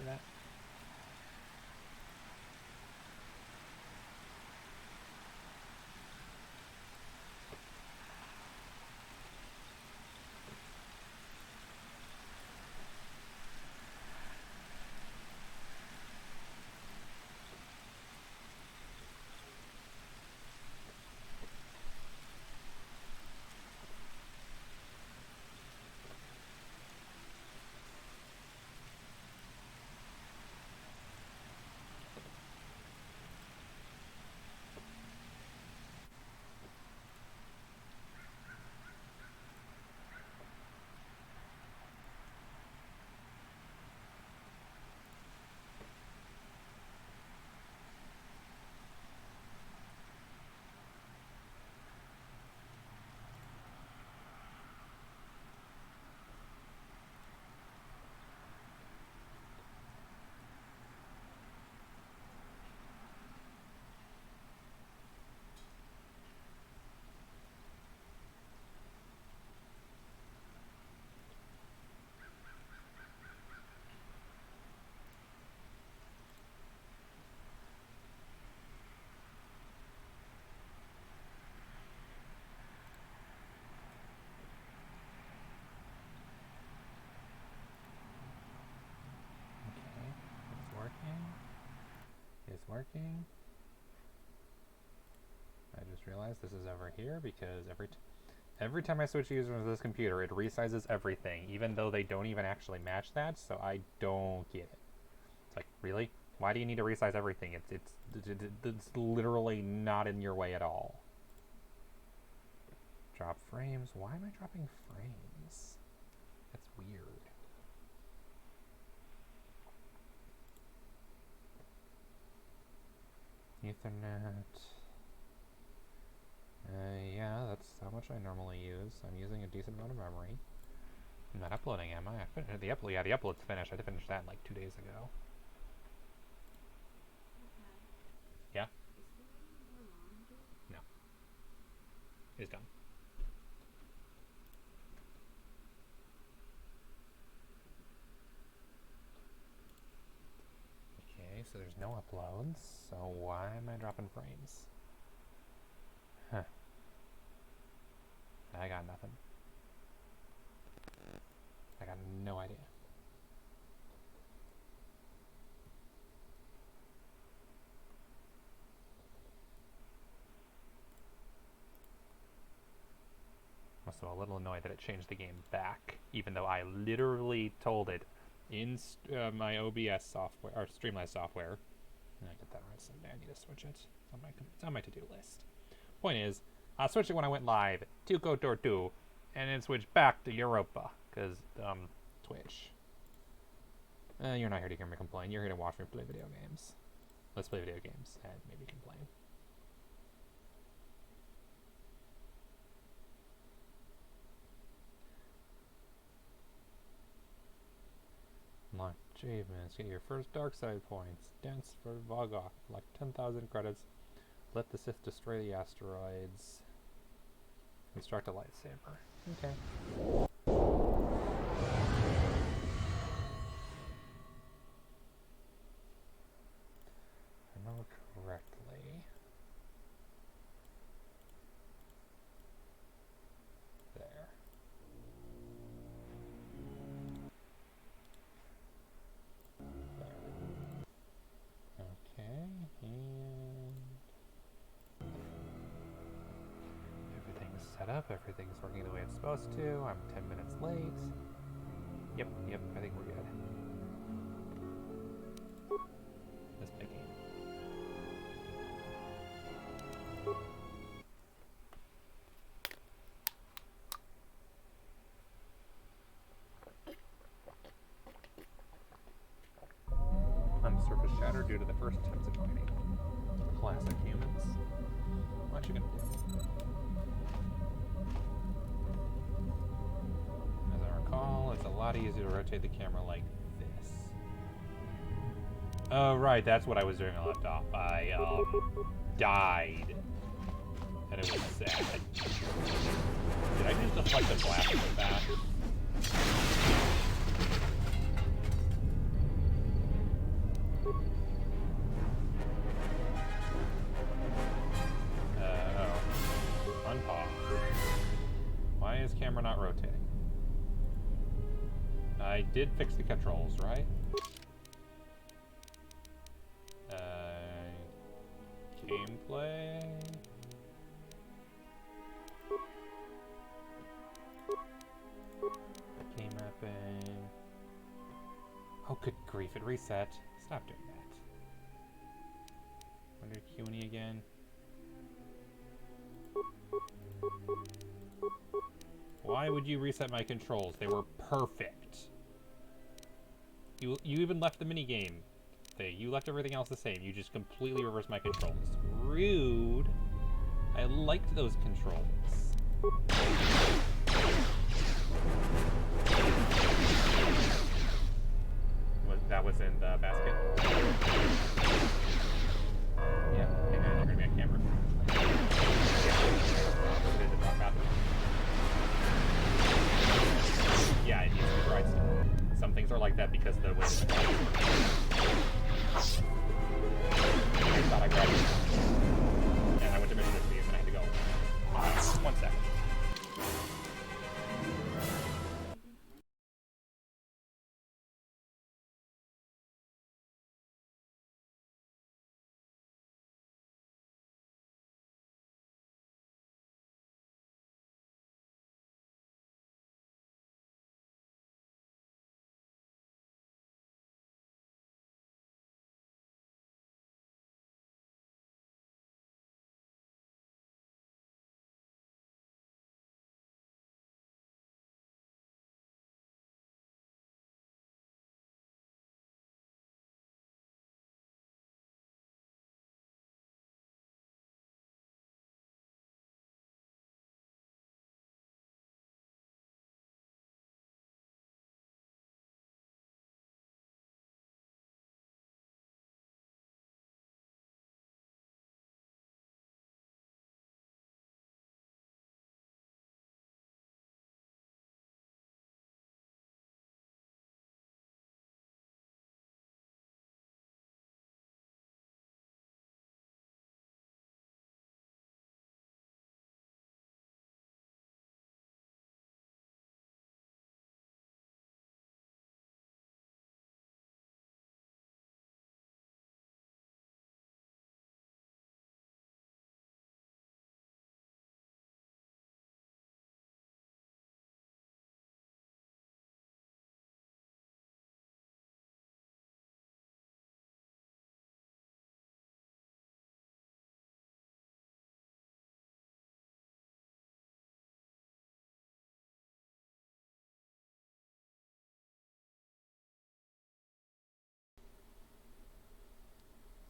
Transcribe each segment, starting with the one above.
for that. It's working. I just realized this is over here because every time I switch users to this computer, it resizes everything, even though they don't even actually match that. So I don't get it. It's like, really? Why do you need to resize everything? It's literally not in your way at all. Drop frames. Why am I dropping frames? That's weird. Ethernet. Yeah, that's how much I normally use. I'm using a decent amount of memory. I'm not uploading, am I? The upload's finished. I finished that like 2 days ago. Yeah? No. It's done. Okay, so there's no uploads. So why am I dropping frames? Huh. I got nothing. I got no idea. I'm also a little annoyed that it changed the game back, even though I literally told it in my OBS software, or Streamlabs software. I get that right someday. I need to switch it. It's on my to-do list. Point is, I switched it when I went live to KotOR II, and then switched back to Europa, because, Twitch. You're not here to hear me complain. You're here to watch me play video games. Let's play video games and maybe complain. Unlock achievements. Get your first dark side points. Dance for Vogok. Like 10,000 credits. Let the Sith destroy the asteroids. Construct a lightsaber. Okay. If I remember correctly. There. Okay, and everything's set up, everything's working the way it's supposed to. I'm 10 minutes late. Yep, I think we're good. This big game. Surface shatter due to the first attempts at mining. Classic humans. What you gonna do? As I recall, it's a lot easier to rotate the camera like this. Oh right, that's what I was doing. I left off. I died. And it was sad. Did I just deflect a blast with that? did fix the controls, right? Gameplay. Game mapping. Oh, good grief, it reset. Stop doing that. Under Q&E again. Why would you reset my controls? They were perfect. You even left the minigame thing. You left everything else the same. You just completely reversed my controls. Rude. I liked those controls. That was in the basket? Yeah, hang on, you're gonna be on camera. There's a drop bathroom. Yeah, it needs to be right still. Some things are like that because of the way the I thought I grabbed it. And I went to mission this and I had to go. 1 second.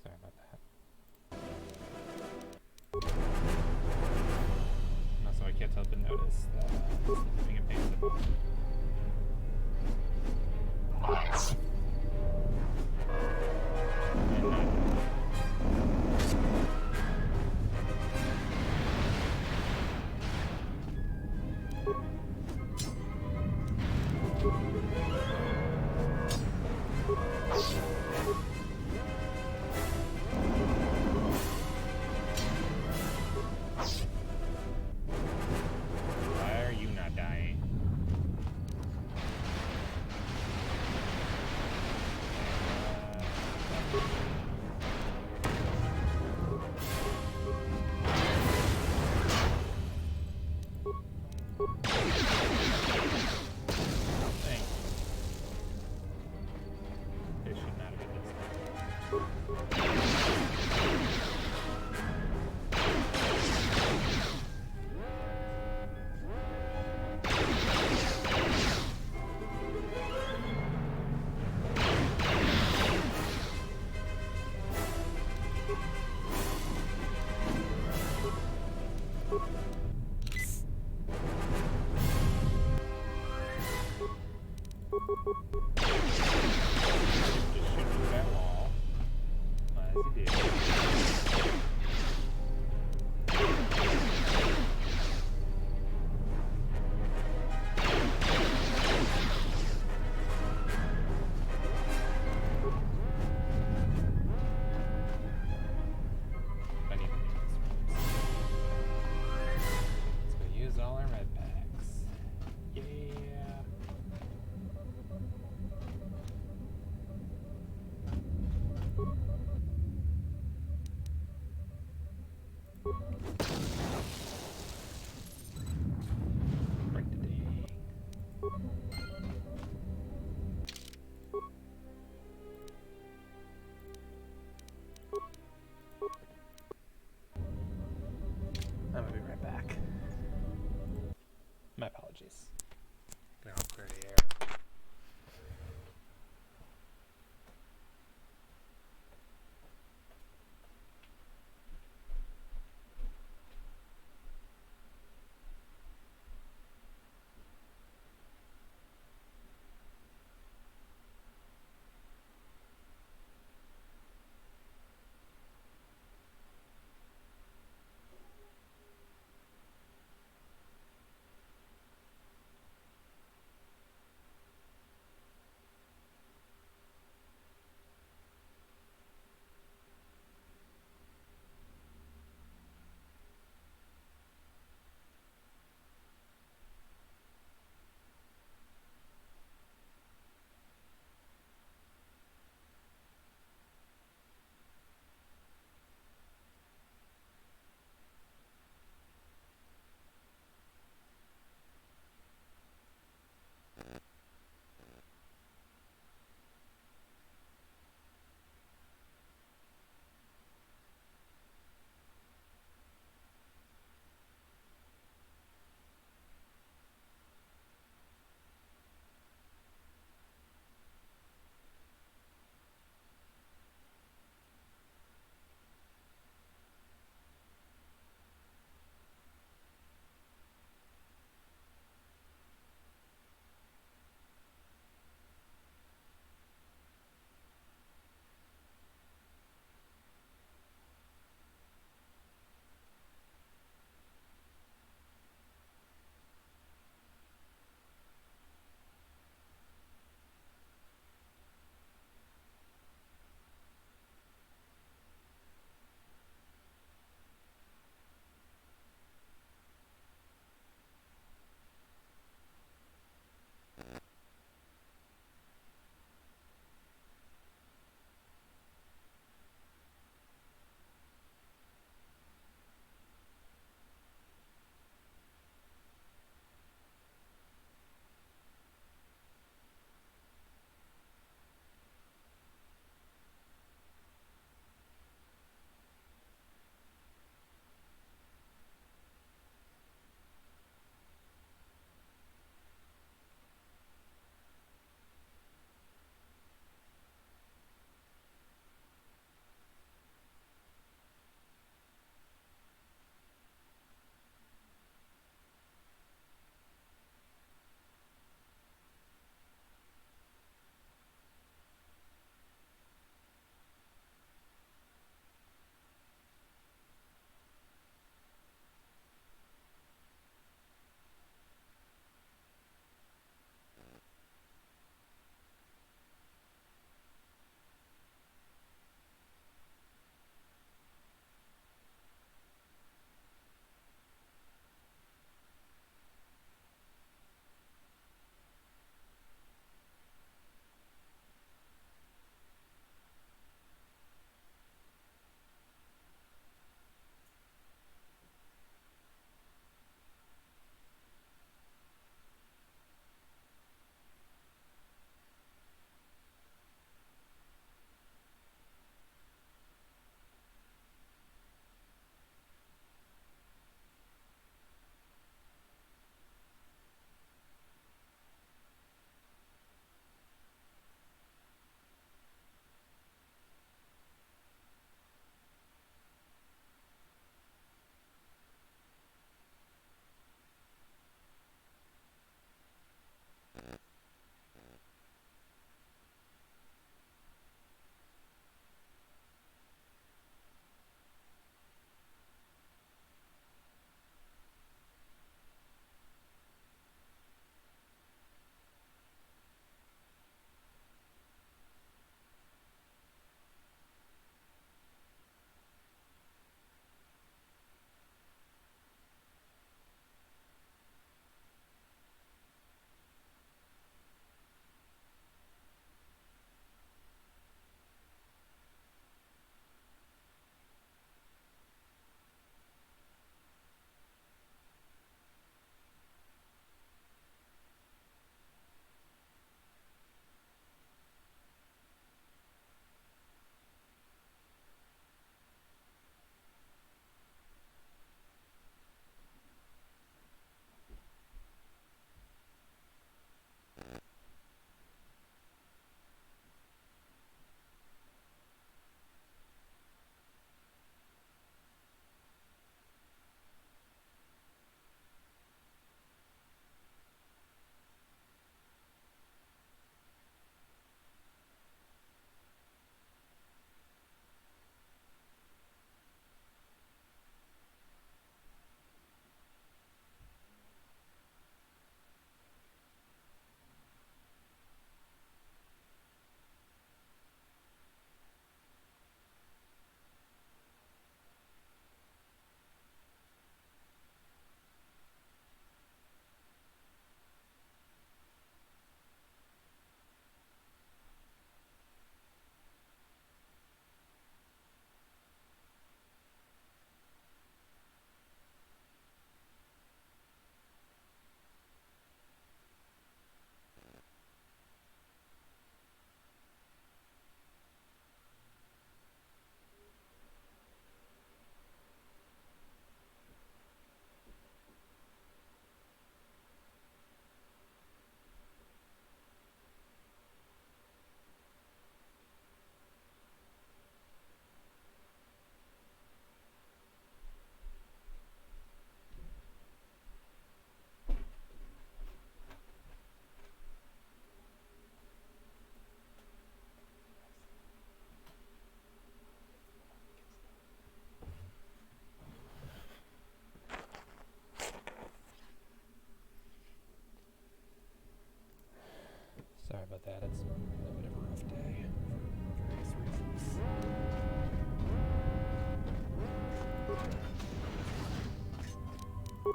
Sorry about that. Also, I can't help but notice that being a pain in the butt. Just shoot through that wall.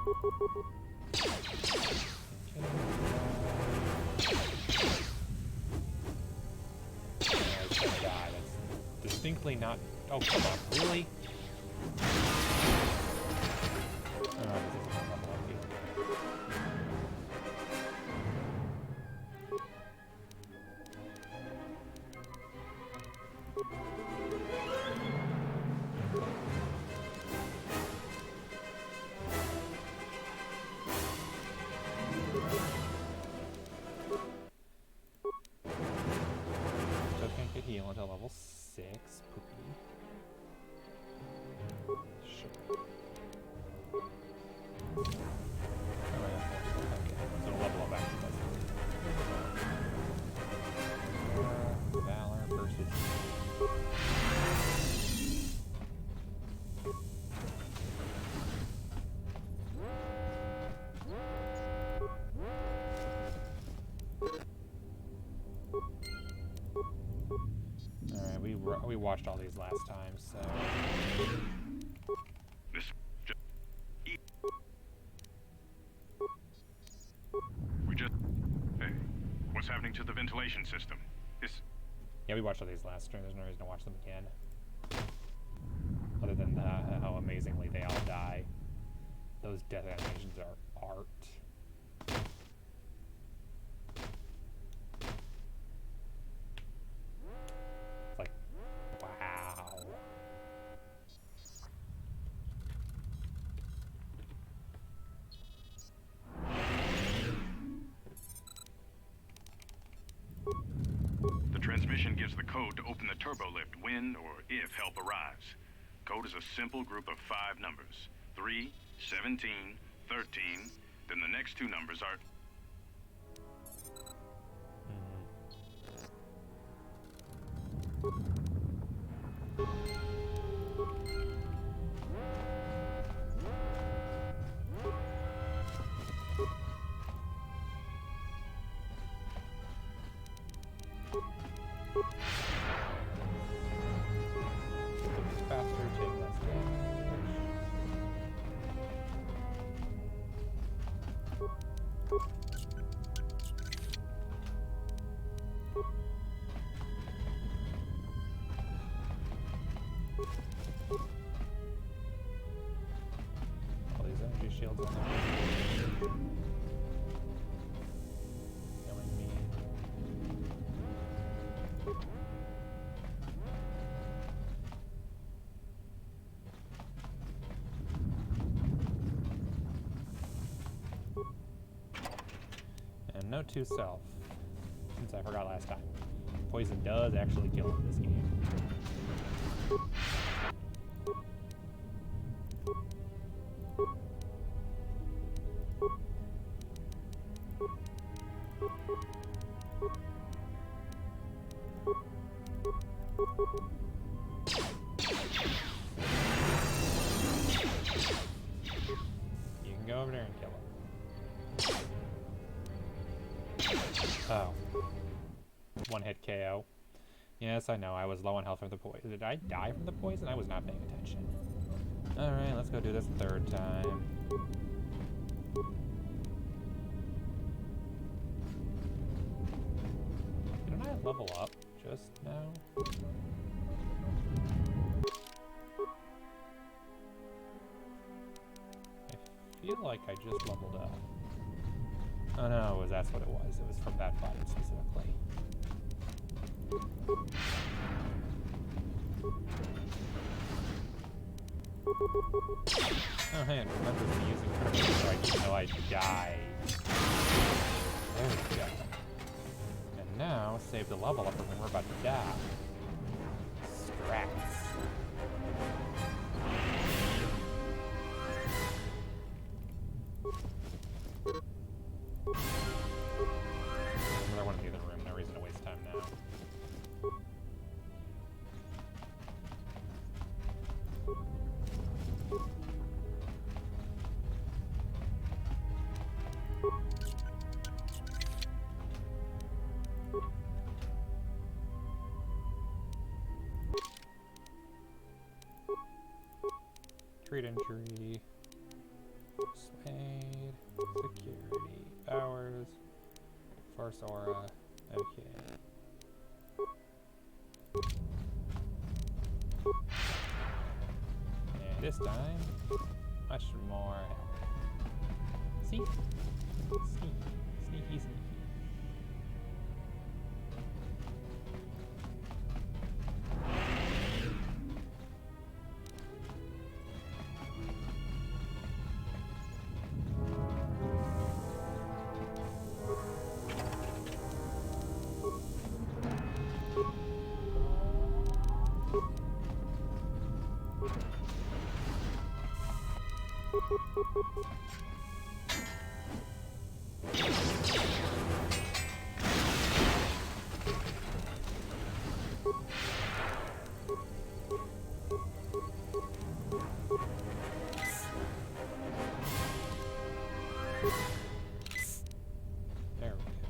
It's gonna die. That's distinctly not. Oh, come on, really? Oh, this isn't gonna level up either. Still can't get heal until level 6. Poopy. Sure. Oh, yeah. Okay. So it'll level up after this. Valor versus. Alright, we watched all these last time, so. Hey, what's happening to the ventilation system? Yeah, we watched all these last stream. There's no reason to watch them again. Other than how amazingly they all die. Those death animations are art. It's like, wow. The transmission gives the code to open the turbo lift when or if help arrives. Code is a simple group of 5 numbers. 3, 17, 13. Then the next 2 numbers are... Faster, take less damage. All these energy shields on there. Killing me. And note to self, since I forgot last time, poison does actually kill in this game. You can go over there and kill him. Oh. One hit KO. Yes, I know, I was low on health from the poison. Did I die from the poison? I was not paying attention. Alright, let's go do this a third time. Didn't I level up just now? I feel like I just leveled up. Oh no, that's what it was. It was from that fight specifically. Oh hey, and remember me using turbo strike even though I died. There we go. And now, save the level up for when we're about to die. Strats. Another one in the other room, no reason to waste time now. Treat injury. Spade, security, hours, force aura, okay. And this time, much more help. See? Sneaky, sneaky, sneaky. There we go.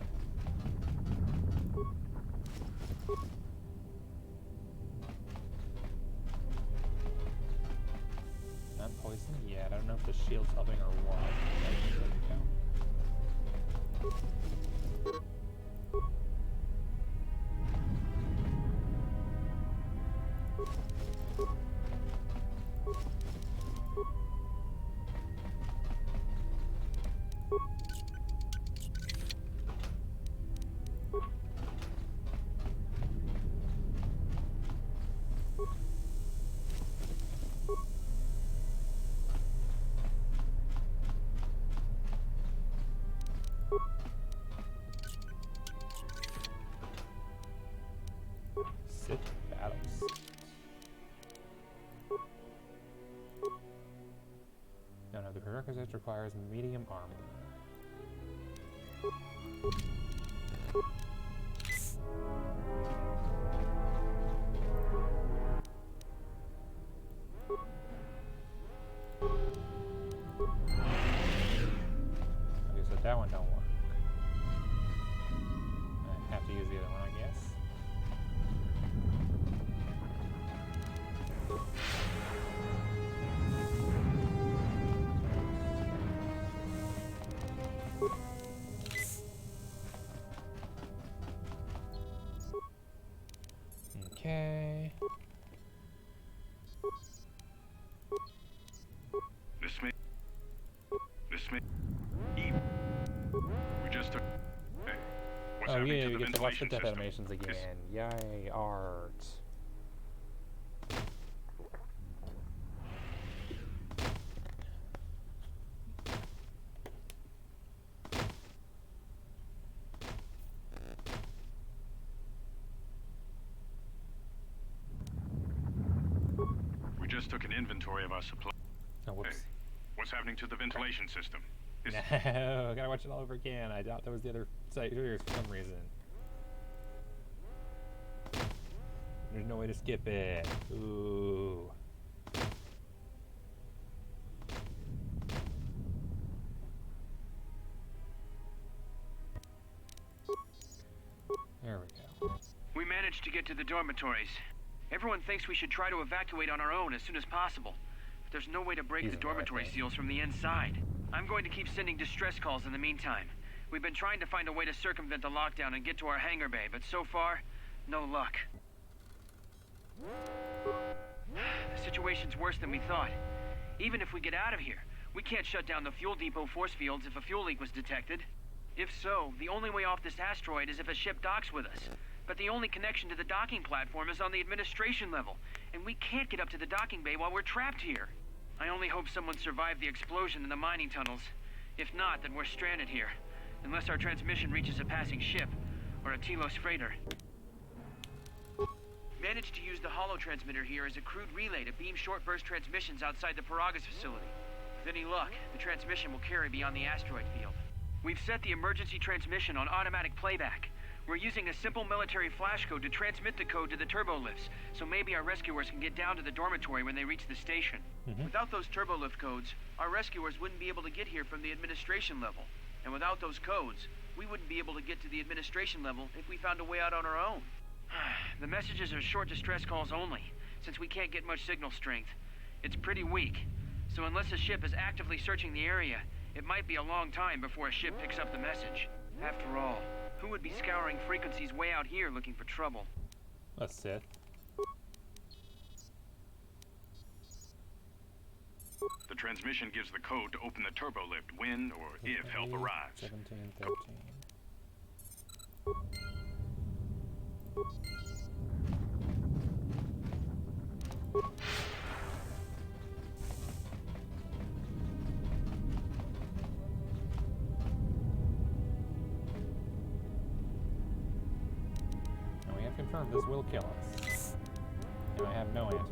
Not poisoned yet. I don't know if the shield's helping or what. There we go. Sit battles. No, the prerequisite requires medium armor. Okay, so that one don't work. I have to use the other one, I guess. Okay. This may. We just took. Hey, what's Oh happening yeah, to we the get to watch the ventilation death system? animations again. Yay, art. We just took an inventory of our supply. Oh, whoops. Hey, what's happening to the ventilation system? Is No, I gotta watch it all over again. I doubt that was the other site here for some reason. There's no way to skip it. Ooh. There we go. We managed to get to the dormitories. Everyone thinks we should try to evacuate on our own as soon as possible. But there's no way to break He's the in the right dormitory thing. seals from the inside. I'm going to keep sending distress calls in the meantime. We've been trying to find a way to circumvent the lockdown and get to our hangar bay, but so far, no luck. The situation's worse than we thought. Even if we get out of here, we can't shut down the fuel depot force fields if a fuel leak was detected. If so, the only way off this asteroid is if a ship docks with us. But the only connection to the docking platform is on the administration level, and we can't get up to the docking bay while we're trapped here. I only hope someone survived the explosion in the mining tunnels. If not, then we're stranded here. Unless our transmission reaches a passing ship, or a Telos freighter. Managed to use the holo transmitter here as a crude relay to beam short-burst transmissions outside the Paragas facility. With any luck, the transmission will carry beyond the asteroid field. We've set the emergency transmission on automatic playback. We're using a simple military flash code to transmit the code to the turbo lifts, so maybe our rescuers can get down to the dormitory when they reach the station. Without those turbo lift codes, our rescuers wouldn't be able to get here from the administration level. And without those codes, we wouldn't be able to get to the administration level if we found a way out on our own. The messages are short distress calls only, since we can't get much signal strength. It's pretty weak, So unless a ship is actively searching the area, it might be a long time before a ship picks up the message. After all, who would be scouring frequencies way out here looking for trouble? A Sith. The transmission gives the code to open the turbo lift when or if help arrives. 1713. Now we have confirmed this will kill us. And I have no antidote.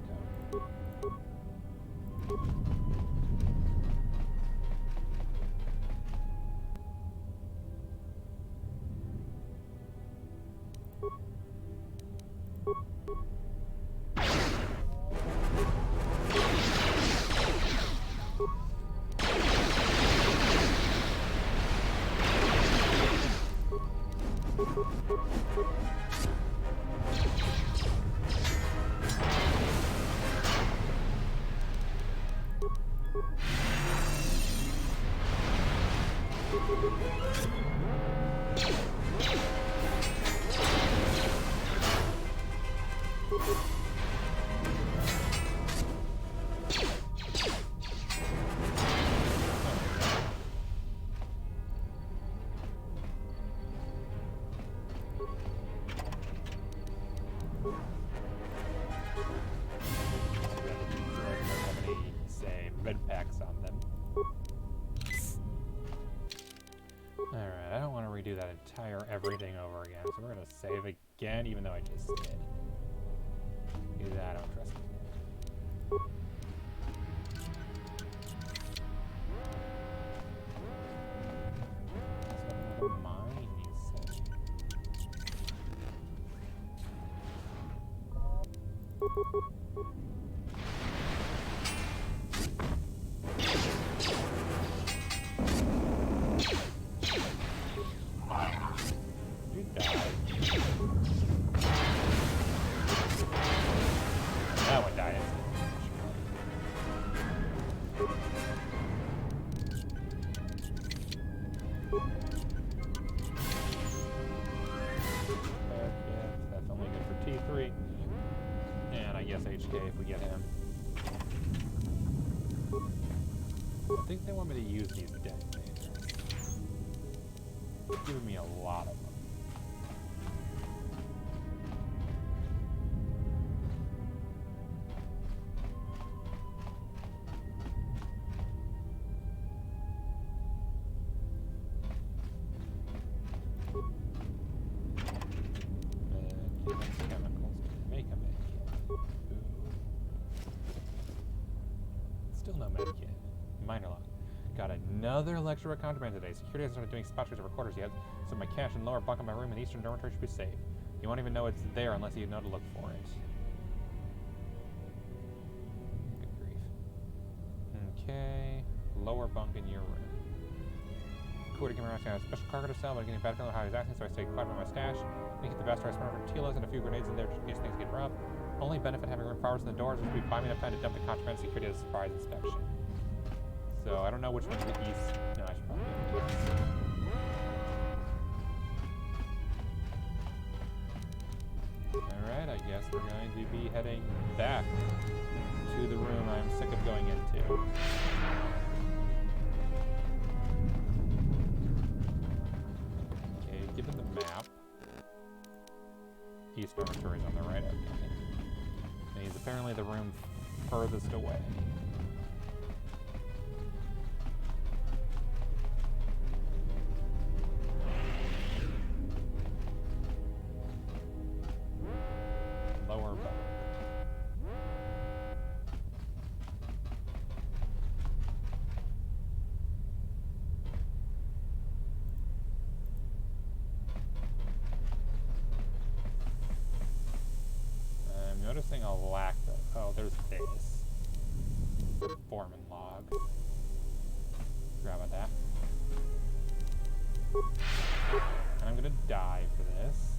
Say red packs on them. Alright, I don't want to redo that entire everything over again, so we're going to save again, even though I just did. Do that, I don't trust me. So another mine, you say? You died. That one died. That's only good for T3. And I guess HK if we get him. I think they want me to use these detonators. They're giving me a lot of them. Chemicals to make a medkit. Ooh. Still no medkit. Minor lock. Got another lecture about contraband today. Security hasn't started doing spot checks over quarters yet, so my cash in lower bunk in my room in the eastern dormitory should be safe. You won't even know it's there unless you know to look for it. Good grief. Okay. Lower bunk in your room. Cool to give me around a special cargo to sell, but I'm getting bad feeling how he's acting, so I stay quiet about my stash. I get the best I spent for Tilos and a few grenades in there just in case things get rough. Only benefit having room powers in the doors, which would buy me enough time to dump the contraband security as a surprise inspection. So I don't know which one's the east. No, I should probably do this. Alright, I guess we're going to be heading back to the room I'm sick of going into. Okay, given the map, East Dormitory is on the right, okay. And he's apparently the room furthest away. Lower bunk. I'm noticing a lack of... Oh, there's this. Foreman log. Grab at that. And I'm gonna die for this.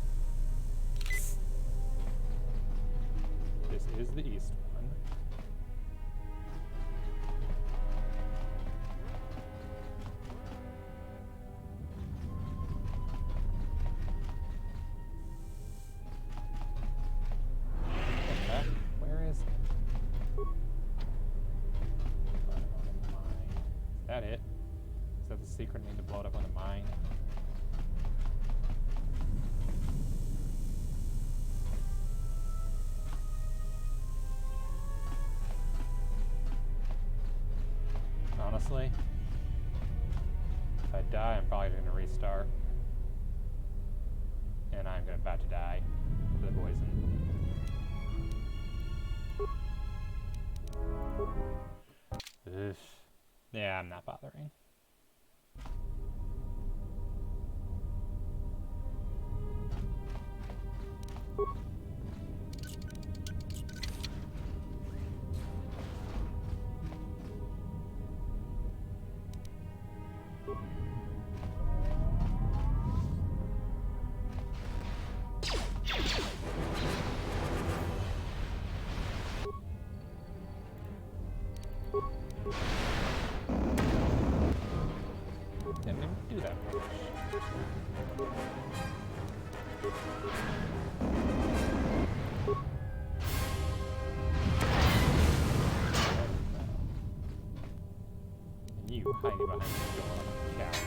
This is the east one. that it? Is that the secret? I need to blow it up on the mine. Honestly, if I die, I'm probably going to restart. And I'm about to die to the poison. Oof. Yeah, I'm not bothering. Didn't even do that much. And you hiding behind the door, coward.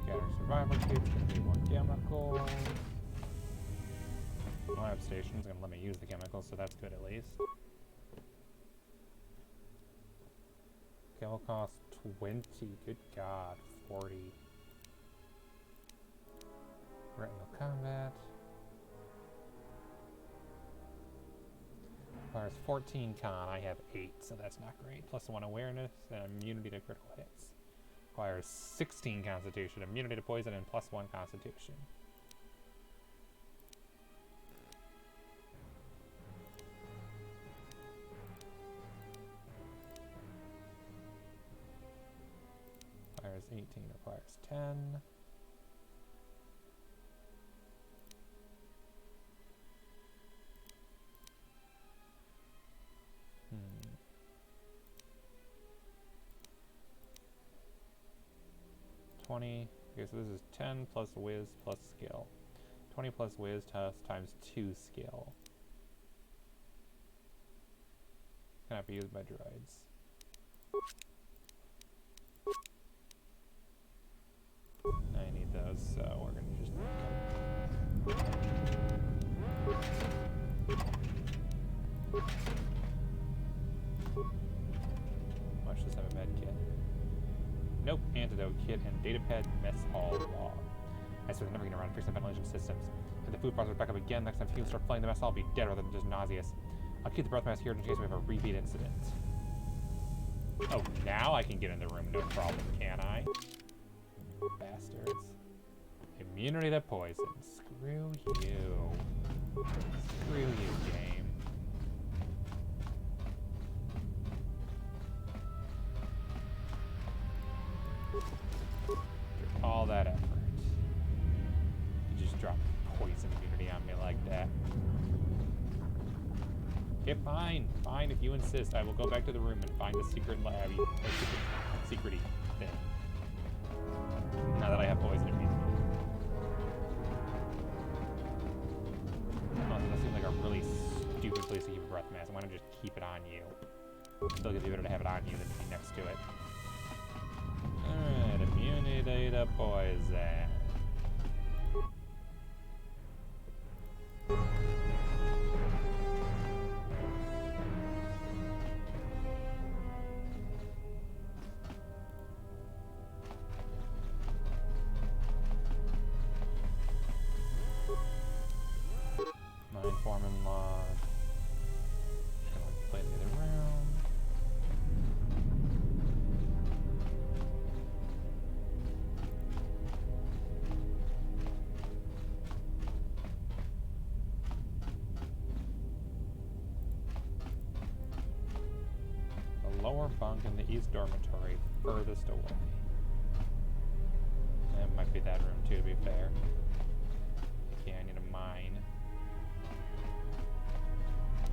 Scatter survival kits, gonna be more chemicals. Lab station's gonna let me use the chemicals, so that's good at least. Chemical cost 20, good god, 40. Retinal combat. Requires 14 con, I have 8, so that's not great. Plus 1 awareness and immunity to critical hits. Requires 16 constitution, immunity to poison, and plus 1 constitution. Requires 18, requires 10. 20. Okay, so this is 10 plus whiz plus skill. 20 plus whiz times 2 skill. Cannot be used by droids. I need those, so we're gonna just make them. Watch this have a med kit. Nope, antidote kit and datapad mess hall log. I swear they're never gonna run fix ventilation systems. If the food bars are back up again, next time humans start playing the mess hall, I'll be dead rather than just nauseous. I'll keep the breath mask here in case we have a repeat incident. Oh, now I can get in the room, no problem, can I? Bastards. Immunity to poison. Screw you. Screw you, game. After all that effort, you just drop poison immunity on me like that. Okay, fine. Fine, if you insist, I will go back to the room and find the secret lab, secret-y thing. Now that I have poison immunity. Also, that seems like a really stupid place to keep a breath mask. Why don't you just keep it on you? It still gives you better to have it on you than be next to it. Alright, immunity to poison. lower bunk in the east dormitory, furthest away. That might be that room too, to be fair. Okay, I need a mine.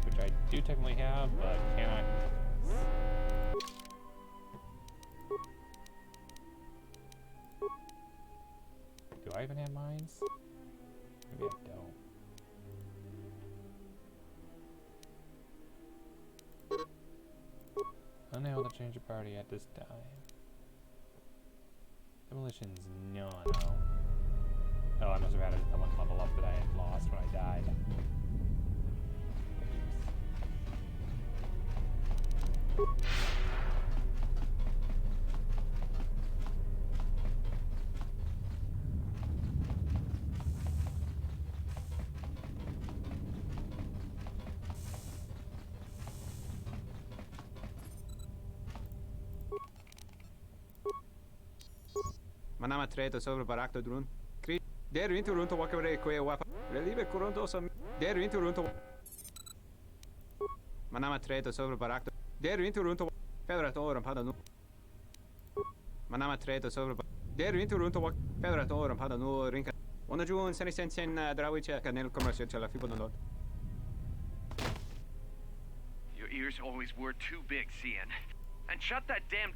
Which I do technically have, but cannot use. Do I even have mines? Maybe I don't. Unable to change the party at this time. Demolitions, no. Oh, I must have added the one level up that I had lost when I died. Manama treto sobre barakto drun. Kri der into runto wakare kwe wapa. Relive kurunto sam der into runto. Manama treto sobre barakto. Der into runto federator pada nu. Manama treto sobre der into runto wak federator pada nu rinka. Ona juun seni sen drawicha kanel commercial chala fibo no. Your ears always were too big, Cian. And shut that damn...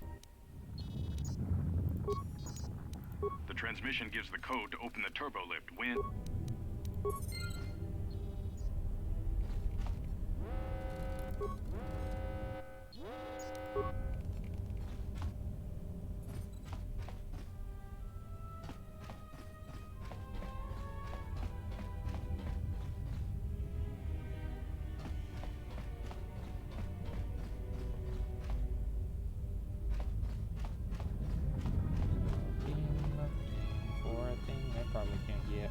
The transmission gives the code to open the turbo lift when... Probably can't get,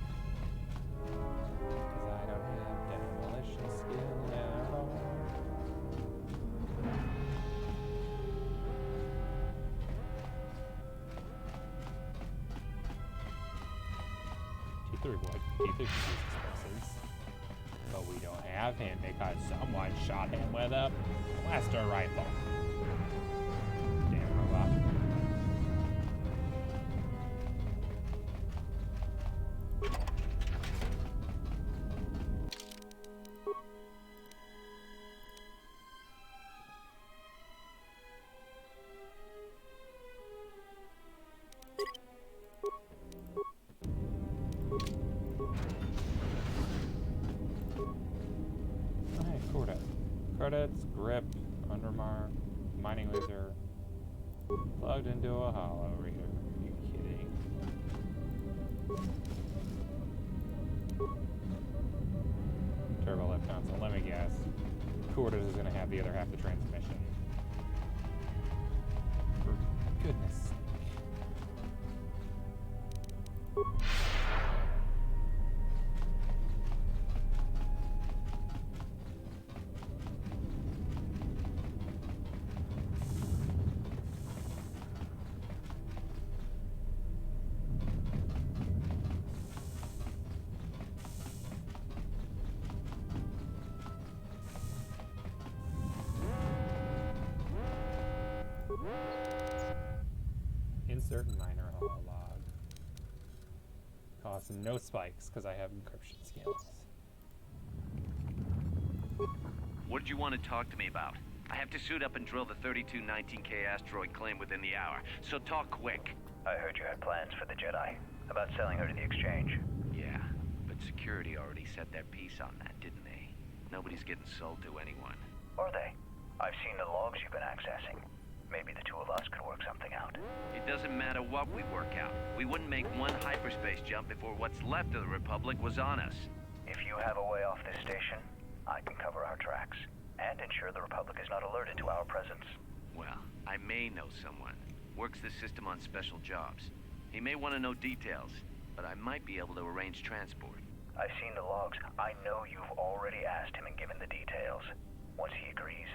because I don't have demolition skill at all. T3 would. T3 could use explosives, but we don't have him because someone shot him with a blaster rifle. Damn robot. Credits, grip, undermark, mining laser, plugged into a hollow reader. Are you kidding? Turbo lift console, let me guess. Quarters is gonna have the other half of the transmission. For goodness sake. Insert minor hollow log. Costs no spikes because I have encryption skills. What did you want to talk to me about? I have to suit up and drill the 3219K asteroid claim within the hour, so talk quick. I heard you had plans for the Jedi, about selling her to the exchange. Yeah, but security already set their piece on that, didn't they? Nobody's getting sold to anyone. Are they? I've seen the logs you've been accessing. Maybe the two of us could work something out. It doesn't matter what we work out. We wouldn't make one hyperspace jump before what's left of the Republic was on us. If you have a way off this station, I can cover our tracks, and ensure the Republic is not alerted to our presence. Well, I may know someone. Works the system on special jobs. He may want to know details, but I might be able to arrange transport. I've seen the logs. I know you've already asked him and given the details. Once he agrees,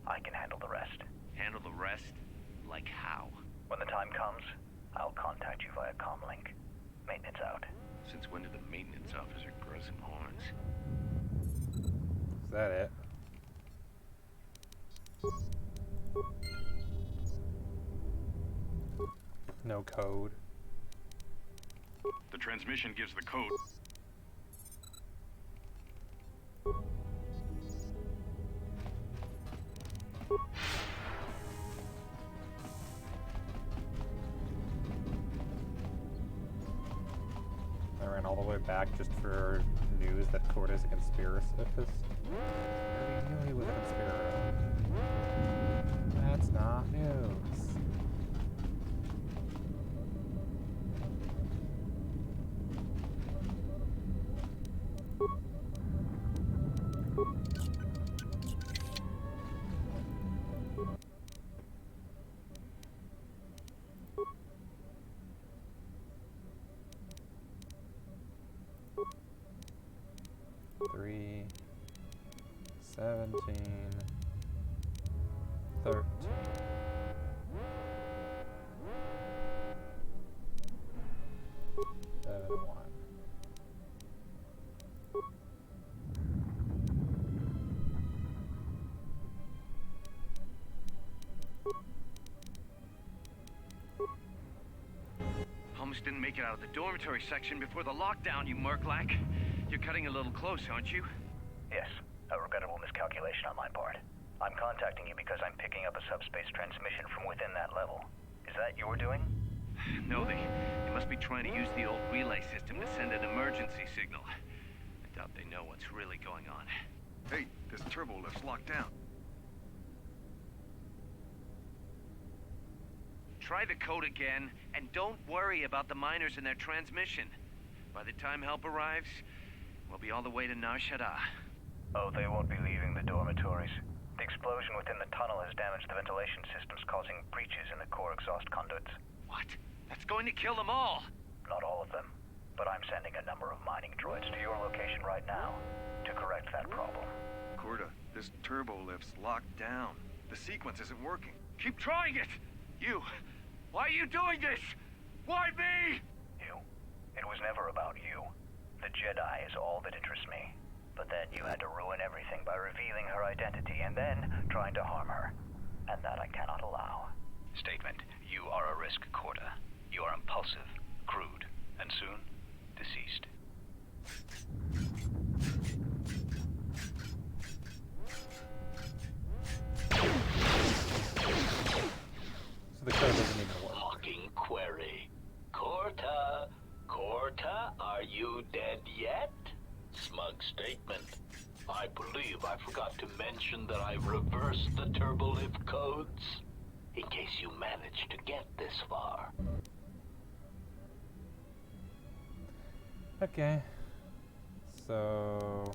I can handle the rest. Handle the rest? Like how? When the time comes, I'll contact you via comlink. Maintenance out. Since when did the maintenance officer grow some horns? Is that it? no code. The transmission gives the code. I ran all the way back just for news that Cord is a conspiracist. I already knew he was a conspirator. That's not news. Three, 17, 13. One. Almost didn't make it out of the dormitory section before the lockdown, you Merklack. You're cutting a little close, aren't you? Yes, a regrettable miscalculation on my part. I'm contacting you because I'm picking up a subspace transmission from within that level. Is that your doing? No, they must be trying to use the old relay system to send an emergency signal. I doubt they know what's really going on. Hey, this turbo lift's locked down. Try the code again, and don't worry about the miners and their transmission. By the time help arrives, we'll be all the way to Nar Shaddaa. Oh, they won't be leaving the dormitories. The explosion within the tunnel has damaged the ventilation systems, causing breaches in the core exhaust conduits. What? That's going to kill them all! Not all of them, but I'm sending a number of mining droids to your location right now to correct that problem. Korta, this turbo lift's locked down. The sequence isn't working. Keep trying it! You! Why are you doing this? Why me? You? It was never about you. The Jedi is all that interests me. But then you had to ruin everything by revealing her identity and then trying to harm her. And that I cannot allow. Statement. You are a risk, Korta. You are impulsive, crude, and soon, deceased. So the code doesn't even work. Mocking query. Korta, are you dead yet? Smug statement. I believe I forgot to mention that I've reversed the turbolift codes, in case you managed to get this far. Okay. So...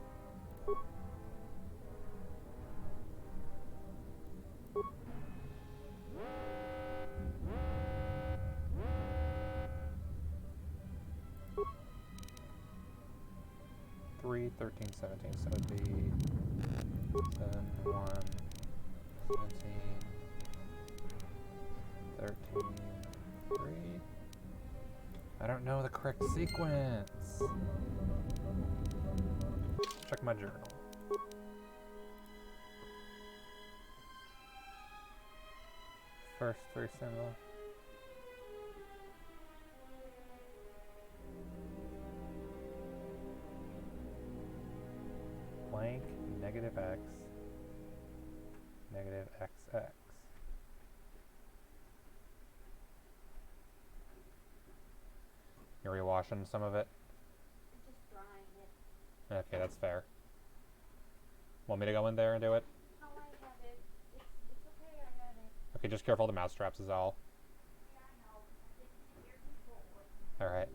Three, 13, 17, so it'd be 7, 1, 17, 13, 3. I don't know the correct sequence. Check my journal. First 3 symbol. Blank, negative x, negative xx. You're rewashing some of it? Just drawing it. Okay, that's fair. Want me to go in there and do it? No, I have it. It's okay, I got it. Okay, just careful the mouse traps is all. Yeah, I know. It's here before. Alright.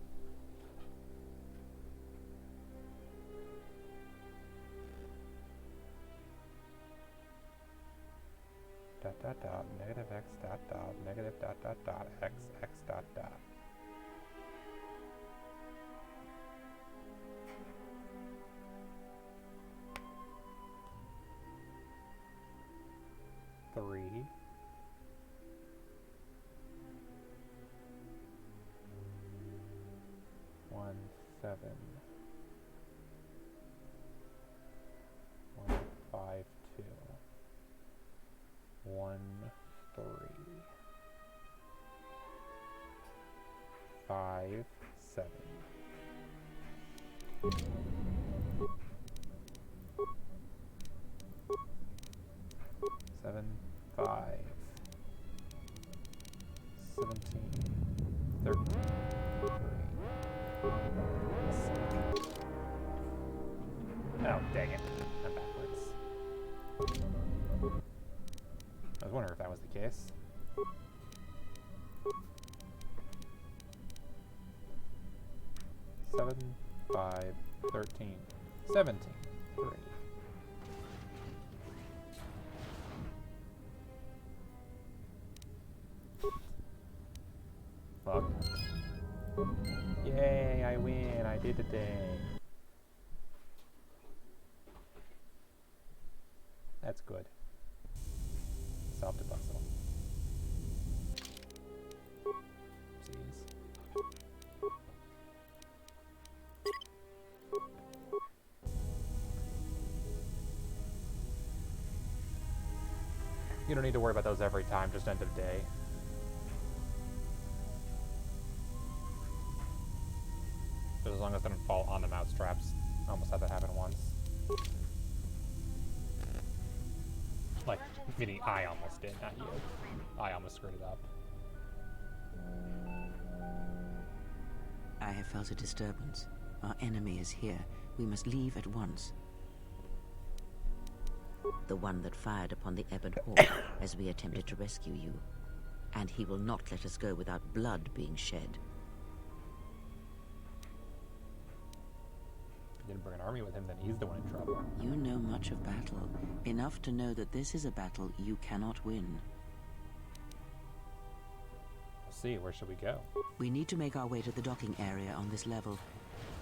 Dot dot dot, negative x dot dot, negative dot dot dot, x x dot dot. Three. One, 7. 1, 5, 2. 1, 3. 5, 7. Seven, 5, 17, 13, 3. Oh, dang it. I'm backwards. I was wondering if that was the case. Seven, 5, 13, 17, 3. Fuck. Yay, I win. I did the thing. That's good. Solved a puzzle. Oopsies. You don't need to worry about those every time, just end of day. Just as long as they don't fall on the mouse traps. I almost had that happen once. Like, meaning I almost did, not you. I almost screwed it up. I have felt a disturbance. Our enemy is here. We must leave at once. The one that fired upon the Ebon Hawk as we attempted to rescue you. And he will not let us go without blood being shed. If he didn't bring an army with him, then he's the one in trouble. You know much of battle. Enough to know that this is a battle you cannot win. We'll see, where should we go? We need to make our way to the docking area on this level.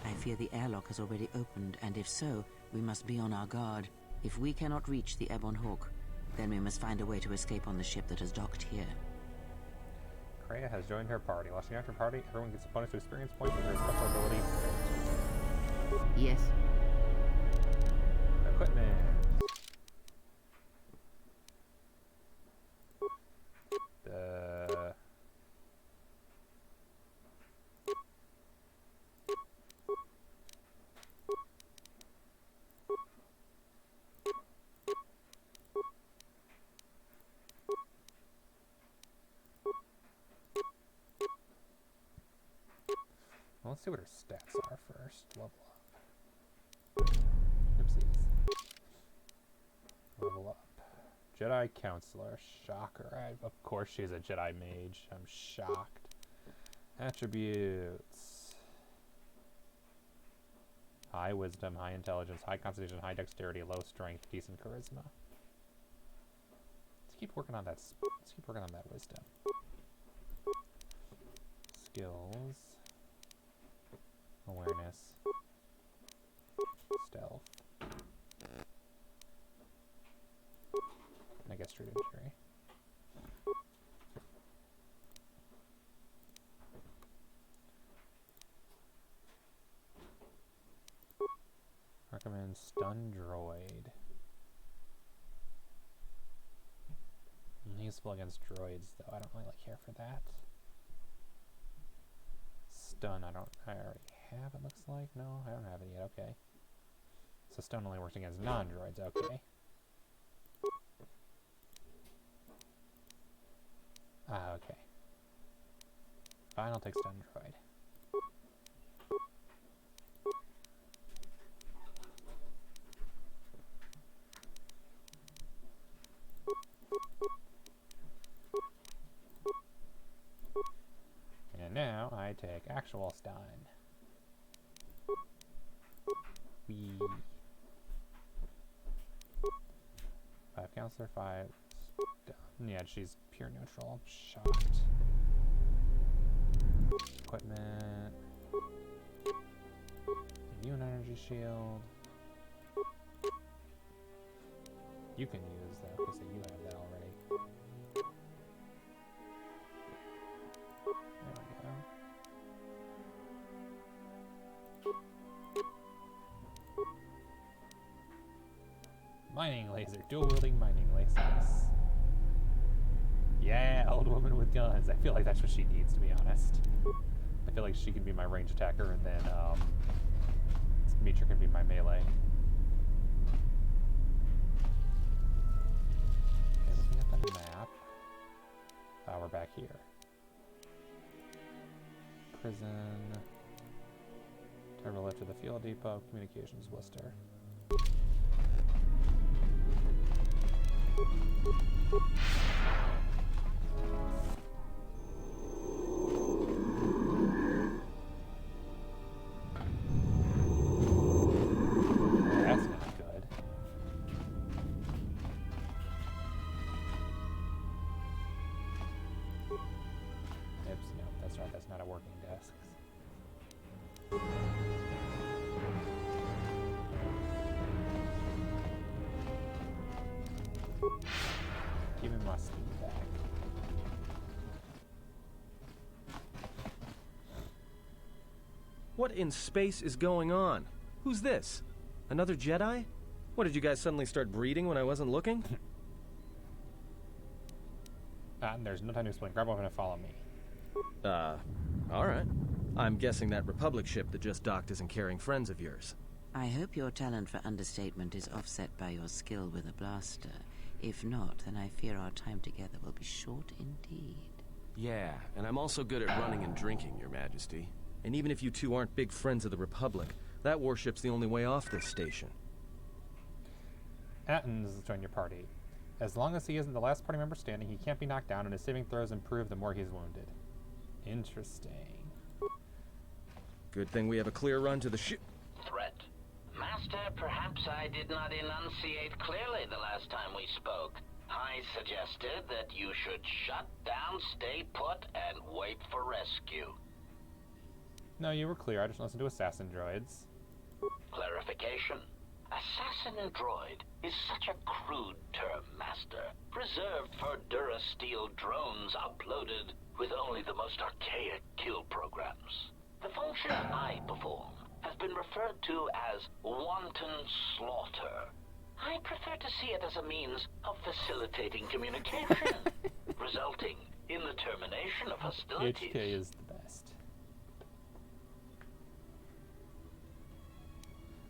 I fear the airlock has already opened, and if so, we must be on our guard. If we cannot reach the Ebon Hawk, then we must find a way to escape on the ship that has docked here. Kreia has joined her party. While she joins her party, everyone gets a bonus to experience points with her special ability. Yes. Equipment. Well, let's see what her stats are first. Level up. Oopsies. Level up. Jedi Counselor. Shocker. Of course she's a Jedi Mage. I'm shocked. Attributes. High Wisdom, High Intelligence, High Constitution, High Dexterity, Low Strength, Decent Charisma. Let's keep working on that. Let's keep working on that Wisdom. Skills. Awareness. Stealth. And I guess Street Injury. Recommend Stun Droid. Useful against droids, though. I don't really care for that. Stun, I already have, it looks like. No, I don't have it yet. Okay. So stun only works against non-droids. Okay. Okay. Fine, I'll take stun droid. And now I take actual stun. Wee. 5 counselor, 5 stun. Yeah, she's pure neutral. I'm shocked. Equipment. Give you an energy shield. You can use that because you have that already. There we go. Mining laser, dual wielding mining lasers. Yeah, old woman with guns. I feel like that's what she needs, to be honest. I feel like she can be my range attacker, and then Mitra can be my melee. Okay, looking at the map. We're back here. Prison. Turbo lift to the fuel depot. Communications blister. That's not good. Oops, no, that's right, that's not a working desk. Give me my speed back. What in space is going on? Who's this? Another Jedi? What, did you guys suddenly start breeding when I wasn't looking? And there's no time to explain. Grab over and follow me. Alright. I'm guessing that Republic ship that just docked isn't carrying friends of yours. I hope your talent for understatement is offset by your skill with a blaster. If not, then I fear our time together will be short indeed. Yeah, and I'm also good at running and drinking, Your Majesty. And even if you two aren't big friends of the Republic, that warship's the only way off this station. Atkins has joined your party. As long as he isn't the last party member standing, he can't be knocked down, and his saving throws improve the more he's wounded. Interesting. Good thing we have a clear run to the ship. Threat. Master, perhaps I did not enunciate clearly the last time we spoke. I suggested that you should shut down, stay put, and wait for rescue. No, you were clear. I just listened to assassin droids. Clarification. Assassin droid is such a crude term, Master, reserved for Durasteel drones uploaded with only the most archaic kill programs. The function I perform has been referred to as wanton slaughter. I prefer to see it as a means of facilitating communication, resulting in the termination of hostilities. HK is the best.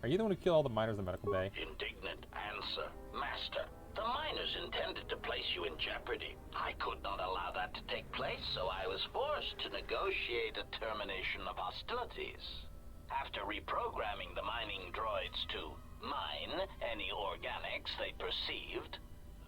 Are you the one who killed all the miners in the medical bay? Indignant answer. Master, the miners intended to place you in jeopardy. I could not allow that to take place, so I was forced to negotiate a termination of hostilities. After reprogramming the mining droids to mine any organics they perceived,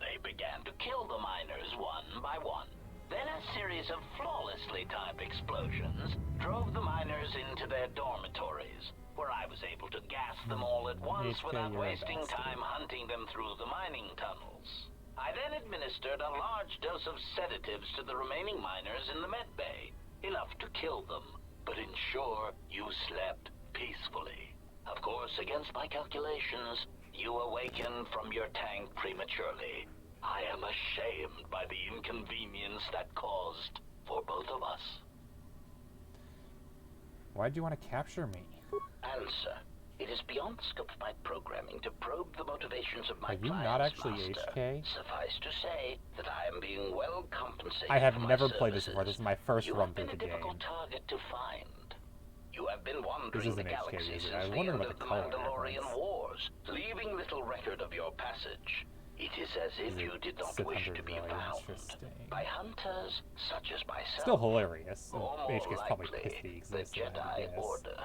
they began to kill the miners one by one. Then a series of flawlessly timed explosions drove the miners into their dormitories, where I was able to gas them all at once without wasting time hunting them through the mining tunnels. I then administered a large dose of sedatives to the remaining miners in the med bay, enough to kill them, but ensure you slept peacefully. Of course, against my calculations, you awakened from your tank prematurely. I am ashamed by the inconvenience that caused for both of us. Why'd you want to capture me? Answer. It is beyond the scope of my programming to probe the motivations of my Are you clients, not actually Master. HK? Suffice to say that I am being well compensated I have for my never played this services. before. This is my first You run have through been the a game. difficult target to find. You have been This wandering isn't the HK, galaxy is it? since I was the wondering end about of the the color Mandalorian difference. Wars, leaving little record of your passage. It is as if Is it you did not Sith wish Hunter to be droid? found Interesting. by hunters such as myself. Still hilarious. Or more HK's probably likely, pissed he the exists, I Jedi guess. Order.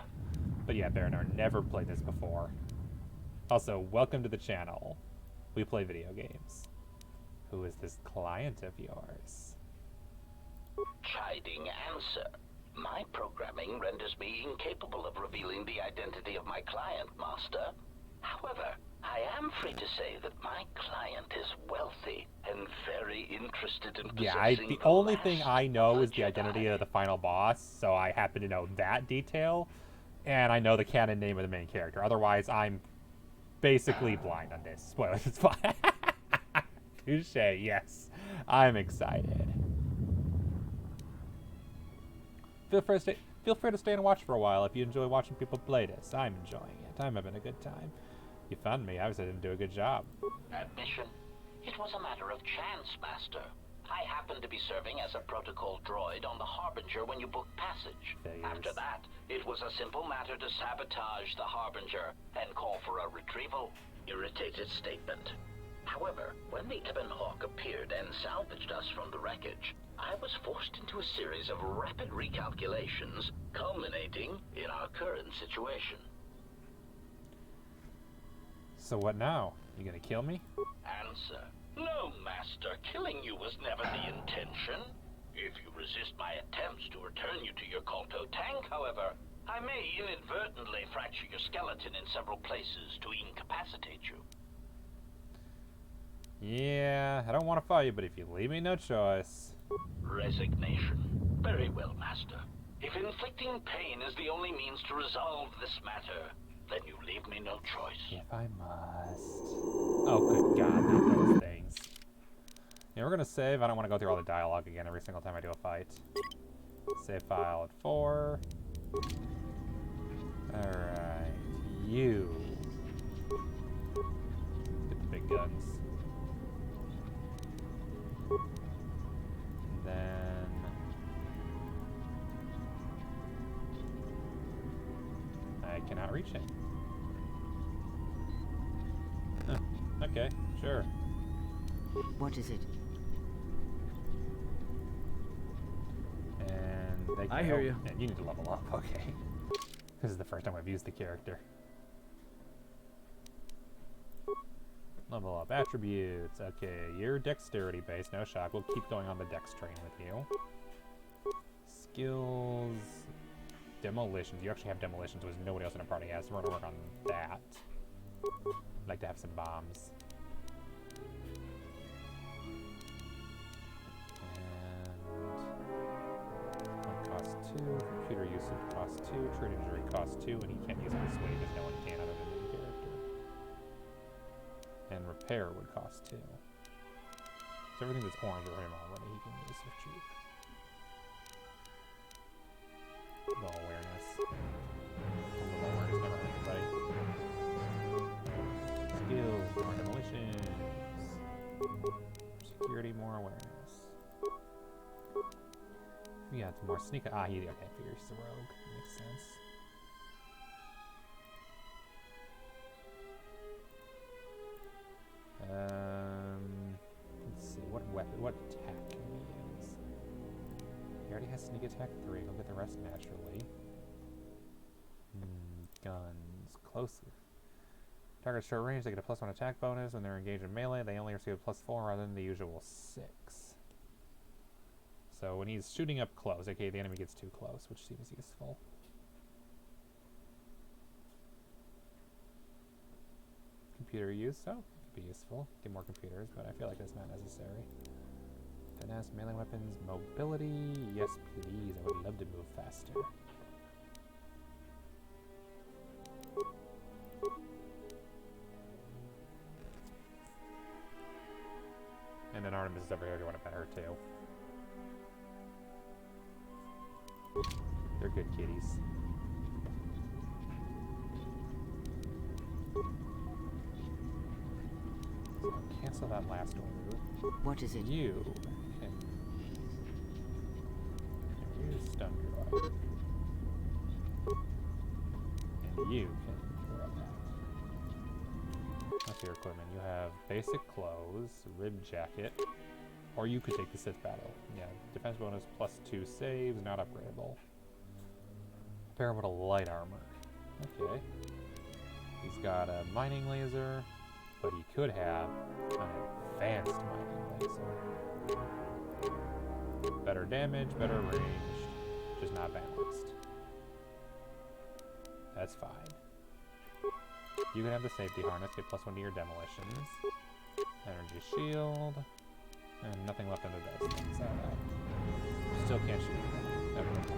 But yeah, Baronar, never played this before. Also, welcome to the channel. We play video games. Who is this client of yours? Chiding answer. My programming renders me incapable of revealing the identity of my client, Master. However, I am free to say that my client is wealthy and very interested in Yeah, possessing the the only last thing I know of is the Jedi. identity of the final boss, so I happen to know that detail, and I know the canon name of the main character. Otherwise, I'm basically blind on this. Spoilers, it's fine. Touche, yes. I'm excited. Feel free to stay and watch for a while if you enjoy watching people play this. I'm enjoying it. I'm having a good time. You found me. Obviously, I didn't do a good job. Admission. It was a matter of chance, Master. I happened to be serving as a protocol droid on the Harbinger when you booked passage. After that, it was a simple matter to sabotage the Harbinger and call for a retrieval. Irritated statement. However, when the Ebon Hawk appeared and salvaged us from the wreckage, I was forced into a series of rapid recalculations, culminating in our current situation. So what now? You gonna kill me? Answer. No, Master. Killing you was never the intention. If you resist my attempts to return you to your KotOR tank, however, I may inadvertently fracture your skeleton in several places to incapacitate you. Yeah, I don't want to fight you, but if you leave me no choice. Resignation. Very well, Master. If inflicting pain is the only means to resolve this matter, then you leave me no choice. If I must. Oh, good God, not those things. Yeah, we're gonna save. I don't want to go through all the dialogue again every single time I do a fight. Save file at 4. Alright, you. Get the big guns. And then... I cannot reach him. Huh, okay, sure. What is it? And they I hear you. And you need to level up, okay. This is the first time I've used the character. Level up attributes. Okay, you're dexterity based, no shock. We'll keep going on the dex train with you. Skills. Demolitions. You actually have demolitions, which nobody else in the party has, so we're gonna work on that. I'd like to have some bombs. And cost 2, computer usage cost 2, trade injury cost 2, and he can't use persuade because no one can other than the character. And repair would cost 2. So everything that's orange for him already he can use for cheap. No awareness. A little awareness never hurt anybody. Skills, more demolitions. Security, more awareness. We got some more sneak. Ah, he okay. Figures he's a rogue. Makes sense. Let's see. What weapon? What attack can we use? He already has sneak attack 3. He'll get the rest naturally. Guns. Close. Target short range. They get a +1 attack bonus when they're engaged in melee. They only receive a +4 rather than the usual 6. So when he's shooting up close, okay, the enemy gets too close, which seems useful. Computer use, oh, could be useful. Get more computers, but I feel like that's not necessary. Finesse, melee weapons, mobility, yes please, I would love to move faster. And then Artemis is over here, do you want to pet her too? They're good kitties. So cancel that last order. What is it? You can use stun droid. And you can throw that. That's your equipment. You have basic clothes, rib jacket, or you could take the Sith battle. Yeah, defense bonus +2 saves, not upgradable. Comparable to light armor. Okay. He's got a mining laser, but he could have an advanced mining laser. Better damage, better range, just not balanced. That's fine. You can have the safety harness, get +1 to your demolitions. Energy shield. And nothing left under those things. Still can't shoot. Okay.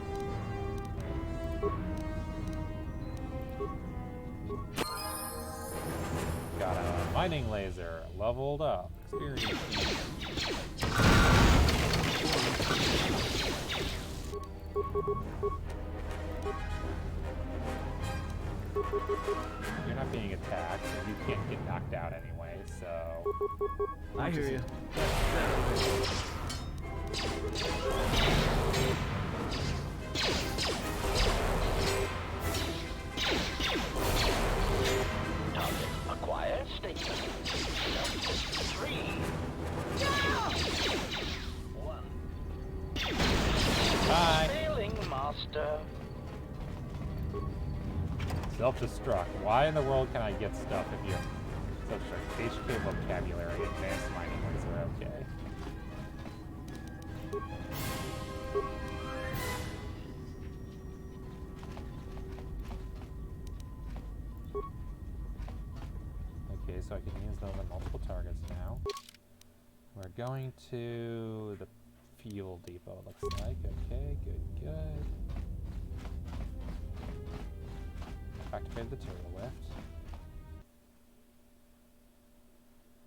Got a mining laser, leveled up, experience. You're not being attacked, and you can't get knocked out anyway, so... I hear you. stuff. Self-destruct. Why in the world can I get stuff if you have self-destruct? HK vocabulary, advanced mining ones are okay. Okay, so I can use those on multiple targets now. We're going to the fuel depot, looks like. Okay, good. Activate the turtle lift.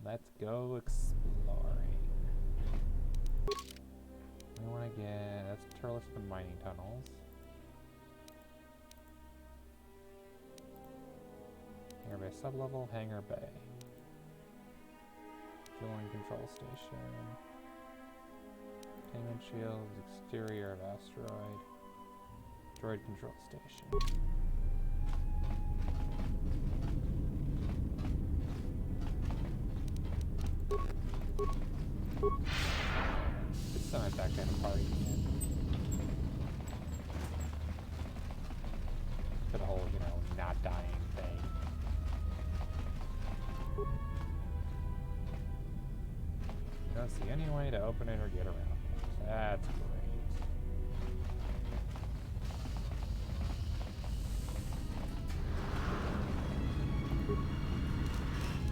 Let's go exploring. We want to get... That's turtle lift to the mining tunnels. Hangar Bay sublevel, Hangar Bay. Fueling control station. Containment shields, exterior of asteroid. Droid control station. It's so nice to actually have a party again. For the whole, you know, not dying thing. Don't see any way to open it or get around it. That's great.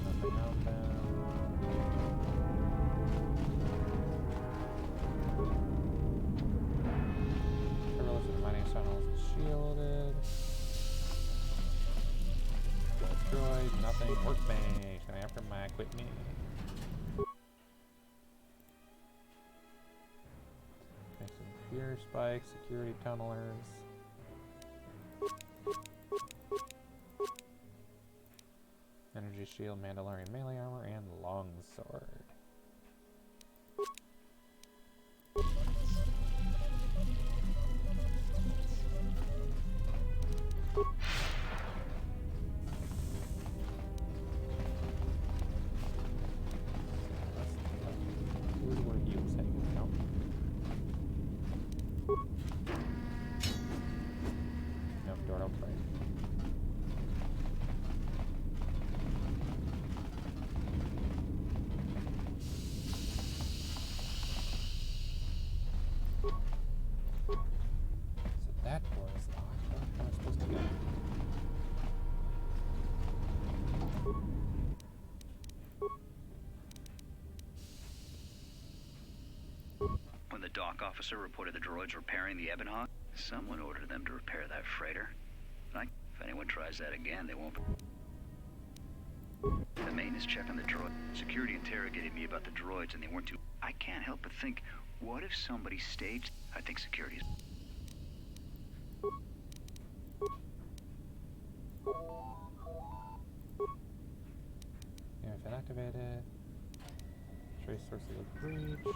Nothing outbound. Turtles and mining tunnels shielded. Destroyed. Nothing. Workbench. Going after my equipment. Gear spikes, security tunnelers. Energy shield, Mandalorian melee armor, and longsword. When the dock officer reported the droids repairing the Ebonhawk, someone ordered them to repair that freighter. If anyone tries that again, they won't... The maintenance check on the droid. Security interrogated me about the droids and they weren't too... I can't help but think, what if somebody staged... I think security's... Yeah, if activated. Trace source of the breach.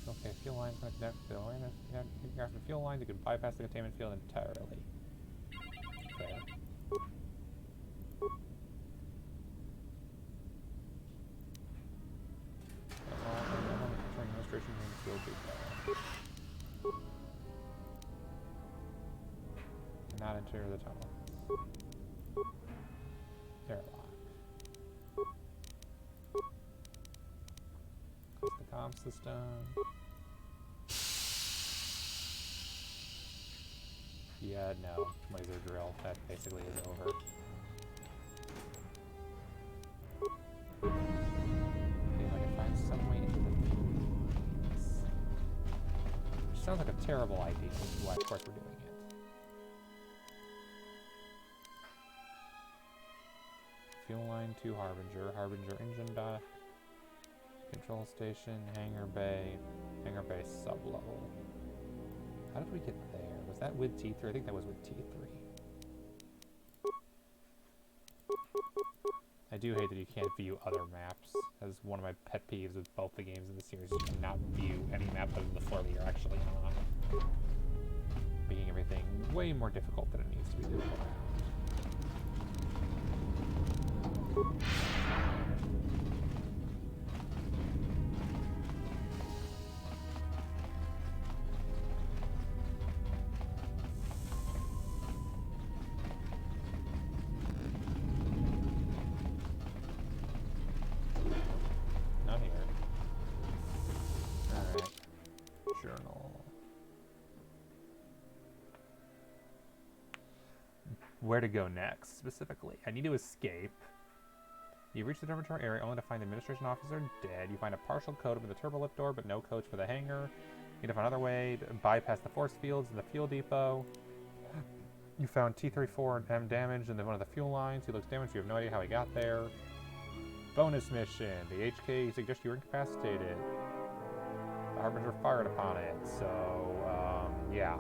Okay, fuel lines going to connect to the line. After the fuel lines, you can bypass the containment field entirely. Fair. Administration and field depot. Cannot enter the tunnel. Airlock. Close the comm system. Yeah, no. Laser drill. That basically is over. Okay, if I can find some way into the fuels. Which sounds like a terrible idea, which is why, of course, we're doing it. Fuel line to Harbinger. Harbinger engine dock. Control station. Hangar Bay sublevel. How did we get there? Was that with T3? I think that was with T3. I do hate that you can't view other maps. That's one of my pet peeves with both the games in the series. You cannot view any map other than the floor that you're actually on. Making everything way more difficult than it needs to be difficult. journal. Where to go next, specifically? I need to escape. You reach the dormitory area only to find the administration officer dead. You find a partial code over the turbo lift door, but no codes for the hangar. You need to find another way to bypass the force fields in the fuel depot. You found T-34 and M damaged in one of the fuel lines. He looks damaged. You have no idea how he got there. Bonus mission. The HK suggests you were incapacitated. The Harbinger fired upon it. So, yeah.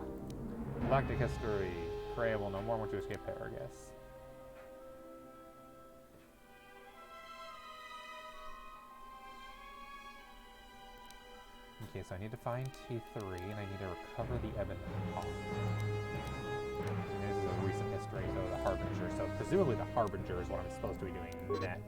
Galactic history. Kreia will know more once you escape Paragus. Okay, so I need to find T3, and I need to recover the Ebon Hawk. And this is a recent history, so the Harbinger. So presumably the Harbinger is what I'm supposed to be doing next.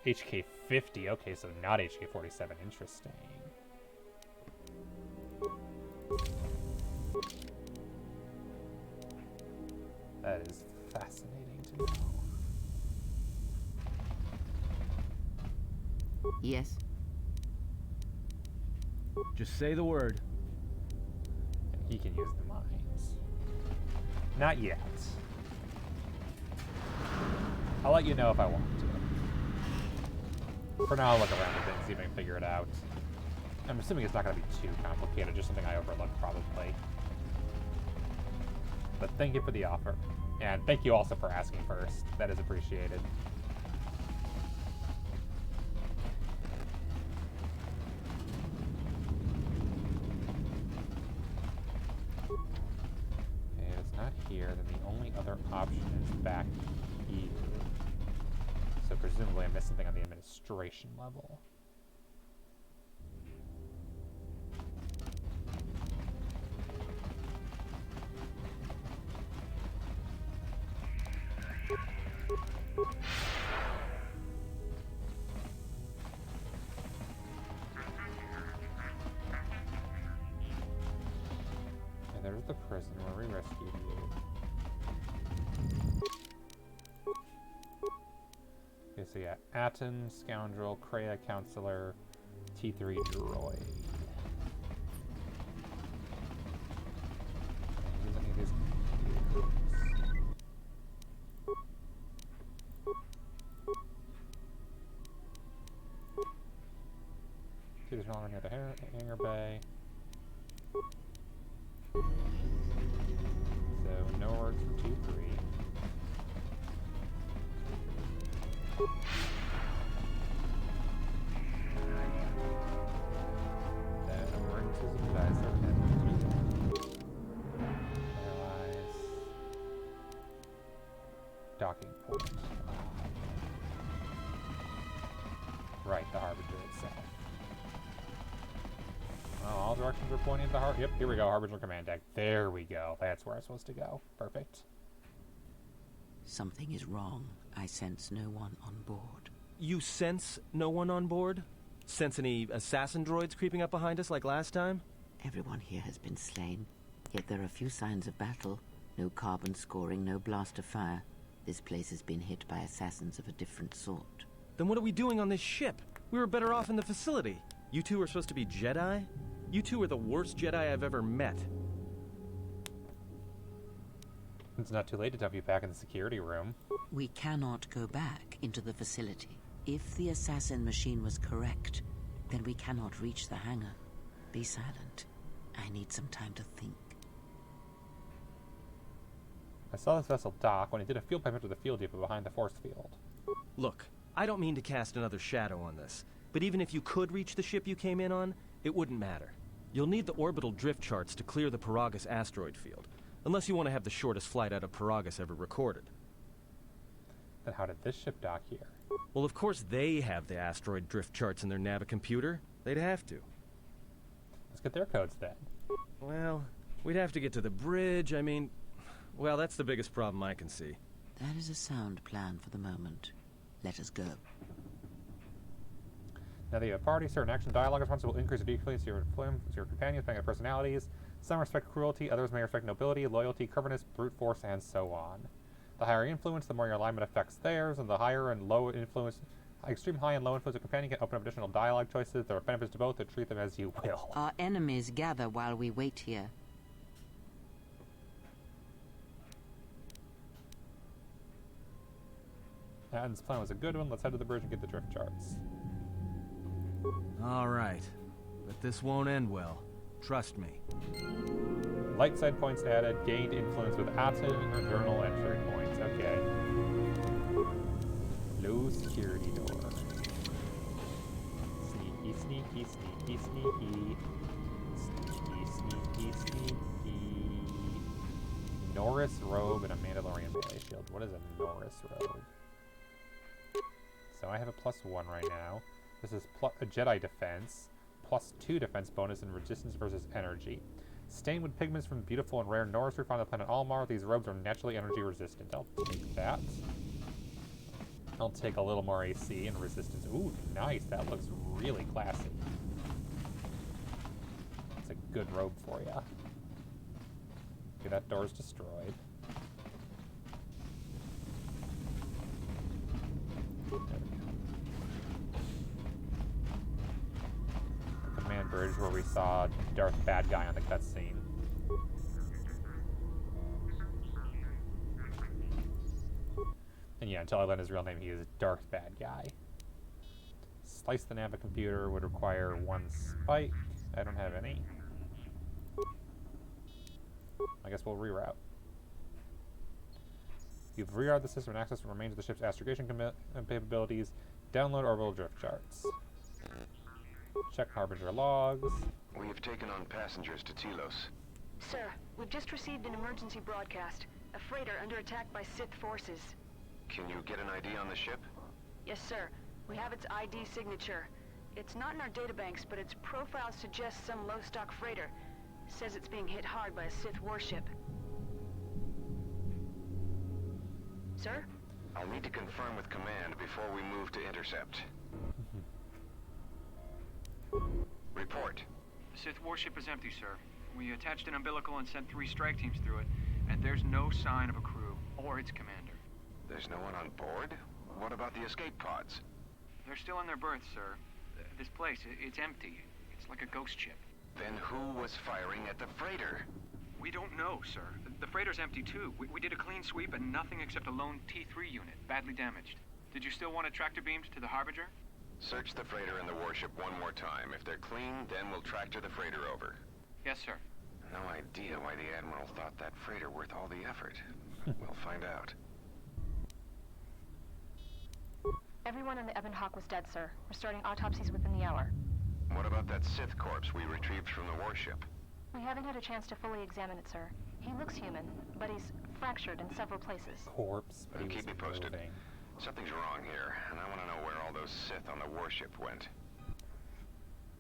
HK50, okay, so not HK47, interesting. That is fascinating to know. Yes? Just say the word. And he can use the mines. Not yet. I'll let you know if I want to. For now, I'll look around a bit and see if I can figure it out. I'm assuming it's not going to be too complicated, just something I overlooked, probably. But thank you for the offer. And thank you also for asking first. That is appreciated. Okay, if it's not here, then the only other option is back here. So presumably I missed something on the administration level. And there's the prison where we rescued you. Okay, so yeah, Atten, Scoundrel, Kreia, Counselor, T3, Droid. Use any of these computers. See, there's no longer near the hangar bay. So, no words from 2-3. Then emergency advisor and analyze docking point. Right, the Harbinger itself. Well, all directions are pointing to Yep, here we go, Harbinger command deck. There we go. That's where I'm supposed to go. Perfect. Something is wrong. I sense no one on board. You sense no one on board? Sense any assassin droids creeping up behind us like last time? Everyone here has been slain, yet there are few signs of battle. No carbon scoring, no blast of fire. This place has been hit by assassins of a different sort. Then what are we doing on this ship? We were better off in the facility. You two are supposed to be Jedi? You two are the worst Jedi I've ever met. It's not too late to dump you back in the security room. We cannot go back into the facility. If the assassin machine was correct, then we cannot reach the hangar. Be silent. I need some time to think. I saw this vessel dock when it did a fuel pipe into the fuel depot behind the force field. Look, I don't mean to cast another shadow on this, but even if you could reach the ship you came in on, it wouldn't matter. You'll need the orbital drift charts to clear the Paragus asteroid field, unless you want to have the shortest flight out of Paragus ever recorded. Then how did this ship dock here? Well, of course they have the asteroid drift charts in their navicomputer. They'd have to. Let's get their codes then. Well, we'd have to get to the bridge, well, that's the biggest problem I can see. That is a sound plan for the moment. Let us go. Now that you have party, certain action dialogue response will increase or decrease your influence, your companions, depending on personalities. Some respect cruelty, others may respect nobility, loyalty, cleverness, brute force, and so on. The higher influence, the more your alignment affects theirs, and the higher and low influence, extreme high and low influence of companion can open up additional dialogue choices. There are benefits to both, and treat them as you will. Our enemies gather while we wait here. Adam's plan was a good one. Let's head to the bridge and get the drift charts. All right. But this won't end well. Trust me. Light side points added, gained influence with added or journal entry points. Okay. Low security door. Sneaky, sneaky, sneaky, sneaky. Sneaky, sneaky, sneaky. Norris robe and a Mandalorian melee shield. What is a Norris robe? So I have a +1 right now. This is a Jedi defense, +2 defense bonus and resistance versus energy. Stained with pigments from beautiful and rare Norris fruit found on the planet Almar. These robes are naturally energy resistant. I'll take that. I'll take a little more AC and resistance. Ooh, nice. That looks really classy. That's a good robe for you. Okay, that door's destroyed. There we go. The command bridge where we saw Darth Bad Guy on the cutscene. And yeah, until I learned his real name, he is Darth Bad Guy. Slice the Nava computer would require 1 spike. I don't have any. I guess we'll reroute. You've rerouted the system and access the remains of the ship's astrogation capabilities. Download orbital drift charts. Check Harbinger logs. We have taken on passengers to Telos. Sir, we've just received an emergency broadcast. A freighter under attack by Sith forces. Can you get an ID on the ship? Yes, sir. We have its ID signature. It's not in our databanks, but its profile suggests some low-stock freighter. Says it's being hit hard by a Sith warship. Sir? I'll need to confirm with command before we move to intercept. Report. The Sith warship is empty, sir. We attached an umbilical and sent 3 strike teams through it, and there's no sign of a crew or its commander. There's no one on board? What about the escape pods? They're still in their berths, sir. This place, it's empty. It's like a ghost ship. Then who was firing at the freighter? We don't know, sir. The freighter's empty, too. We did a clean sweep and nothing except a lone T3 unit, badly damaged. Did you still want tractor beams to the Harbinger? Search the freighter and the warship one more time. If they're clean, then we'll tractor the freighter over. Yes, sir. No idea why the Admiral thought that freighter worth all the effort. We'll find out. Everyone on the Ebon Hawk was dead, sir. We're starting autopsies within the hour. What about that Sith corpse we retrieved from the warship? We haven't had a chance to fully examine it, sir. He looks human, but he's fractured in several places. Corpse, but he Keep was me posted. moving. Something's wrong here, and I want to know where all those Sith on the warship went.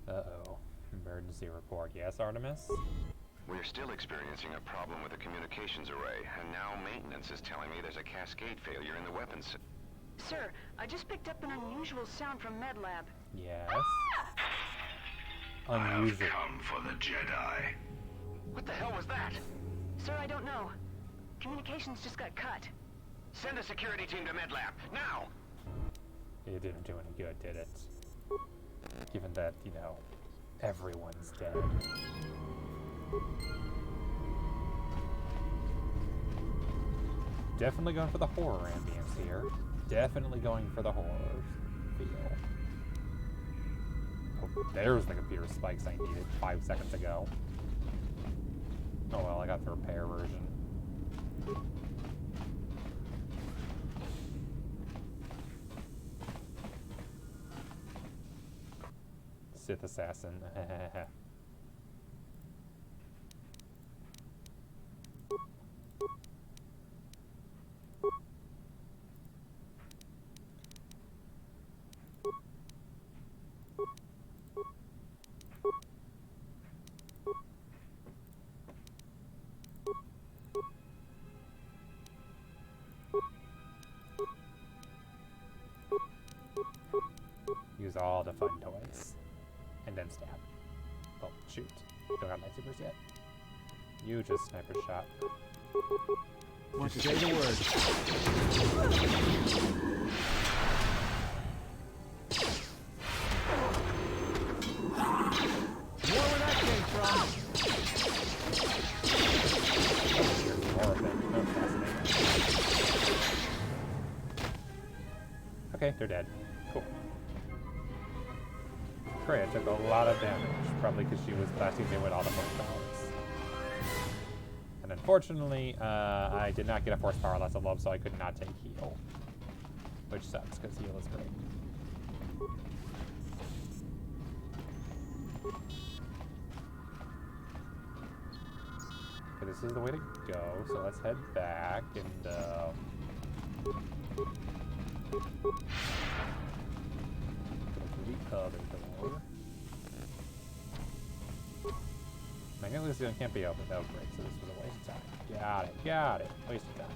Uh-oh. Emergency report. Yes, Artemis? We're still experiencing a problem with the communications array, and now maintenance is telling me there's a cascade failure in the weapons. Sir, I just picked up an unusual sound from MedLab. Yes. Unusual. I've come for the Jedi. What the hell was that? Sir, I don't know. Communications just got cut. Send a security team to MedLab, now! It didn't do any good, did it? Given that, you know, everyone's dead. Definitely going for the horror ambience here. Definitely going for the horror feel. Oh, there's the computer spikes I needed 5 seconds ago. Oh well, I got the repair version. Sith assassin. Use all the fun toys. And then stab. Oh, shoot. Don't have lightsabers yet. You just sniper shot. Just say the word. More where that came from. Okay, they're dead. Cool. Freya took a lot of damage, probably because she was blasting me with all the horsepowers. And unfortunately, I did not get a horsepower less of love, so I could not take heal. Which sucks, because heal is great. Okay, this is the way to go, so let's head back and, go to the other door. Magnetic Zone can't be opened. That was great, so this was a waste of time. Got it. Waste of time.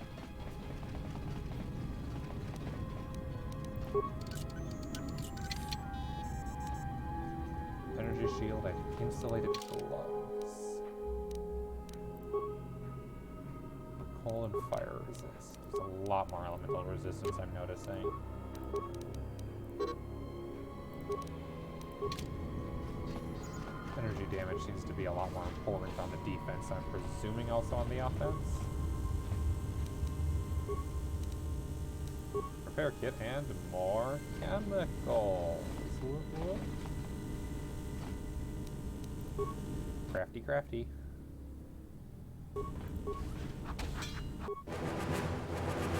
Energy shield and insulated gloves. Coal and fire resist. There's a lot more elemental resistance I'm noticing. Energy damage seems to be a lot more important on the defense. I'm presuming also on the offense. Repair kit and more chemicals. Whoop, whoop. Crafty.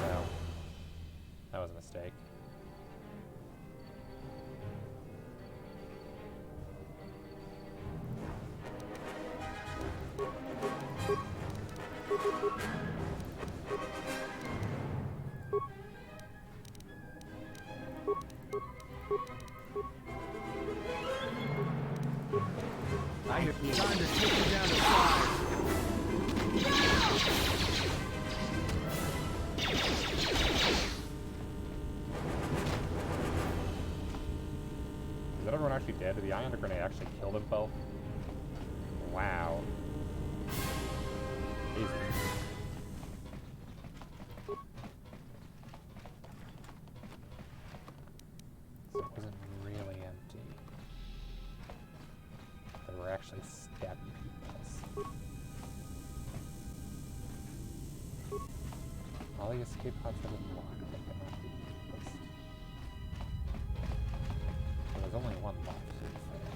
Well, that was a mistake. I hear you. Time to take you down to 5. Is that everyone actually dead? Did the ion grenade actually kill them both? Wow. Jesus. So it wasn't really empty. They were actually stabbing people. All the escape pods have been locked. They cannot be used. So there's only one left, to be fair.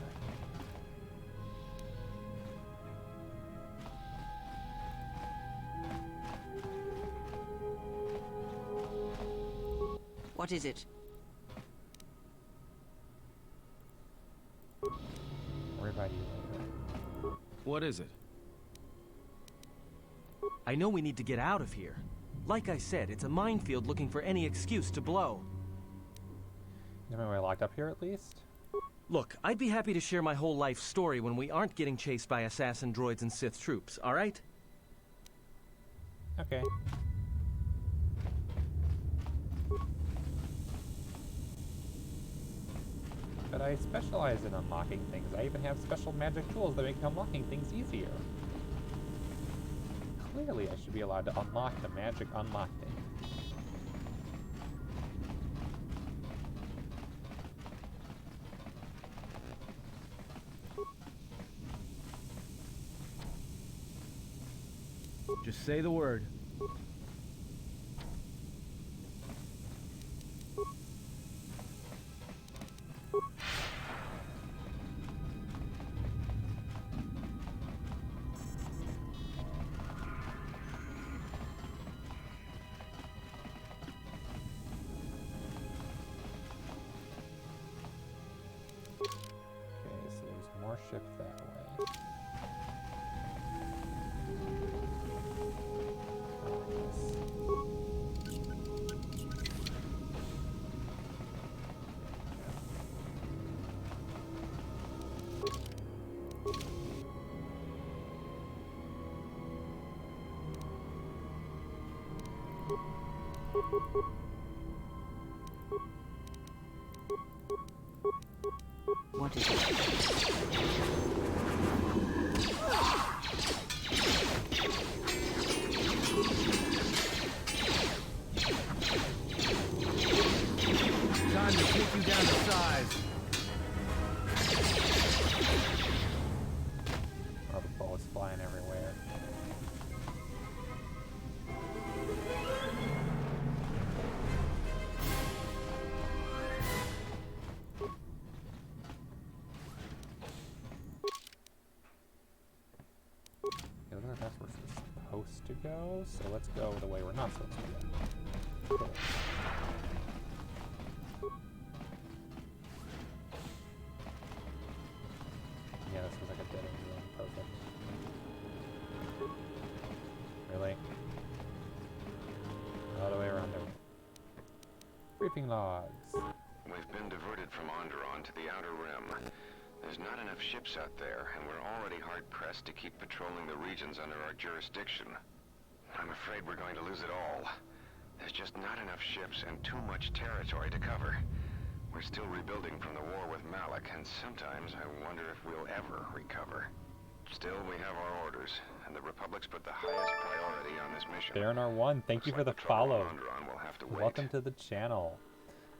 What is it? Worry about you later. What is it? I know we need to get out of here. Like I said, it's a minefield looking for any excuse to blow. Am I locked up here at least? Look, I'd be happy to share my whole life story when we aren't getting chased by assassin droids and Sith troops, alright? Okay. But I specialize in unlocking things. I even have special magic tools that make unlocking things easier. Clearly I should be allowed to unlock the magic unlock thing. Just say the word. Okay, so there's more ship that way. What is it? everywhere. Okay, that's where we're supposed to go, so let's go the way we're not supposed to go. Cool. Yeah, this was like a dead end room. Perfect. Really? All the way around there. Briefing logs. We've been diverted from Onderon to the Outer Rim. There's not enough ships out there, and we're already hard-pressed to keep patrolling the regions under our jurisdiction. I'm afraid we're going to lose it all. There's just not enough ships and too much territory to cover. We're still rebuilding from the war with Malik, and sometimes I wonder if we'll ever recover. Still, we have our orders, and the Republic's put the highest priority on this mission. Baronar1, thank you for the follow. Welcome to the channel.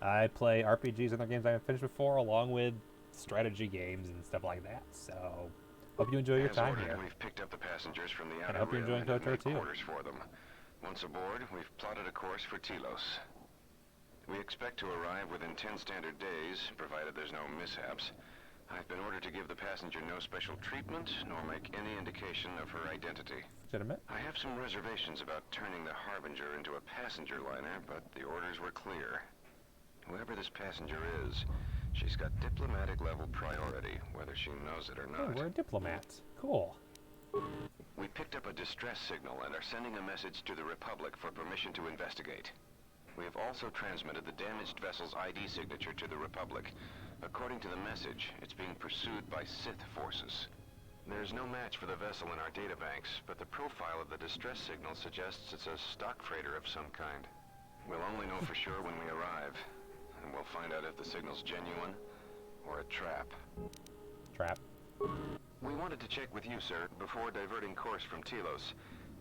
I play RPGs and other games I haven't finished before, along with strategy games and stuff like that. So, hope you enjoy your time here. We've picked up the passengers from the And Outer I hope you're Rim enjoying KotOR II. quarters for them. Once aboard, we've plotted a course for Telos. We expect to arrive within 10 standard days, provided there's no mishaps. I've been ordered to give the passenger no special treatment, nor make any indication of her identity. Legitimate. I have some reservations about turning the Harbinger into a passenger liner, but the orders were clear. Whoever this passenger is, she's got diplomatic-level priority, whether she knows it or Oh, not. we're a diplomat. Cool. We picked up a distress signal and are sending a message to the Republic for permission to investigate. We have also transmitted the damaged vessel's ID signature to the Republic. According to the message, it's being pursued by Sith forces. There's no match for the vessel in our databanks, but the profile of the distress signal suggests it's a stock freighter of some kind. We'll only know for sure when we arrive, and we'll find out if the signal's genuine or a trap. Trap. We wanted to check with you, sir, before diverting course from Telos.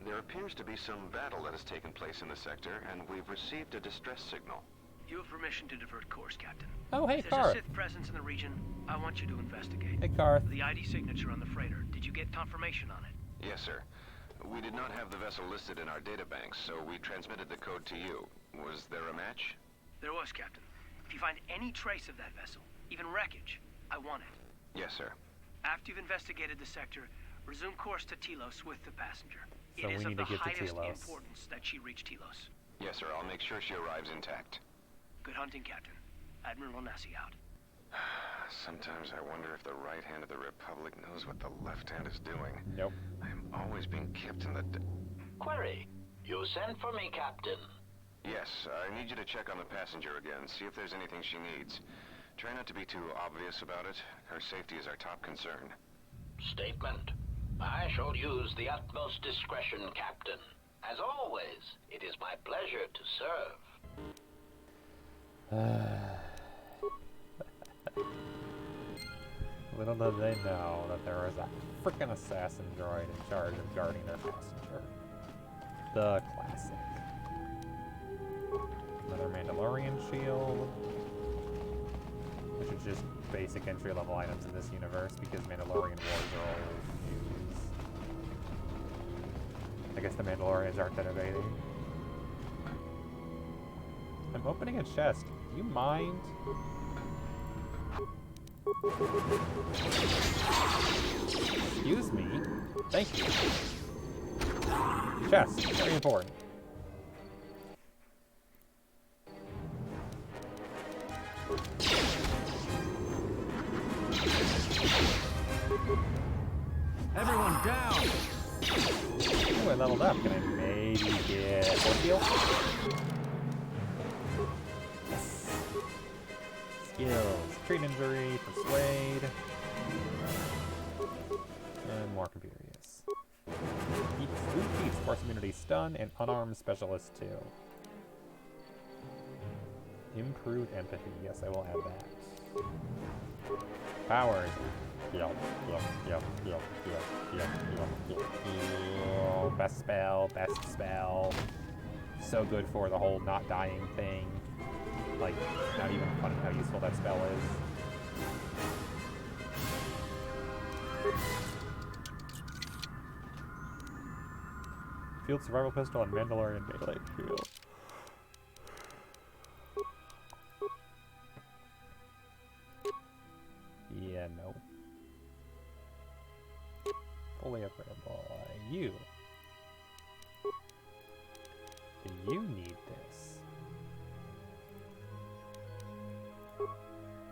There appears to be some battle that has taken place in the sector, and we've received a distress signal. You have permission to divert course, Captain. Oh, hey, If there's a Karth. Sith presence in the region, I want you to investigate. Hey, Karth. The ID signature on the freighter, did you get confirmation on it? Yes, sir. We did not have the vessel listed in our databanks, so we transmitted the code to you. Was there a match? There was, Captain. If you find any trace of that vessel, even wreckage, I want it. Yes, sir. After you've investigated the sector, resume course to Telos with the passenger. So It is we of need the to get to highest Telos. importance that she reach Telos. Yes, sir. I'll make sure she arrives intact. Good hunting, Captain. Admiral Onasi out. Sometimes I wonder if the right hand of the Republic knows what the left hand is doing. Nope. I'm always being kept in the... Query. You sent for me, Captain. Yes, I need you to check on the passenger again, see if there's anything she needs. Try not to be too obvious about it. Her safety is our top concern. Statement. I shall use the utmost discretion, Captain. As always, it is my pleasure to serve. Little did they know that there was a frickin' assassin droid in charge of guarding their passenger. The classic. Another Mandalorian shield. Which is just basic entry-level items in this universe because Mandalorian wars are always used. I guess the Mandalorians aren't that evading. I'm opening a chest. Do you mind? Excuse me. Thank you. Chest. Very important. Everyone down! Oh, I leveled up. Can I maybe get force heal? Yes. Skills. Treat injury, persuade. And more computer use. Food feats, force immunity, stun, and unarmed specialist 2. Improved empathy. Yes, I will add that. Powers. Yep. Best spell. So good for the whole not dying thing. Like, not even funny how useful that spell is. Field Survival Pistol, and Mandalorian Daylight Shield. Yeah, no. Fully upgradable. You. Do you need this?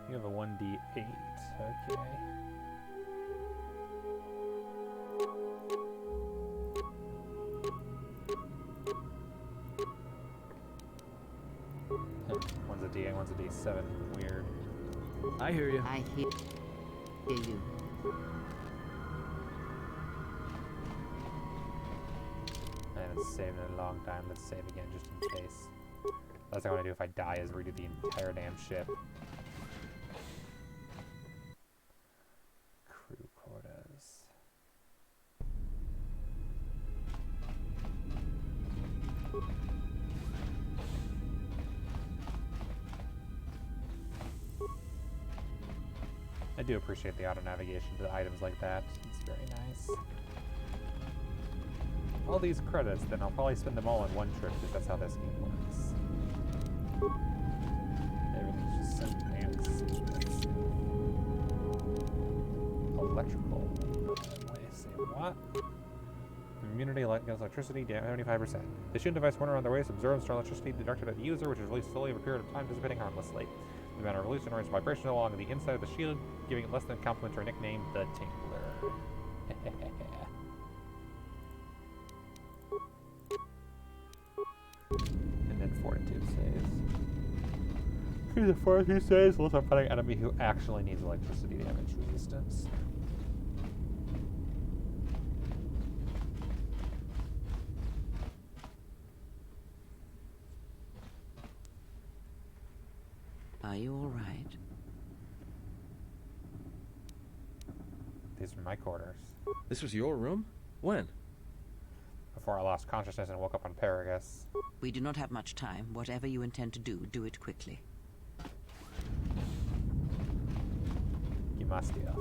You have a 1d8. Okay. One's a d8, one's a d7. Weird. I hear you. I hear you. I haven't saved in a long time. Let's save again just in case. Last thing I want to do if I die is redo the entire damn ship. Crew quotas. I do appreciate the auto navigation to items like that. It's very nice. All these credits, then I'll probably spend them all in one trip because that's how this game works. Everything's just so damn expensive. Electrical. Wait, say what? Immunity against electricity, damn 75%. The shield device when around the waist absorbs electricity directed at the user, which is released slowly over a period of time, dissipating harmlessly. The amount of release generates vibration along the inside of the shield, giving it less than complimentary nickname, the Tingler. And then Fortitude saves. Through the Fortitude saves, unless I'm fighting an enemy who actually needs electricity damage resistance. Are you all right? These are my quarters. This was your room? When? Before I lost consciousness and woke up on Paragus. We do not have much time. Whatever you intend to do, do it quickly. You must have.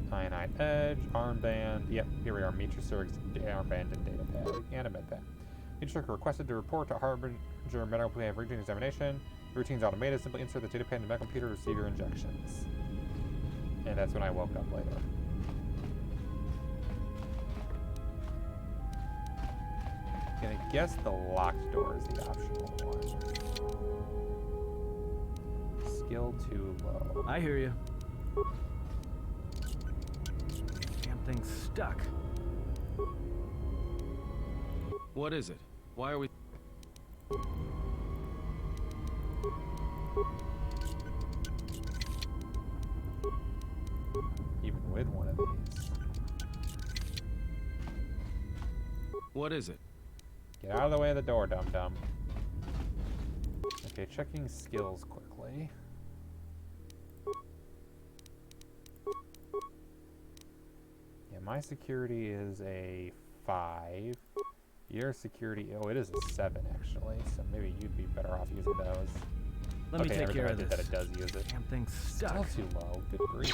Cyanide Edge, armband. Yep, here we are. Meet your Surg's armband and data pad and a med pad. Meet requested to report to Harbinger Medical Plan routine examination. The routine's automated. Simply insert the data pad in the medical computer to receive your injections. And that's when I woke up later. Gonna guess the locked door is the optional one. Skill too low. I hear you. Damn thing's stuck. What is it? Why are we... Even with one of these. What is it? Get out of the way of the door, dum-dum. Okay, checking skills quickly. Yeah, my security is a 5. Your security, oh, it is a 7 actually, so maybe you'd be better off using those. Let me take care of this. That it does use it. Damn thing's stuck. Still too low. Good grief.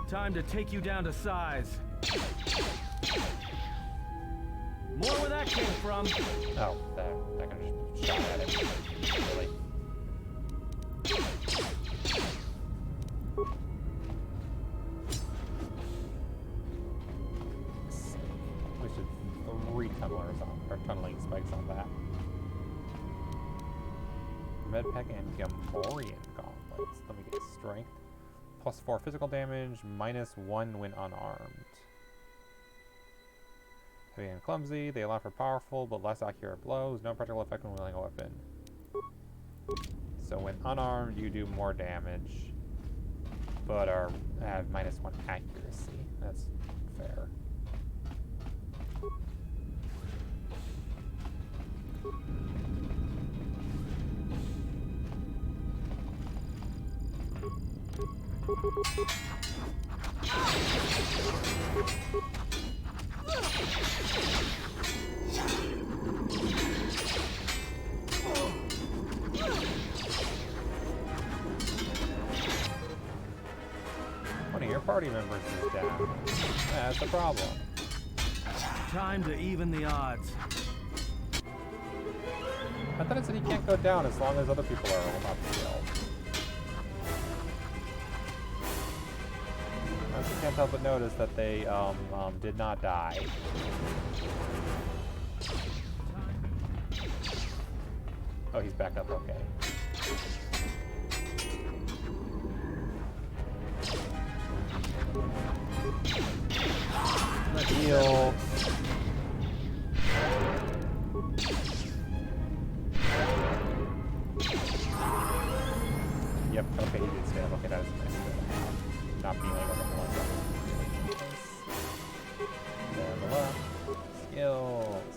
Time to take you down to size. More where that came from. Oh, that can just shot at him. Really. We should 3 tunnelers on, or tunneling spikes on that. Medpack and Gamorrean gauntlets. Let me get strength. +4 physical damage, -1 when unarmed. Heavy and clumsy, they allow for powerful but less accurate blows, no practical effect when wielding a weapon. So when unarmed, you do more damage, but have -1 accuracy. That's fair. party members is down. That's the problem. Time to even the odds. I thought it said he can't go down as long as other people are upskilled. I also can't help but notice that they did not die. Oh, he's back up, okay. Let's heal. Yep, okay, he did stay up. Okay, that is nice. Not being like on the one. Level up. Skills.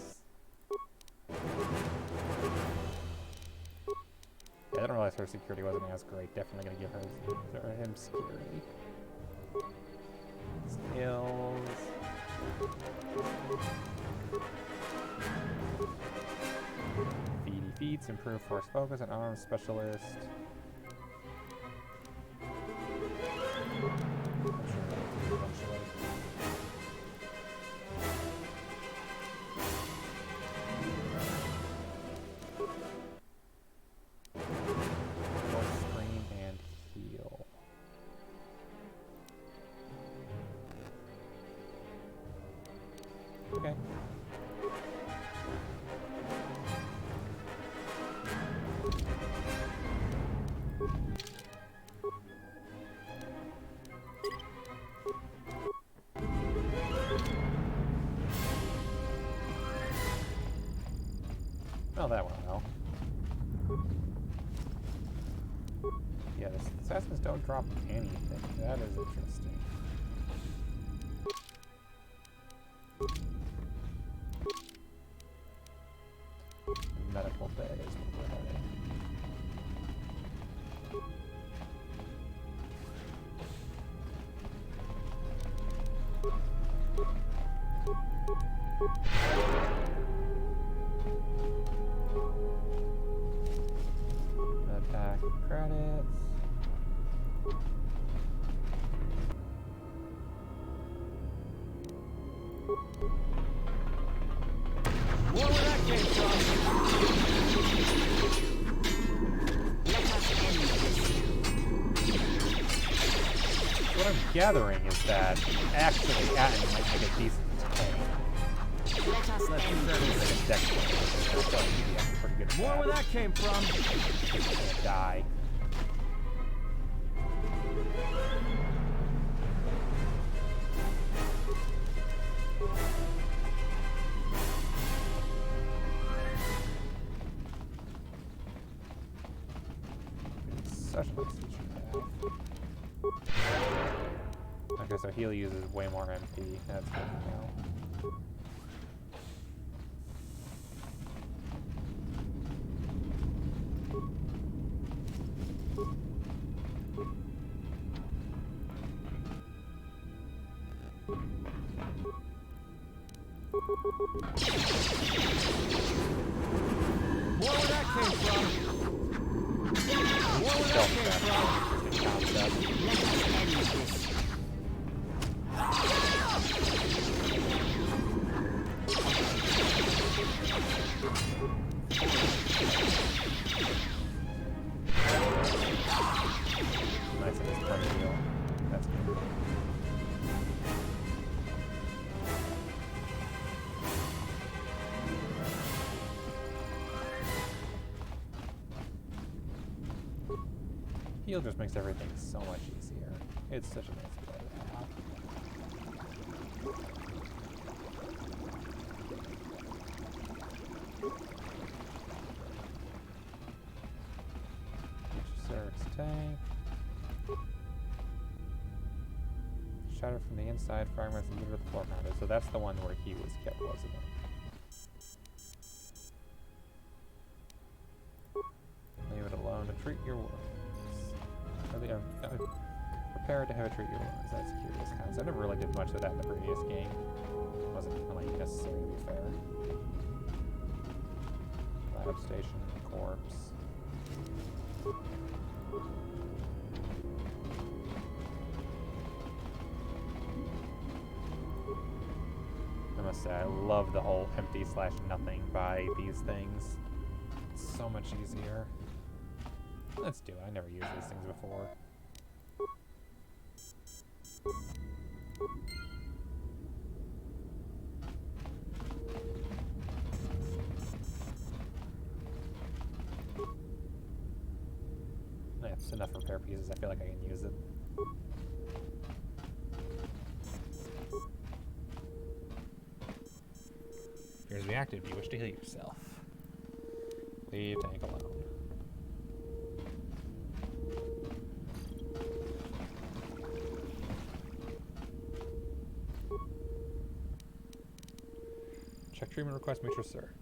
Yeah, I didn't realize her security wasn't as great. Definitely gonna give her him security. Skills. Feedy feats, improve force focus, and arm specialist. Force screen and heal. Okay. Oh, that went well. Yeah, the assassins don't drop anything. That is interesting. Medical bay is where we're heading. Attack credits. More where that came from. What I'm gathering is that actually Atten might make a decent tank. Let's do that. Like a deck tank. So he'd be actually pretty good at More where that came from. He's gonna die. Such a nice feature to have. Okay, so heal uses way more MP. That's good to know. More where that came from. More where that Stealth came craft is from. an interesting concept. Nice in his party heal. That's good. Heal just makes everything so much easier. It's such a nice play to have. Zerg's tank. Shatter from the inside, fragments and looted the floor mounted. So that's the one where he was kept, wasn't it? Leave it alone to treat your wounds. Prepare to have it treat your wounds. That's a curious concept. I never really did much of that in the previous game. Wasn't really necessary to be fair. Lab station, corpse. say, I love the whole empty/nothing by these things. It's so much easier. Let's do it. I never used these things before. That's enough repair pieces. I feel like I can use it. Fears reactive. You wish to heal yourself. Leave tank alone. Check treatment request, Maitre Circ.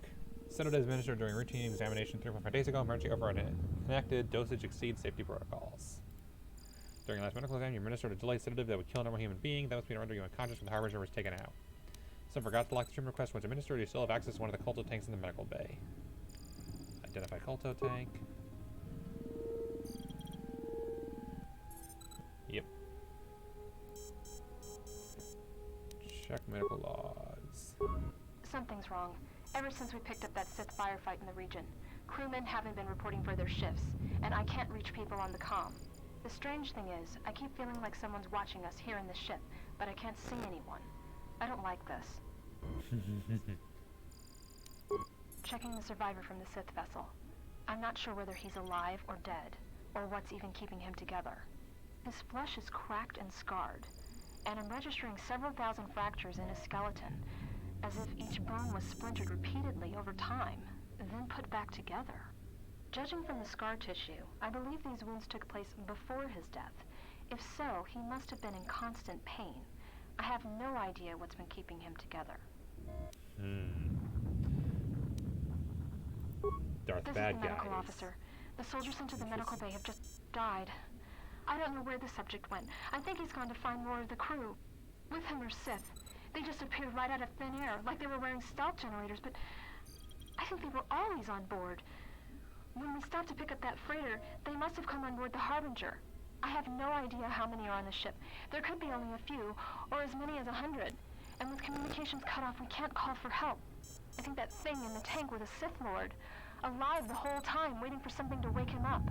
Sedative administered during routine examination 3.5 days ago. Emergency override enacted. Dosage exceeds safety protocols. During last medical exam, you administered a delayed sedative that would kill a normal human being. That must be to render you unconscious when the harbinger was taken out. Some forgot to lock the treatment request. Once administered, you still have access to one of the KotOR tanks in the medical bay. Identify KotOR tank. Yep. Check medical logs. Something's wrong. Ever since we picked up that Sith firefight in the region, crewmen haven't been reporting for their shifts, and I can't reach people on the comm. The strange thing is, I keep feeling like someone's watching us here in the ship, but I can't see anyone. I don't like this. Checking the survivor from the Sith vessel. I'm not sure whether he's alive or dead, or what's even keeping him together. His flesh is cracked and scarred, and I'm registering several thousand fractures in his skeleton, as if each bone was splintered repeatedly over time, then put back together. Judging from the scar tissue, I believe these wounds took place before his death. If so, he must have been in constant pain. I have no idea what's been keeping him together. Darth This Bad is the medical guys. officer. The soldiers sent to the medical bay have just died. I don't know where the subject went. I think he's gone to find more of the crew. With him are Sith. They just appeared right out of thin air, like they were wearing stealth generators, but I think they were always on board. When we stopped to pick up that freighter, they must have come on board the Harbinger. I have no idea how many are on the ship. There could be only a few, or as many as 100. And with communications cut off, we can't call for help. I think that thing in the tank was a Sith Lord, alive the whole time, waiting for something to wake him up.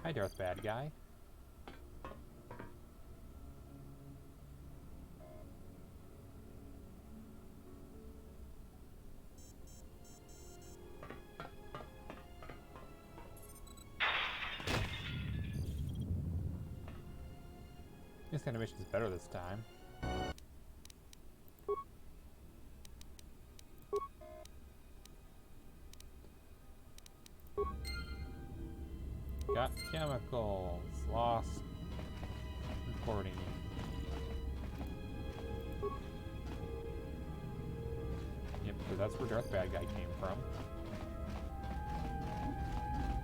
Hi, Darth Bad Guy. This animation is better this time. Got chemicals. Lost recording. Yep, so that's where Darth Bad Guy came from.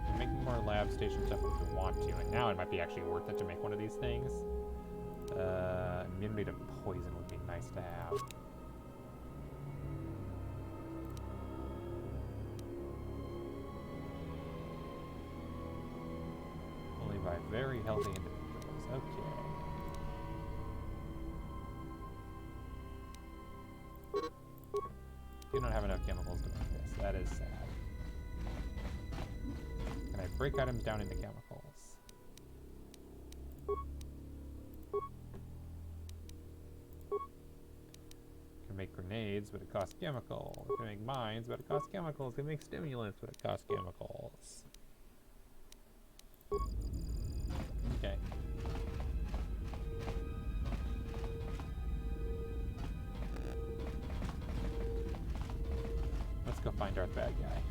You can make more lab station stuff if you want to, and now it might be actually worth it to make one of these things. Immunity to poison would be nice to have. Only by very healthy individuals. Okay. Do not have enough chemicals to make this. That is sad. Can I break items down into chemicals? Can make grenades, but it costs chemicals. Can make mines, but it costs chemicals. Can make stimulants, but it costs chemicals. Okay. Let's go find Darth Bad Guy.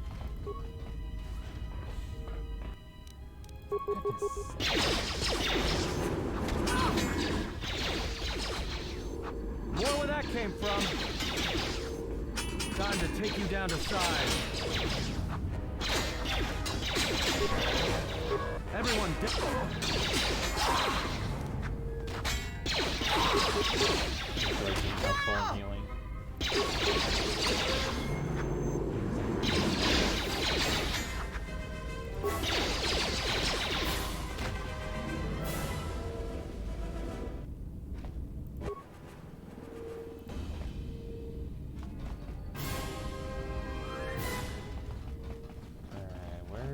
More where that came from. Time to take you down to size. Everyone Healing.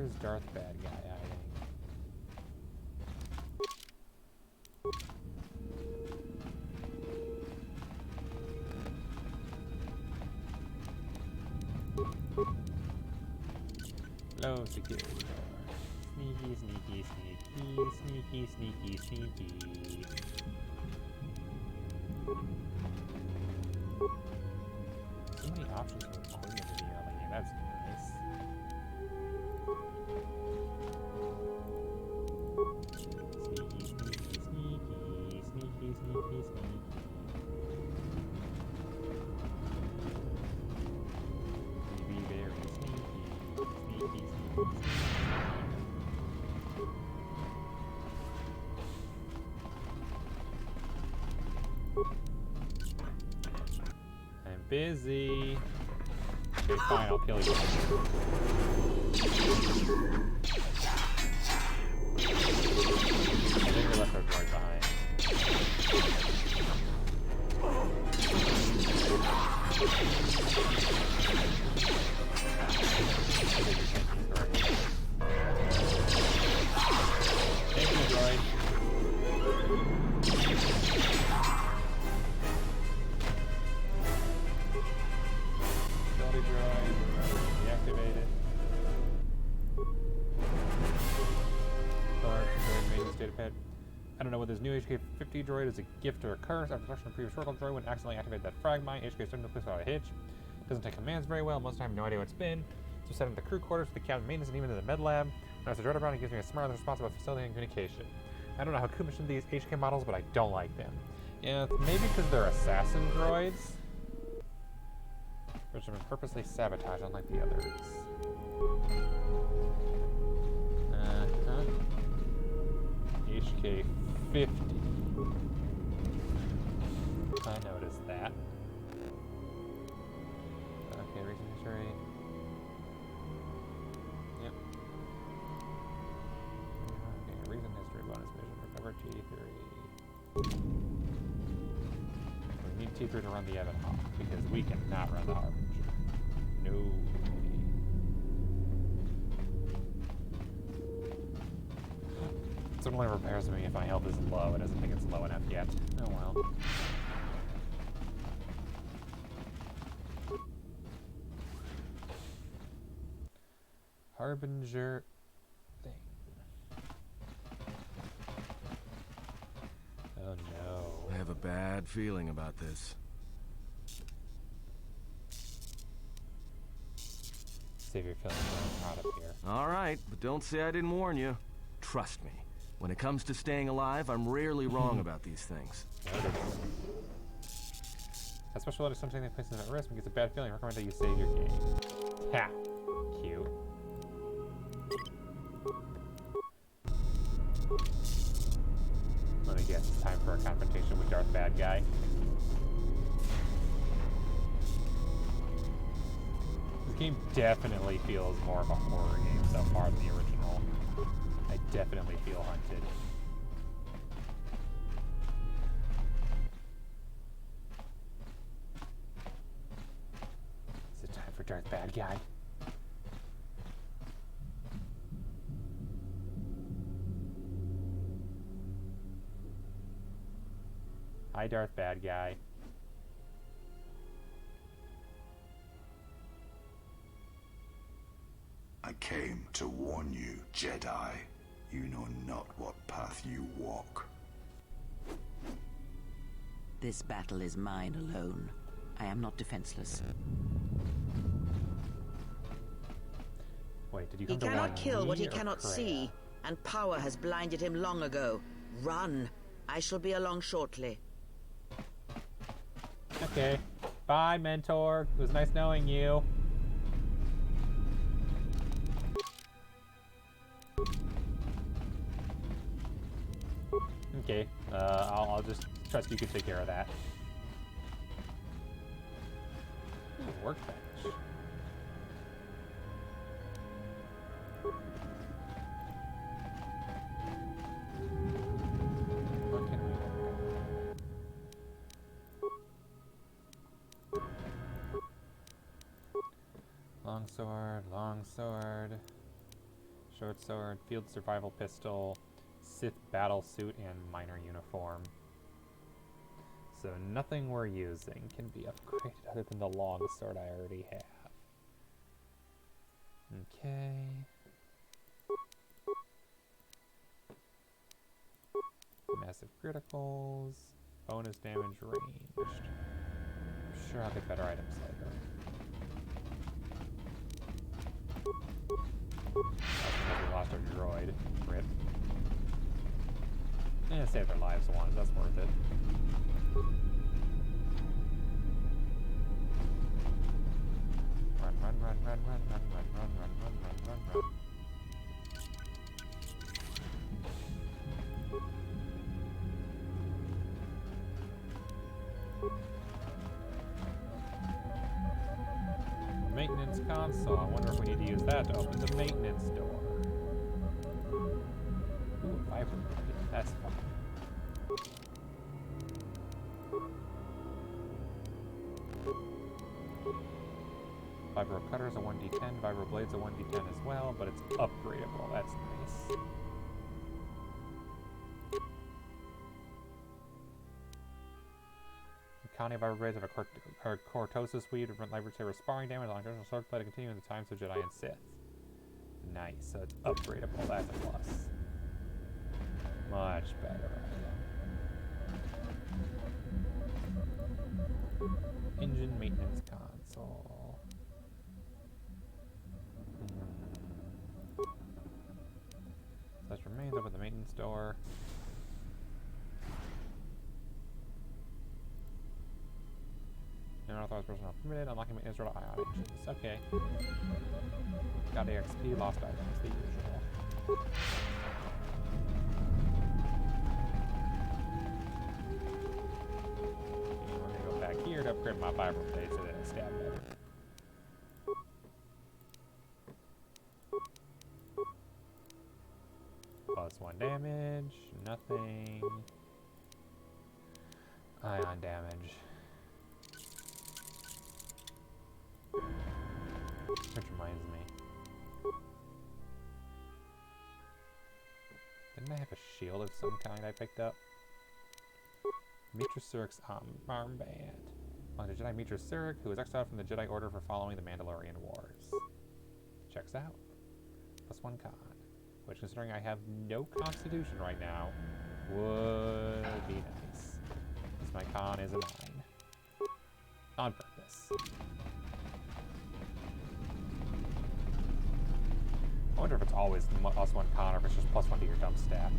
Where's Darth Bad Guy hiding? Low security door. Sneaky, sneaky, sneaky, sneaky, sneaky, sneaky. So many options for recording a video on the game. That's nice. Sneaky, sneaky, sneaky, sneaky, sneaky, sneaky. Be very sneaky, sneaky, sneaky, sneaky. I'm busy. Okay, fine, I'll kill you. I think we left our droid behind. Thank you, droid. Ability droid. Deactivate it. Droid maintenance data pad. I don't know whether this new HK-50 droid is a gift or a curse. After selection of previous Oracle droid, when accidentally activated that frag mine, HK started to place without a hitch. Doesn't take commands very well. Most of the time, I have no idea what it's been. So set in the crew quarters for the cabin maintenance and even in the med lab. When I was a droid around, it gives me a smarter response about facility and communication. I don't know how commissioned these HK models, but I don't like them. Yeah, maybe because they're assassin droids, which have been purposely sabotaged unlike the others. HK-50. I noticed that. Okay, recent history. Yep. Okay, recent history bonus mission. Recover T3. We need T3 to run the Evan Hawk because we cannot run the Harbinger. No way. It only repairs me if my health is low. It doesn't think it's low enough yet. Oh well. Harbinger thing. Oh no. I have a bad feeling about this. Save your feelings when I'm out of here. All right, but don't say I didn't warn you. Trust me. When it comes to staying alive, I'm rarely wrong about these things. A special letter something that places them at risk and gets a bad feeling. I recommend that you save your game. Ha! Cute. Let me guess, it's time for a confrontation with Darth Bad Guy. This game definitely feels more of a horror game so far than the original. I definitely feel hunted. Is it time for Darth Bad Guy? Hi, Darth Bad Guy. I came to warn you, Jedi. You know not what path you walk. This battle is mine alone. I am not defenseless. Wait, did you He come to cannot warn kill me what he or cannot Kreia? see, and power has blinded him long ago. Run. I shall be along shortly. Okay. Bye, mentor. It was nice knowing you. Okay. I'll just trust you can take care of that. Ooh, workbench. What can we work on? Longsword, longsword. Short sword, field survival pistol, Sith battle suit, and minor uniform. So nothing we're using can be upgraded other than the long sword I already have. Okay. Massive criticals, bonus damage ranged. I'm sure I'll get better items later. We lost our droid. Rip. And save their lives once, that's worth it. Run, run, run, run, run, run, run, run, run, run, run, run, run. Maintenance console. I wonder if we need to use that to open the maintenance door. Ooh, viper blade. That's fun. Vibro cutter is a 1d10. Vibro blade's a 1d10 as well, but it's upgradable. That's nice. County vibro blades have a cortosis weed to prevent lightsaber sparring damage on traditional sword play to continue in the times of Jedi and Sith. Nice, so it's upgradable. That's a plus. Much better. Engine maintenance console. Such remains open the maintenance door. Unauthorized personnel permitted. Unlocking maintenance door to ion engines. Okay. Got AXP, lost items, the usual. And we're gonna go back here to upgrade my vibro blade so that I stab better. +1 damage, nothing. Ion damage. Which reminds me. Didn't I have a shield of some kind I picked up? Mitra Surik's armband. Belongs to Jedi Mitra Surik, who was exiled from the Jedi Order for following the Mandalorian Wars. Checks out. +1 con. Which, considering I have no constitution right now, would be nice. Because my con is a 9. On purpose. I wonder if it's always +1 con or if it's just +1 to your dump stat.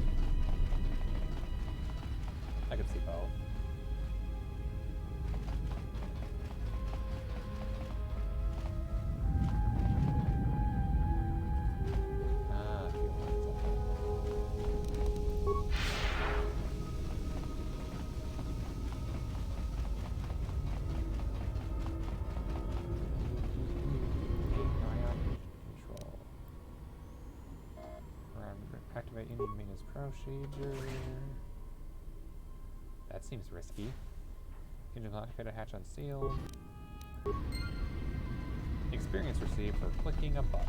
I could see both. Ah, fuel lines up there. Control. Activate Indian maintenance procedure. That seems risky. Engine activated, hatch unsealed. Experience received for clicking a button.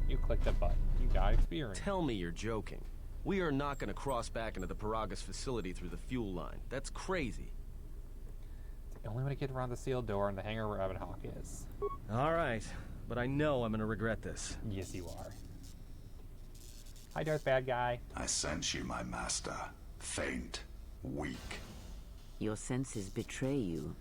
You clicked a button. You got experience. Tell me you're joking. We are not going to cross back into the Paragas facility through the fuel line. That's crazy. It's the only way to get around the sealed door in the hangar where Evan Hawke is. All right, but I know I'm going to regret this. Yes, you are. Hi, Darth Bad Guy. I sense you, my master. Faint. Weak. Your senses betray you,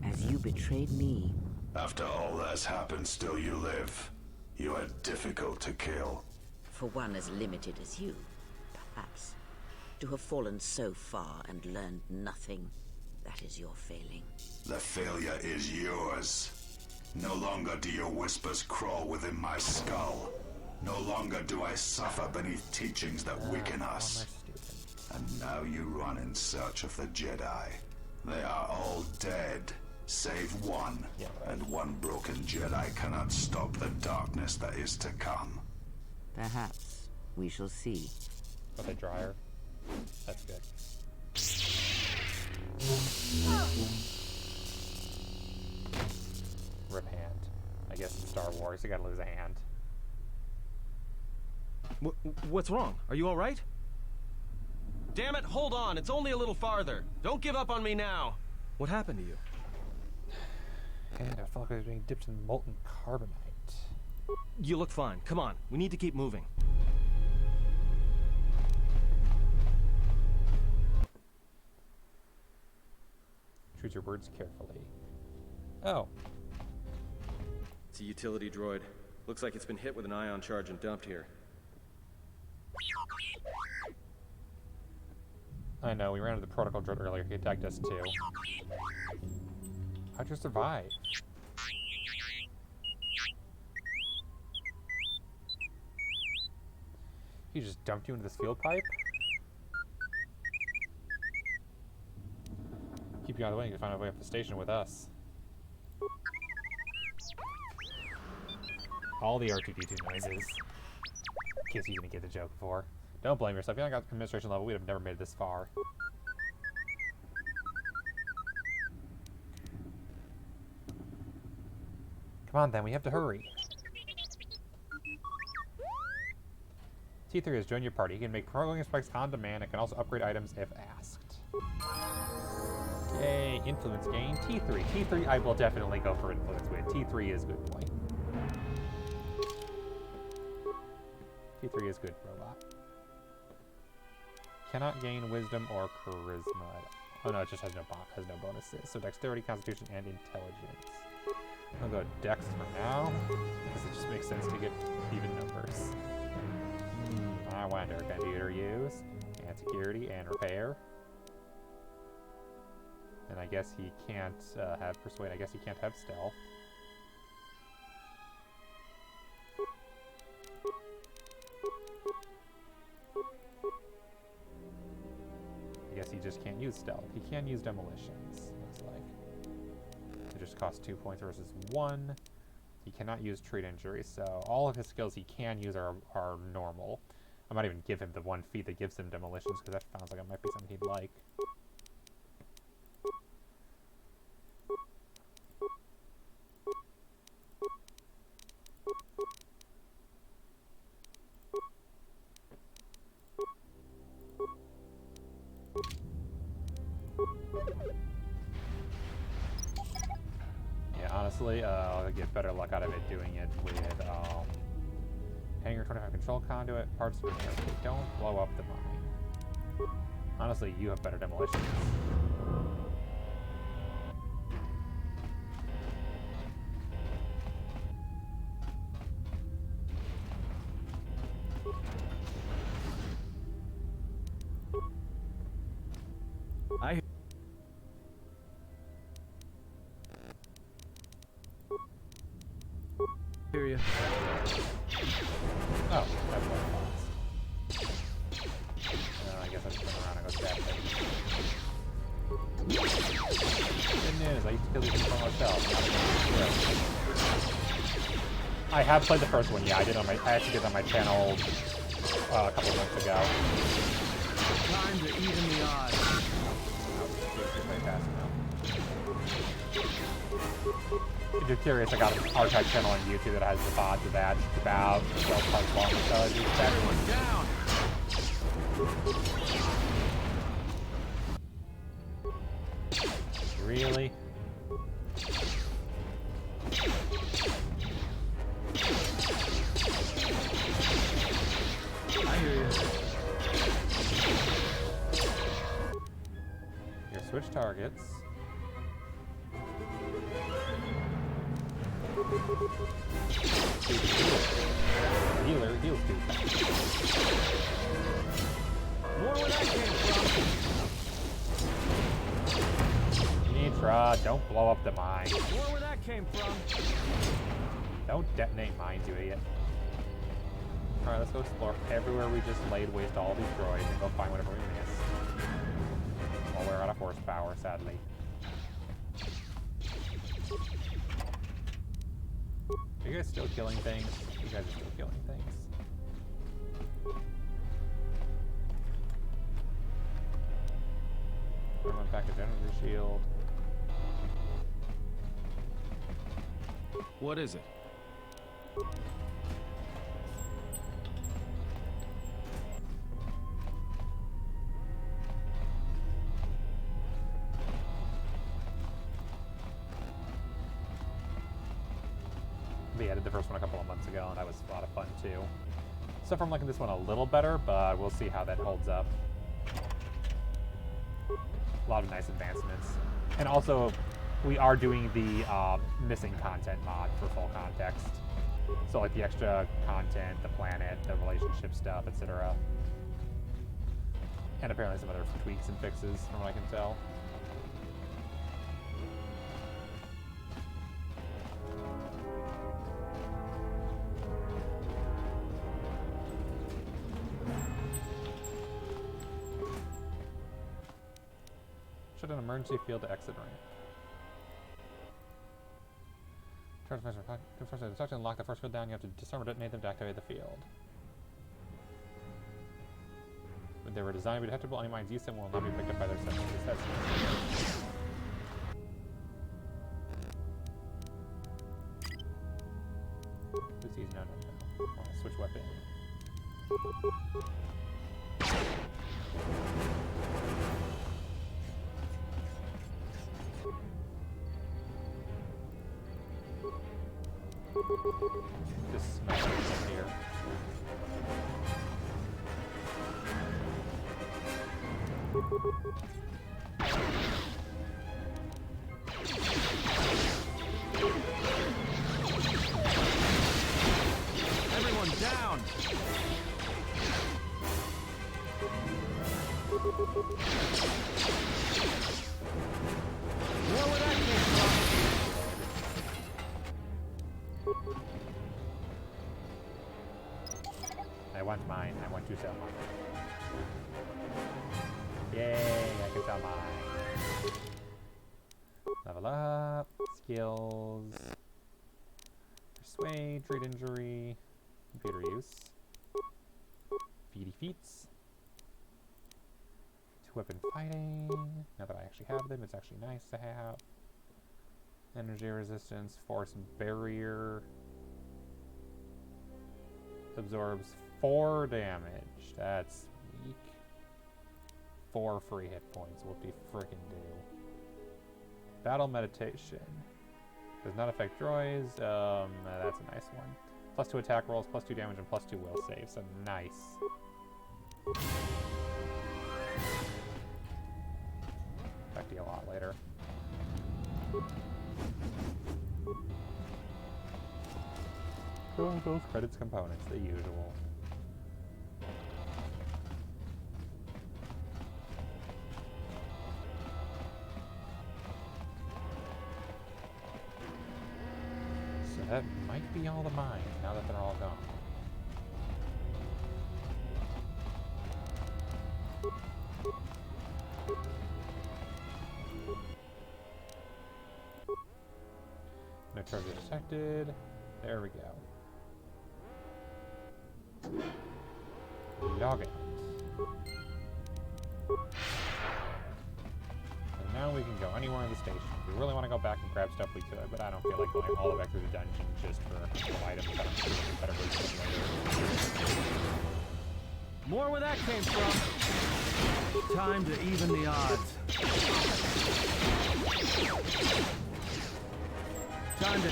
as you betrayed me. After all that's happened, still you live. You are difficult to kill. For one as limited as you, perhaps. To have fallen so far and learned nothing, that is your failing. The failure is yours. No longer do your whispers crawl within my skull. No longer do I suffer beneath teachings that weaken us. And now you run in search of the Jedi. They are all dead, save one. Yeah, right. And one broken Jedi cannot stop the darkness that is to come. Perhaps we shall see. With a dryer. That's good. Rip hand. I guess in Star Wars you gotta lose a hand. What's wrong? Are you all right? Damn it, hold on. It's only a little farther. Don't give up on me now. What happened to you? And I felt like I was being dipped in molten carbonite. You look fine. Come on. We need to keep moving. Choose your words carefully. Oh. It's a utility droid. Looks like it's been hit with an ion charge and dumped here. I know, we ran into the protocol droid earlier. He attacked us too. How'd you survive? He just dumped you into this field pipe? Keep you out of the way, you can find a way up the station with us. All the R2-D2 noises. In case you didn't get the joke before. Don't blame yourself. If you hadn't got administration level, we'd have never made it this far. Come on then, we have to hurry. T3 has joined your party. You can make programming specs on demand and can also upgrade items if asked. Yay, influence gain. T3. T3, I will definitely go for influence with. T3 is good boy. T3 is good robot. Cannot gain wisdom or charisma. Oh no, it just has no bonuses. So dexterity, constitution, and intelligence. I'll go dex for now, because it just makes sense to get even numbers. I wonder, computer use, and security, and repair. And I guess he can't have persuade. I guess he can't have stealth. I guess he just can't use stealth. He can use demolitions, looks like. It just costs 2 points versus 1. He cannot use treat injury, so all of his skills he can use are normal. I might even give him the one feat that gives him demolitions, because that sounds like it might be something he'd like. Yeah, honestly, I'll get better luck out of it doing it with Hanger 25 control conduit, parts of it. Don't blow up the mine. Honestly, you have better demolitions. I hear you. Oh, that's what it was. I guess I just turn around and go stab him. Good news, I used to kill these things for myself. I have played the first one, yeah, I actually did it on my channel a couple of months ago. Time to even the odds. If you're curious, I got an archive channel on YouTube that has the VODs of that. It's about 12 parts long, so I just everyone down. Really? I hear you. Here, switch targets. Healer heals too fast. More where that came from. Nitra, don't blow up the mine. More where that came from. Don't detonate mines, you idiot. Alright, let's go explore everywhere we just laid waste all these droids and go find whatever we missed. Well, we're out of horsepower, sadly. Are you guys still killing things? You guys are still killing things. Everyone package energy shield. What is it? They added the first one a couple of months ago, and that was a lot of fun too. So I'm liking this one a little better, but we'll see how that holds up. A lot of nice advancements. And also, we are doing the missing content mod for full context. So like the extra content, the planet, the relationship stuff, etc. And apparently some other tweaks and fixes, from what I can tell. Shut an emergency field to exit ramp. To unlock the first field down, you have to disarm or detonate them to activate the field. When they were designed to be detectable, any mines use them will not be picked up by their sensors. Who's these? No. I want to switch weapon. Just smash it here. Everyone down! More where that came from! I want mine. I want to sell mine. Yay, I can sell mine. Level up. Skills. Persuade, treat injury, computer use. Feedy feats. 2-weapon fighting. Now that I actually have them, it's actually nice to have. Energy resistance, force barrier. Absorbs 4 damage. That's weak. 4 free hit points. Whoop-de frickin' do. Battle meditation. Does not affect droids. That's a nice one. Plus 2 attack rolls, plus 2 damage, and plus 2 will save. So nice. Affect you a lot later. Those credits components, the usual. So that might be all the mines now that they're all gone. No charges detected. There we go. Log it. And now we can go anywhere in the station. If we really want to go back and grab stuff, we could, but I don't feel like going all the way back through the dungeon just for items that I'm sure better versions later. More where that came from. Time to even the odds. Time to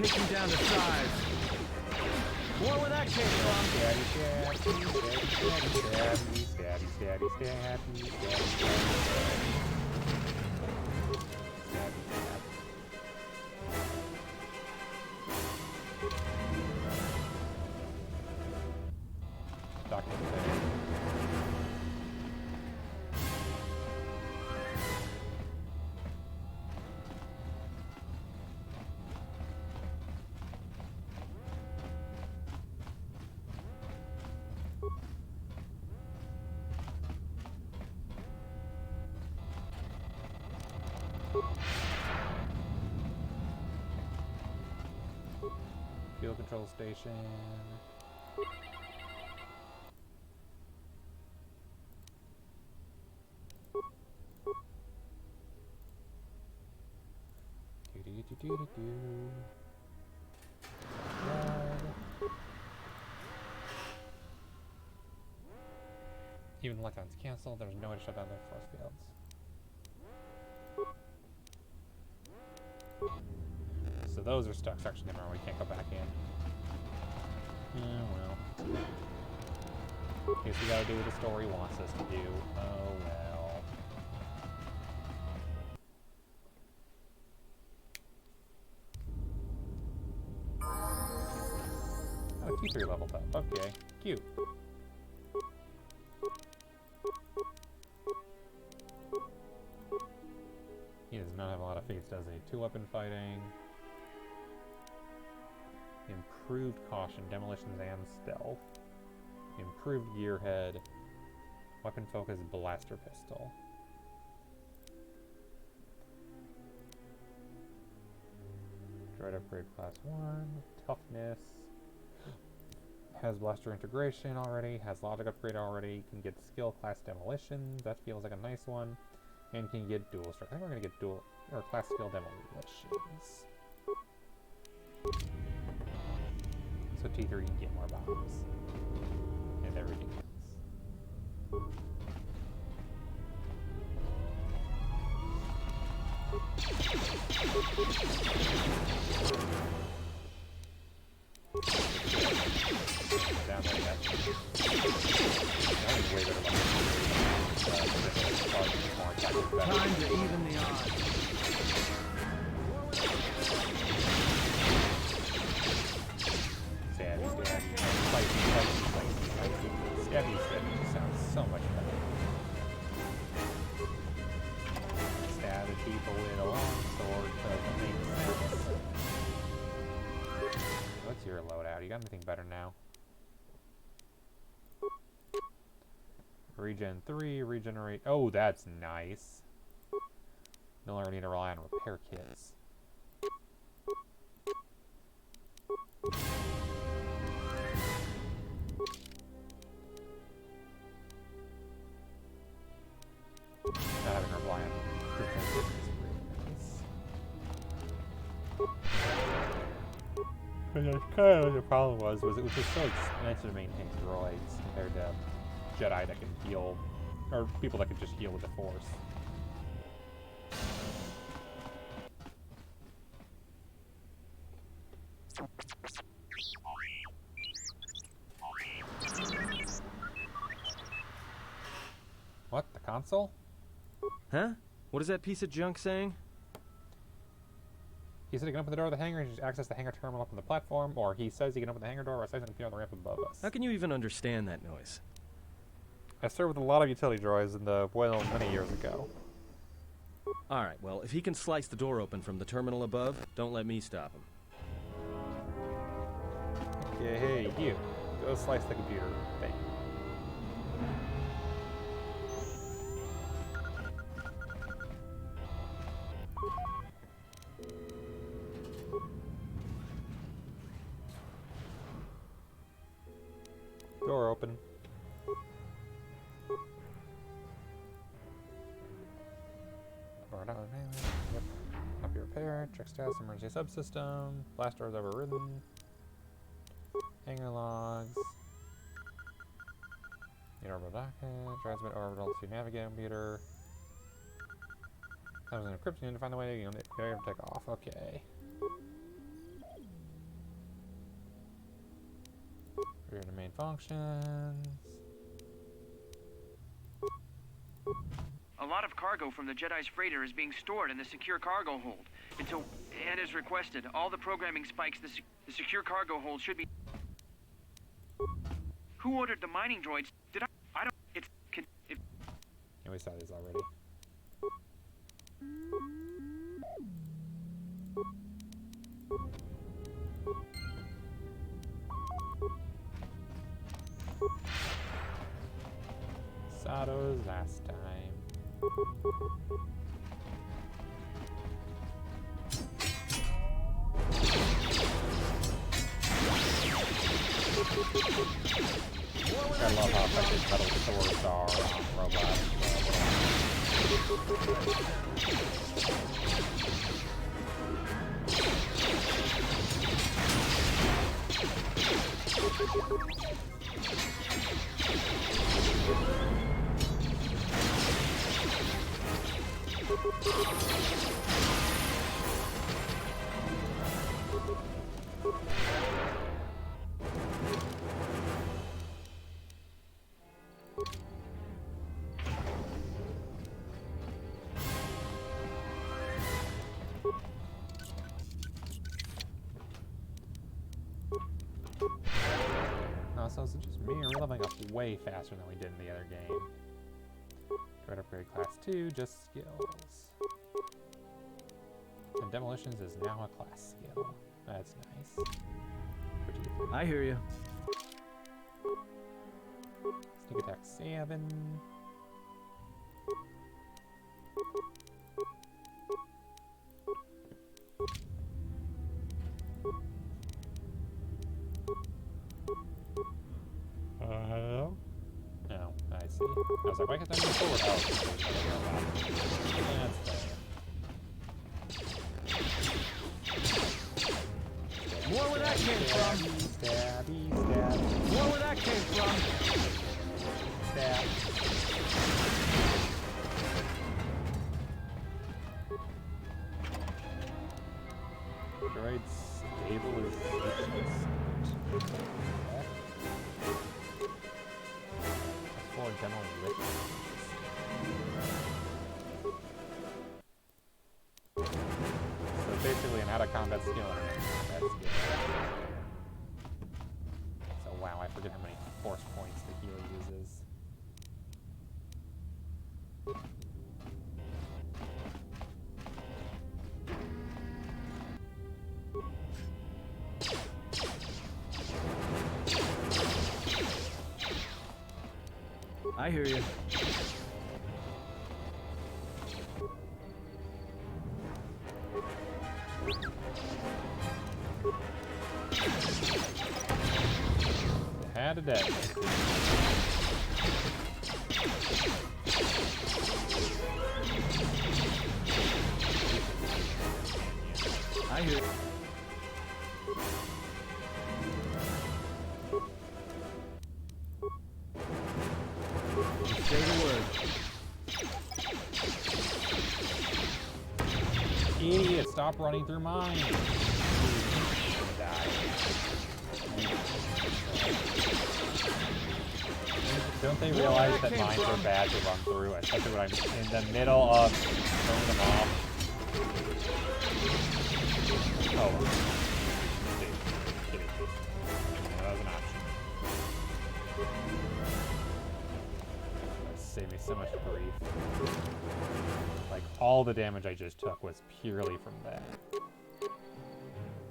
take him down to size. More where that came from. Fuel control station. Even the lockdown's canceled, there's no way to shut down the force fields. so those are stuck. Actually, never mind. We can't go back in. Well. Guess we gotta do what the story wants us to do. Oh well. Oh, T3 leveled up. Okay, cute. He does not have a lot of feats, does he? 2-weapon fighting. Improved caution, demolitions, and stealth. Improved gearhead. Weapon focus, blaster pistol. Droid upgrade class 1. Toughness. Has blaster integration already. Has logic upgrade already. Can get skill class demolitions. That feels like a nice one. And can get dual strike. I think we're gonna get dual or class skill demolitions. So T3 can get more bombs. And everything else. Down there yet. That was way better luck. Time to even the odds. Stabby, spicy. Stabby sounds so much better. Stabbing people with a long sword doesn't make sense. What's your loadout? You got anything better now? Regen 3, regenerate. Oh, that's nice. No longer need to rely on repair kits. Not having to rely on repair kits is really nice. Kind of what the problem was it was just so expensive to maintain droids compared to Jedi that can heal, or people that can just heal with the Force. What? The console? Huh? What is that piece of junk saying? He said he can open the door of the hangar and just access the hangar terminal up on the platform, or he says he can open the hangar door by sizing the computer on the ramp above us. How can you even understand that noise? I served with a lot of utility droids in the well many years ago. Alright, well, if he can slice the door open from the terminal above, don't let me stop him. Yeah, hey, you. Go slice the computer thing. Door open. Or not, yep. Copy repair, check status, emergency subsystem, blast doors overridden, hangar logs, need orbital docket, transmit orbital to navigate computer. That was an encryption, you need to find the way to take off, okay. Rear to main functions. A lot of cargo from the Jedi's freighter is being stored in the secure cargo hold. Until, and as requested, all the programming spikes the secure cargo hold should be... Who ordered the mining droids? Did I don't... It's... Yeah, we saw these already. Sato's last time. I love how effective metal swords are on robots. So is it just me, or are we leveling up way faster than we did in the other game? Droid upgrade class 2, just skills. And demolitions is now a class skill. That's nice. I hear you. Sneak attack 7. No, I see. I was like, why can't I move forward? Oh, that's fair. More where that came from. Stabby, stabby. More where that came from. Stab. Droid stabilization. For demolition. So basically an out-of-combat skill and an in-combat skill. So wow, I forget how many force points the healer uses. I hear you. Had a day. I hear you. Say the word. Idiot, stop running through mine. Don't they realize that mines are bad to run through, especially when I'm in the middle of throwing them off? Oh, well. Kidding. That was an option. That saved me so much grief. Like, all the damage I just took was purely from that.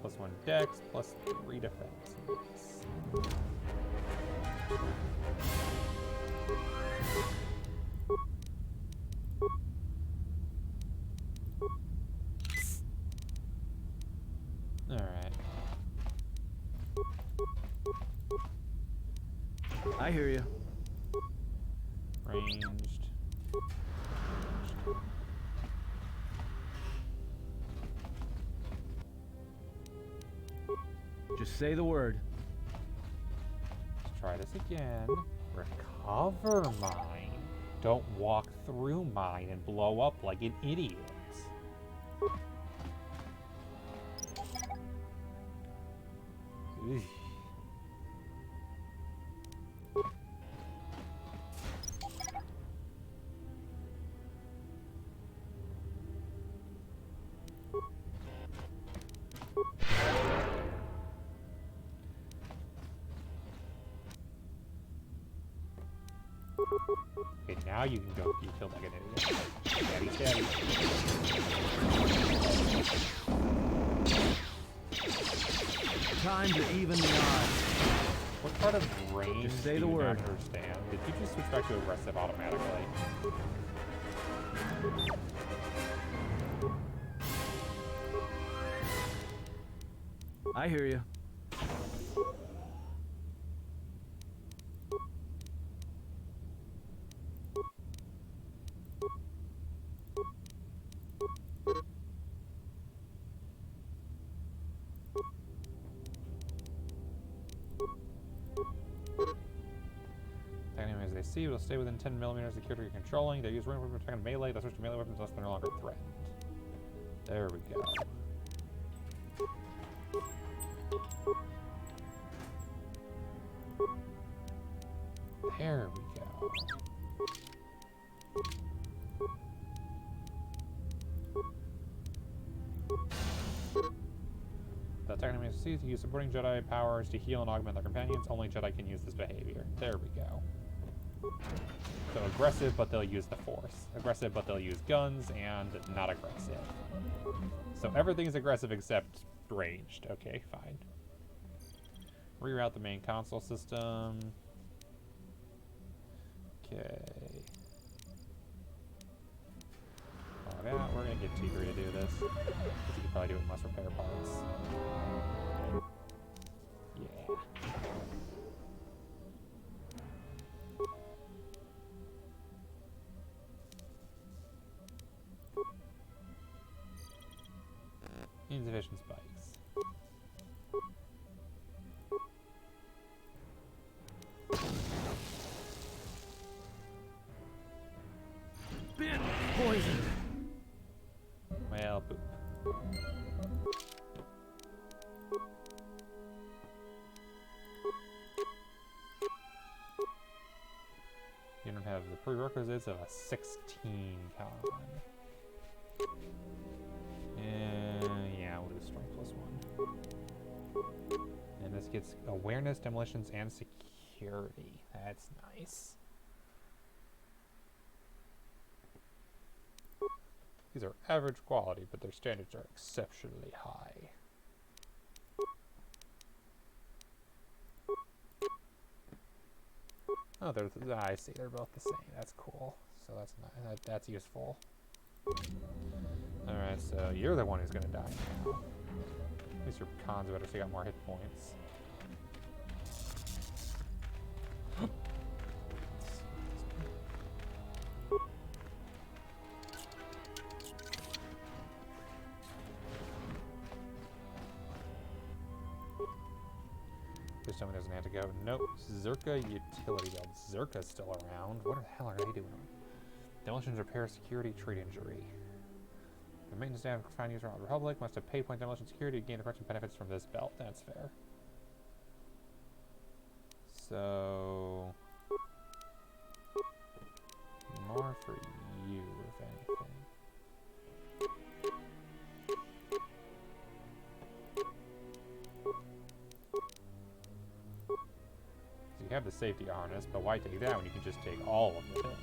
+1 dex, +3 defense. Alright. I hear you. Ranged. Just say the word. Let's try this again. Recover mine. Don't walk through mine and blow up like an idiot. Eesh. Okay, now you can go be killed like an idiot. Stabby, stabby. Time to even the odds. What part of range Just say do the you word. not understand? Did you just switch back to aggressive automatically? I hear you. Enemies they see will stay within 10 millimeters of the character you're controlling. They use range weapon attack and melee. They'll switch to melee weapons unless they're no longer threatened. There we go. There we go. The attack enemies see emergencies, use supporting Jedi powers to heal and augment their companions. Only Jedi can use this behavior. There we go. So aggressive, but they'll use the Force. Aggressive, but they'll use guns, and not aggressive. So everything's aggressive except ranged. Okay, fine. Reroute the main console system. Okay. Oh, yeah, we're gonna get T3 to do this. Because you could probably do it with less repair parts. Yeah. Insufficient spikes. Been poisoned. Well, poop. You don't have the prerequisites of a 16 con. Yeah, we'll do strength +1. And this gets awareness, demolitions, and security. That's nice. These are average quality, but their standards are exceptionally high. Oh, I see. They're both the same. That's cool. So that's nice. That's useful. Alright, so you're the one who's gonna die now. At least your con's better, so you got more hit points. This time it doesn't have to go. Nope. Zerka utility belt. Zerka's still around. What the hell are they doing? Demolitions, repair, security, trade injury. The maintenance staff found user on the Republic must have paid point demolition security to gain the correction benefits from this belt. That's fair. So more for you, if anything. So you have the safety harness, but why take that when you can just take all of the things?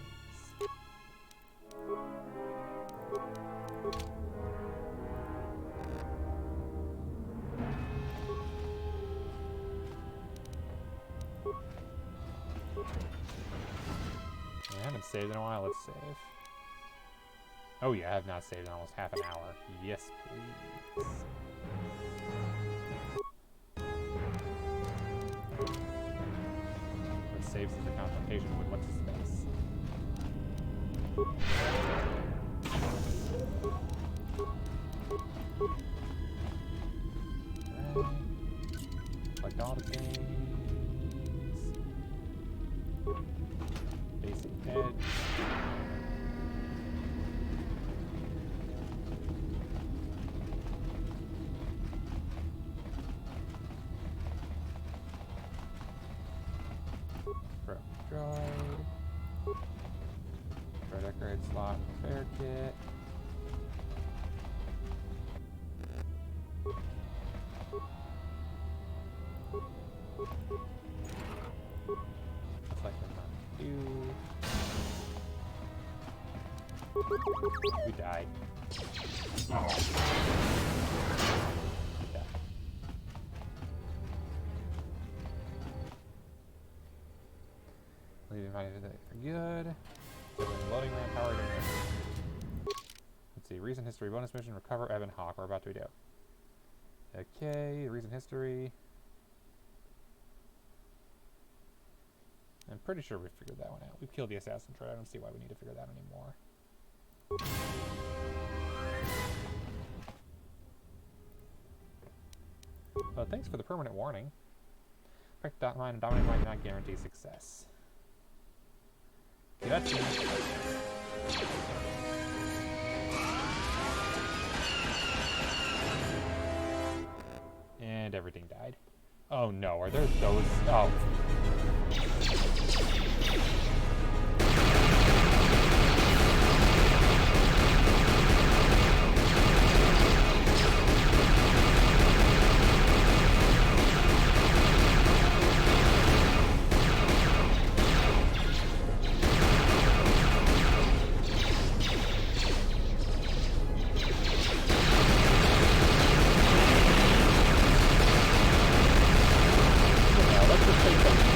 I haven't saved in a while. Let's save. Oh yeah, I have not saved in almost half an hour. Yes, please. What saves is the confrontation with what's his face. Alright. Collect all the things. Basic edge. Droid. Droid decorate slot repair kit. Looks like they're not due. We died. Oh. We died. Leaving my good. Loading manpower unit. Let's see. Recent history bonus mission. Recover Ebon Hawk. We're about to do. Okay. Recent history. I'm pretty sure we figured that one out. We've killed the assassin droid. I don't see why we need to figure that out anymore. Well, thanks for the permanent warning. Perfect dot mine and dominant might not guarantee success. Gotcha. And everything died. Oh no, are there those? Oh.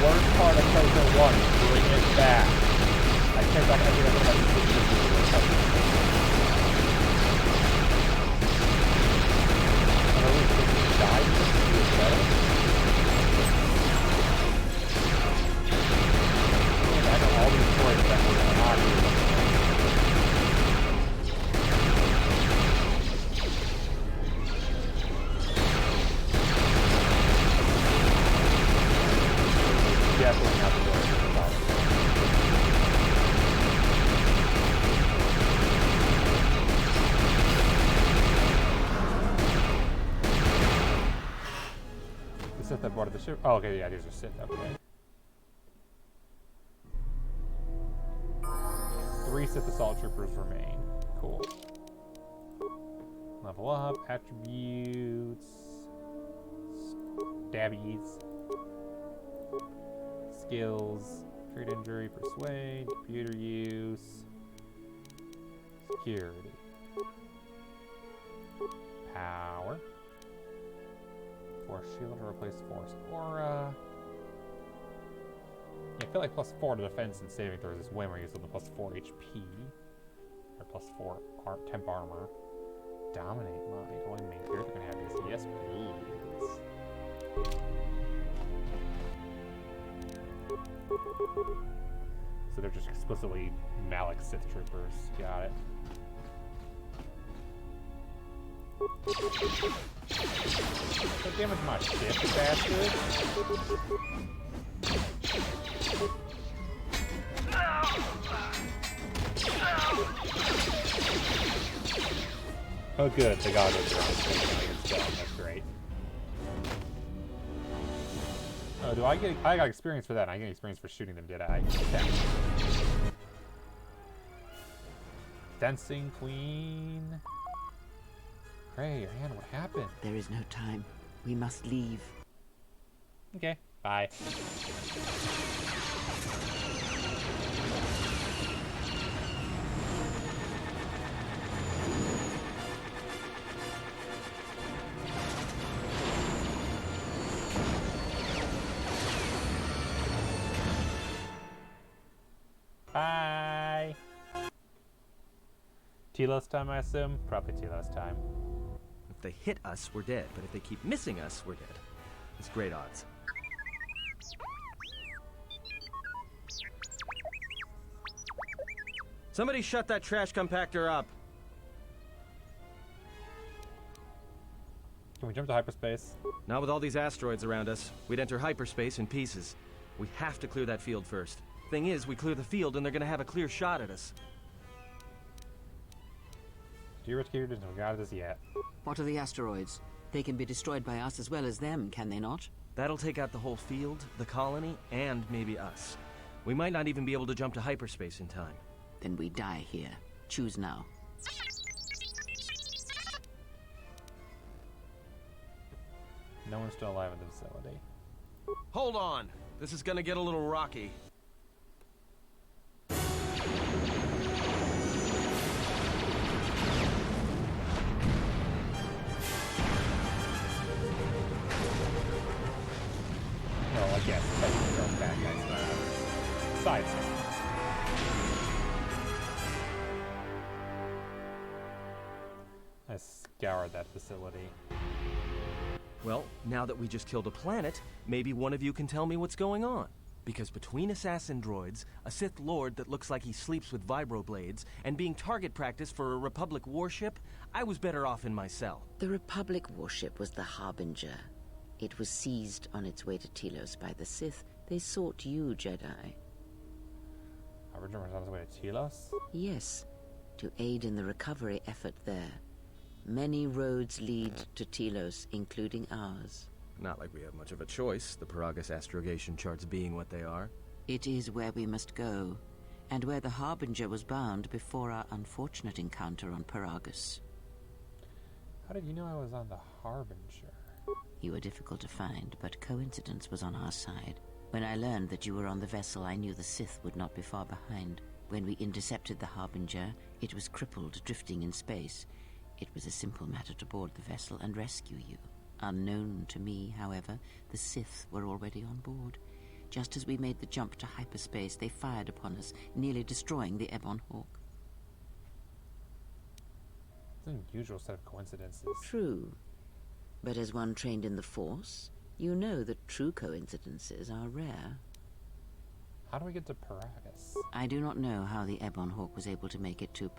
worst part of KotOR 1. Bring it back. I came back every episode like 6 years ago. And are we going to die in this movie as well? I know all these stories that were not here. Definitely not the door to the bottom. The Sith that boarded the ship? Oh, okay, yeah, these are Sith, okay. 3 Sith assault troopers remain. Cool. Level up, attributes, stabbies. Skills, treat injury, persuade, computer use, security, power, force shield to replace force aura. Yeah, I feel like plus 4 to defense and saving throws is way more useful than plus 4 HP, or plus 4 temp armor. Dominate mind. Only main character can have this. Yes, please. So they're just explicitly Malik Sith troopers. Got it. Don't damage my ship, you bastard. Oh good, the goggles are on stage. That's great. Oh, do I get... I got experience for that. I get experience for shooting them, did I? Okay. Dancing Queen. Hey, your hand, what happened? There is no time. We must leave. Okay, bye. Bye. Telos time, I assume? Probably Telos time. If they hit us, we're dead. But if they keep missing us, we're dead. It's great odds. Somebody shut that trash compactor up. Can we jump to hyperspace? Not with all these asteroids around us. We'd enter hyperspace in pieces. We have to clear that field first. Thing is, we clear the field and they're gonna have a clear shot at us. Dear Richard, no got this yet. What are the asteroids? They can be destroyed by us as well as them, can they not? That'll take out the whole field, the colony, and maybe us. We might not even be able to jump to hyperspace in time. Then we die here. Choose now. No one's still alive in the facility. Hold on! This is gonna get a little rocky. Well, I guess it's like throw bad guys side things. I scoured that facility. Well, now that we just killed a planet, maybe one of you can tell me what's going on. Because between assassin droids, a Sith Lord that looks like he sleeps with vibroblades, and being target practice for a Republic warship, I was better off in my cell. The Republic warship was the Harbinger. It was seized on its way to Telos by the Sith. They sought you, Jedi. Harbinger was on his way to Telos? Yes, to aid in the recovery effort there. Many roads lead to Telos, including ours. Not like we have much of a choice, the Paragus astrogation charts being what they are. It is where we must go, and where the Harbinger was bound before our unfortunate encounter on Paragus. How did you know I was on the Harbinger? You were difficult to find, but coincidence was on our side. When I learned that you were on the vessel, I knew the Sith would not be far behind. When we intercepted the Harbinger, it was crippled, drifting in space. It was a simple matter to board the vessel and rescue you. Unknown to me, however, the Sith were already on board. Just as we made the jump to hyperspace, they fired upon us, nearly destroying the Ebon Hawk. It's an unusual set of coincidences. True. But as one trained in the Force, you know that true coincidences are rare. How do we get to Paragus? I do not know how the Ebon Hawk was able to make it to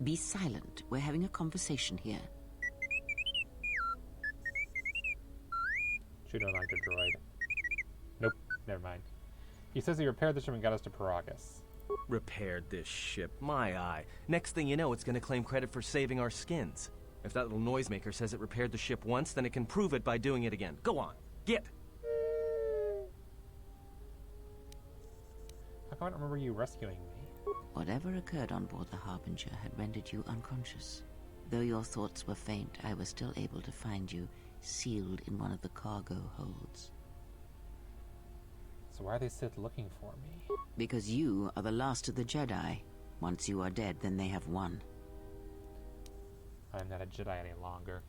Be silent. We're having a conversation here. Shoot on like a droid. Nope, never mind. He says he repaired the ship and got us to Paragus. Repaired this ship. My eye. Next thing you know, it's gonna claim credit for saving our skins. If that little noisemaker says it repaired the ship once, then it can prove it by doing it again. Go on. Get! How come I don't remember you rescuing me? Whatever occurred on board the Harbinger had rendered you unconscious. Though your thoughts were faint, I was still able to find you, sealed in one of the cargo holds. So why are they Sith looking for me? Because you are the last of the Jedi. Once you are dead, then they have won. I'm not a Jedi any longer.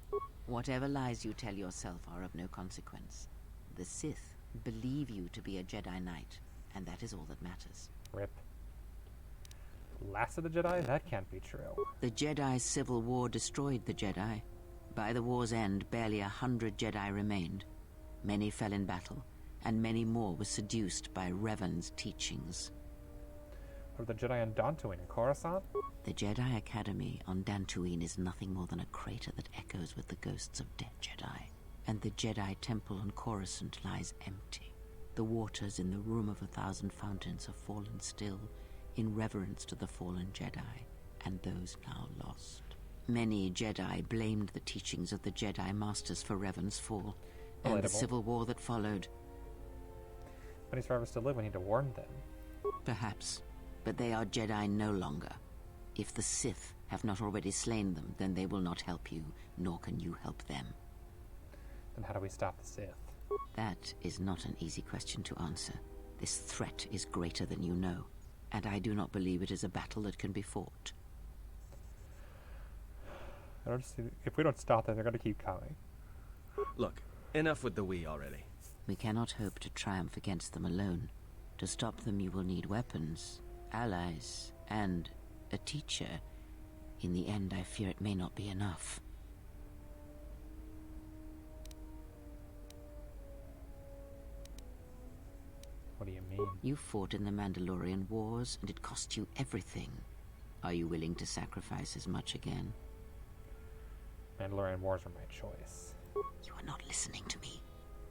Whatever lies you tell yourself are of no consequence. The Sith believe you to be a Jedi Knight, and that is all that matters. Rip. Last of the Jedi? That can't be true. The Jedi Civil War destroyed the Jedi. By the war's end, barely 100 Jedi remained. Many fell in battle, and many more were seduced by Revan's teachings. What are the Jedi on Dantooine and Coruscant? The Jedi Academy on Dantooine is nothing more than a crater that echoes with the ghosts of dead Jedi. And the Jedi Temple on Coruscant lies empty. The waters in the Room of 1,000 Fountains have fallen still, in reverence to the fallen Jedi, and those now lost. Many Jedi blamed the teachings of the Jedi Masters for Revan's fall, and the civil war that followed. Many survivors still live. We need to warn them. Perhaps, but they are Jedi no longer. If the Sith have not already slain them, then they will not help you, nor can you help them. Then how do we stop the Sith? That is not an easy question to answer. This threat is greater than you know, and I do not believe it is a battle that can be fought. I don't see, if we don't stop them, they're going to keep coming. Look, enough with the we already. We cannot hope to triumph against them alone. To stop them, you will need weapons, allies, and a teacher. In the end, I fear it may not be enough. What do you mean? You fought in the Mandalorian Wars, and it cost you everything. Are you willing to sacrifice as much again? Mandalorian Wars were my choice. You are not listening to me.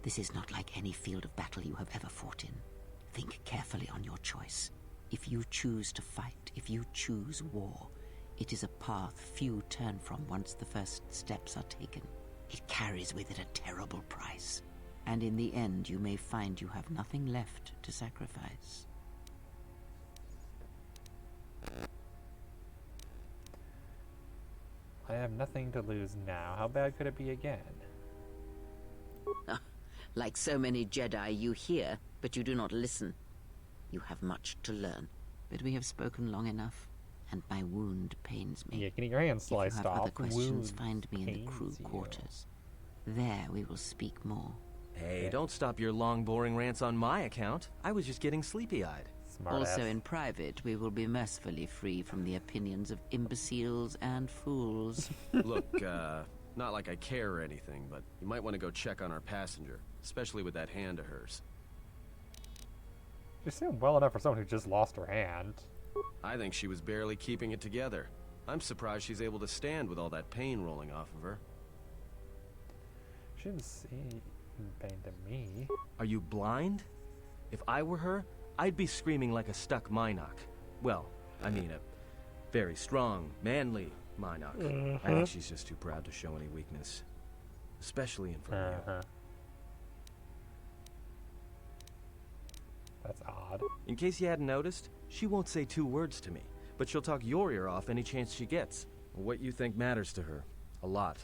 This is not like any field of battle you have ever fought in. Think carefully on your choice. If you choose to fight, if you choose war, it is a path few turn from once the first steps are taken. It carries with it a terrible price. And in the end, you may find you have nothing left to sacrifice. I have nothing to lose now. How bad could it be again? Like so many Jedi, you hear, but you do not listen. You have much to learn, but we have spoken long enough, and my wound pains me. Yeah, getting your hand sliced if you have off. Other questions, wound find me in the crew quarters. There we will speak more. Hey, don't stop your long, boring rants on my account. I was just getting sleepy-eyed. Also in private, we will be mercifully free from the opinions of imbeciles and fools. Look, not like I care or anything, but you might want to go check on our passenger, especially with that hand of hers. You seem well enough for someone who just lost her hand. I think she was barely keeping it together. I'm surprised she's able to stand with all that pain rolling off of her. She didn't seem pain to me. Are you blind? If I were her, I'd be screaming like a stuck Minoc. Well, I mean a very strong, manly Minoc. I think she's just too proud to show any weakness. Especially in front of you. That's odd. In case you hadn't noticed, she won't say 2 words to me, but she'll talk your ear off any chance she gets. What you think matters to her. A lot.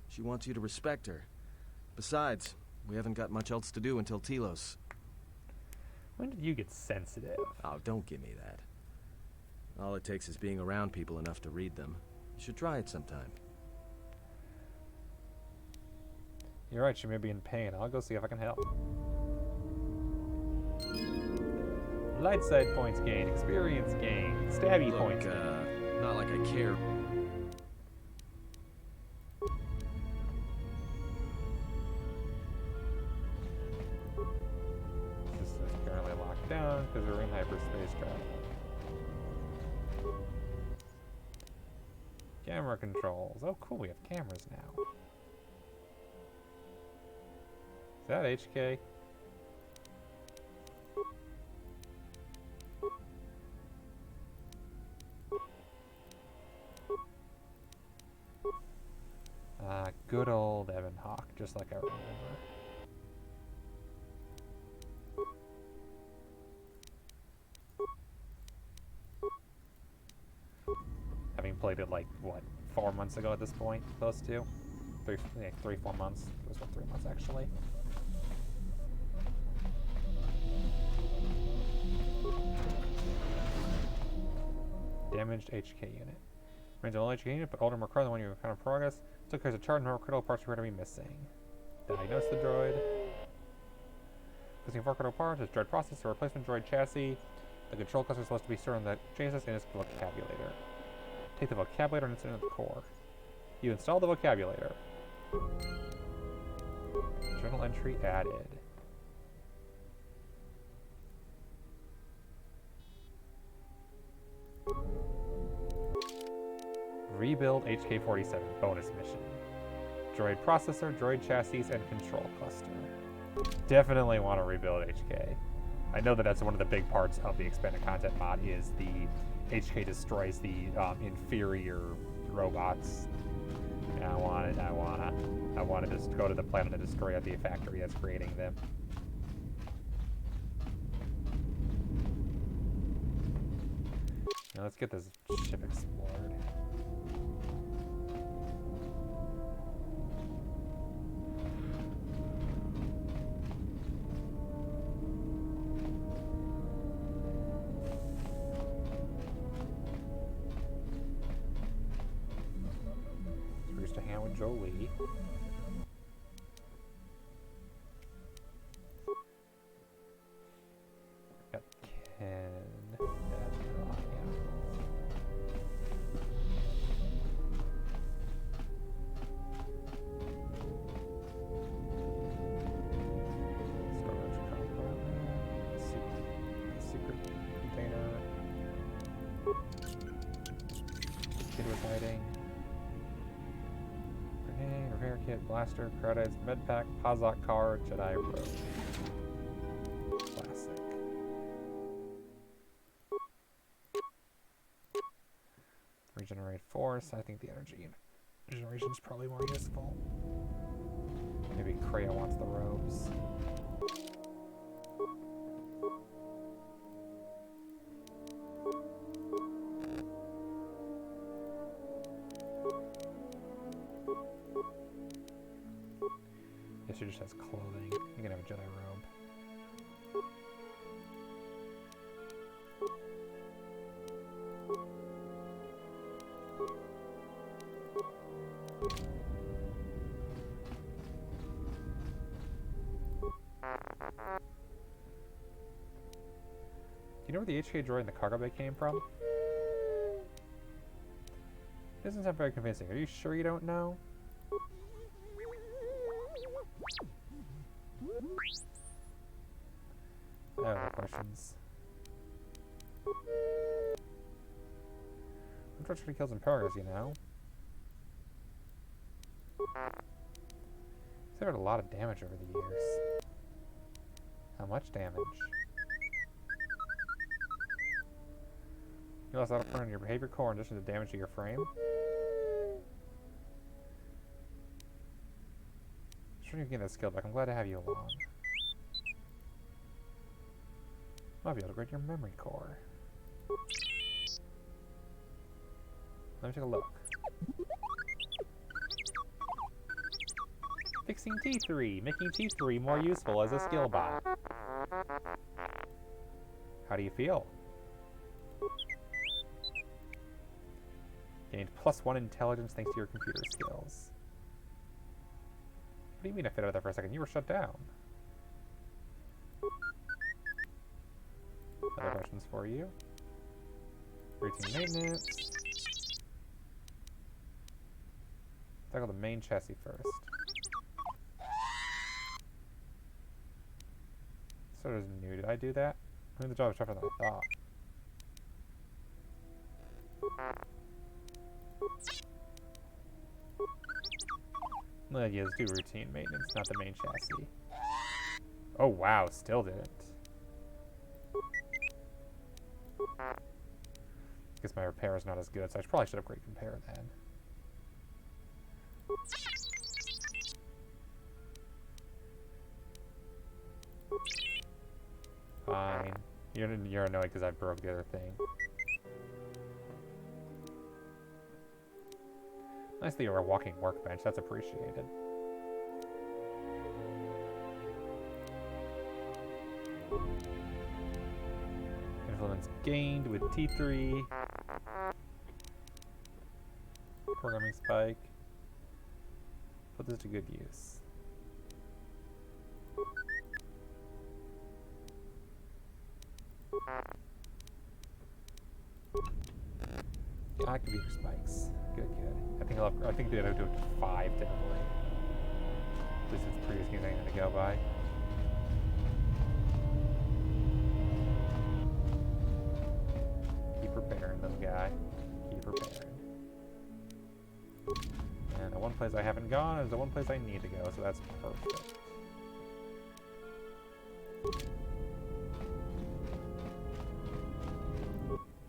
She wants you to respect her. Besides, we haven't got much else to do until Telos. When did you get sensitive? Oh, don't give me that. All it takes is being around people enough to read them. You should try it sometime. You're right, she may be in pain. I'll go see if I can help. Light side points gain, experience gain, stabby Look, points. not like I care. This is currently locked down because we're in hyperspace travel. Camera controls. Oh, cool, we have cameras now. Is that HK? Good old Evan Hawke, just like I remember. Having played it like, what, 4 months ago at this point? Close to? 4 months. It was, what, 3 months actually? Damaged HK unit. Remains an old HK unit, but older, more current than when you encounter progress. Still carries a charge and more critical parts appear to be missing. Diagnose the droid. Missing 4 critical parts, its droid processor, replacement droid chassis. The control cluster is supposed to be stored on the chassis and its vocabulator. Take the vocabulator and insert it in the core. You install the vocabulator. Journal entry added. Rebuild HK-47 bonus mission. Droid processor, droid chassis, and control cluster. Definitely want to rebuild HK. I know that that's one of the big parts of the expanded content mod is the HK destroys the inferior robots. And I want to just go to the planet and destroy the factory that's creating them. Now let's get this ship explored. To hang out with Jolie. Got Ken. Storage compartment. Secret container. Kid was hiding. Repair kit, blaster, credits, medpack, Pazak car, Jedi robe. Classic. Regenerate force. I think the energy regeneration is probably more useful. Maybe Kreia wants the robes. She just has clothing. You can have a Jedi robe. Do you know where the HK droid in the cargo bay came from? It doesn't sound very convincing. Are you sure you don't know? I have other questions. Unfortunately kills in progress, you know? He's had a lot of damage over the years. How much damage? You lost autopilot in your behavior core in addition to damage to your frame? I'm sure you can get that skill back. I'm glad to have you along. Might be able to upgrade your memory core. Let me take a look. Fixing T3, making T3 more useful as a skill bot. How do you feel? Gained +1 intelligence thanks to your computer skills. do you mean I fit out there for a second? You were shut down. Other questions for you. Routine maintenance. Tackle the main chassis first. So it was new. Did I do that? I mean, the job was tougher than I thought. Well, yeah, let's do routine maintenance, not the main chassis. Oh wow, still didn't. Guess my repair is not as good, so I probably should upgrade compare then. Fine. You're annoyed because I broke the other thing. Nice that you're a walking workbench. That's appreciated. Influence gained with T3. Programming spike. Put this to good use. Activate your spikes. Good, good. I think they have to do it to 5 typically. At least it's the previous games I'm gonna go by. Keep repairing, little guy. Keep repairing. And the one place I haven't gone is the one place I need to go, so that's perfect.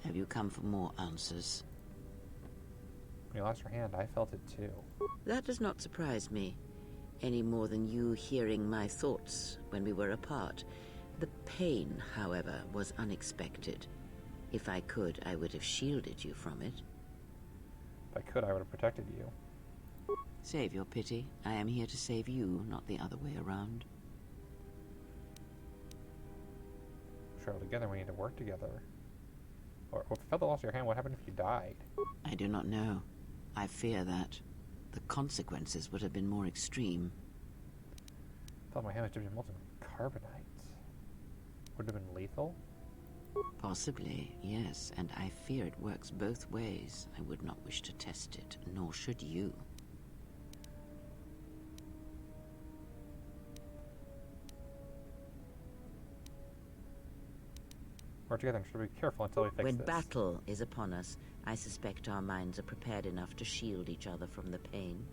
Have you come for more answers? When you lost your hand, I felt it too. That does not surprise me, any more than you hearing my thoughts when we were apart. The pain, however, was unexpected. If I could, I would have shielded you from it. If I could, I would have protected you. Save your pity. I am here to save you, not the other way around. Travel together, we need to work together. Or if you felt the loss of your hand, what happened if you died? I do not know. I fear that. The consequences would have been more extreme. I thought my hand was dipped in molten carbonite. Would it have been lethal? Possibly, yes, and I fear it works both ways. I would not wish to test it, nor should you. Work together and should be careful until we fix When this. battle is upon us, I suspect our minds are prepared enough to shield each other from the pain.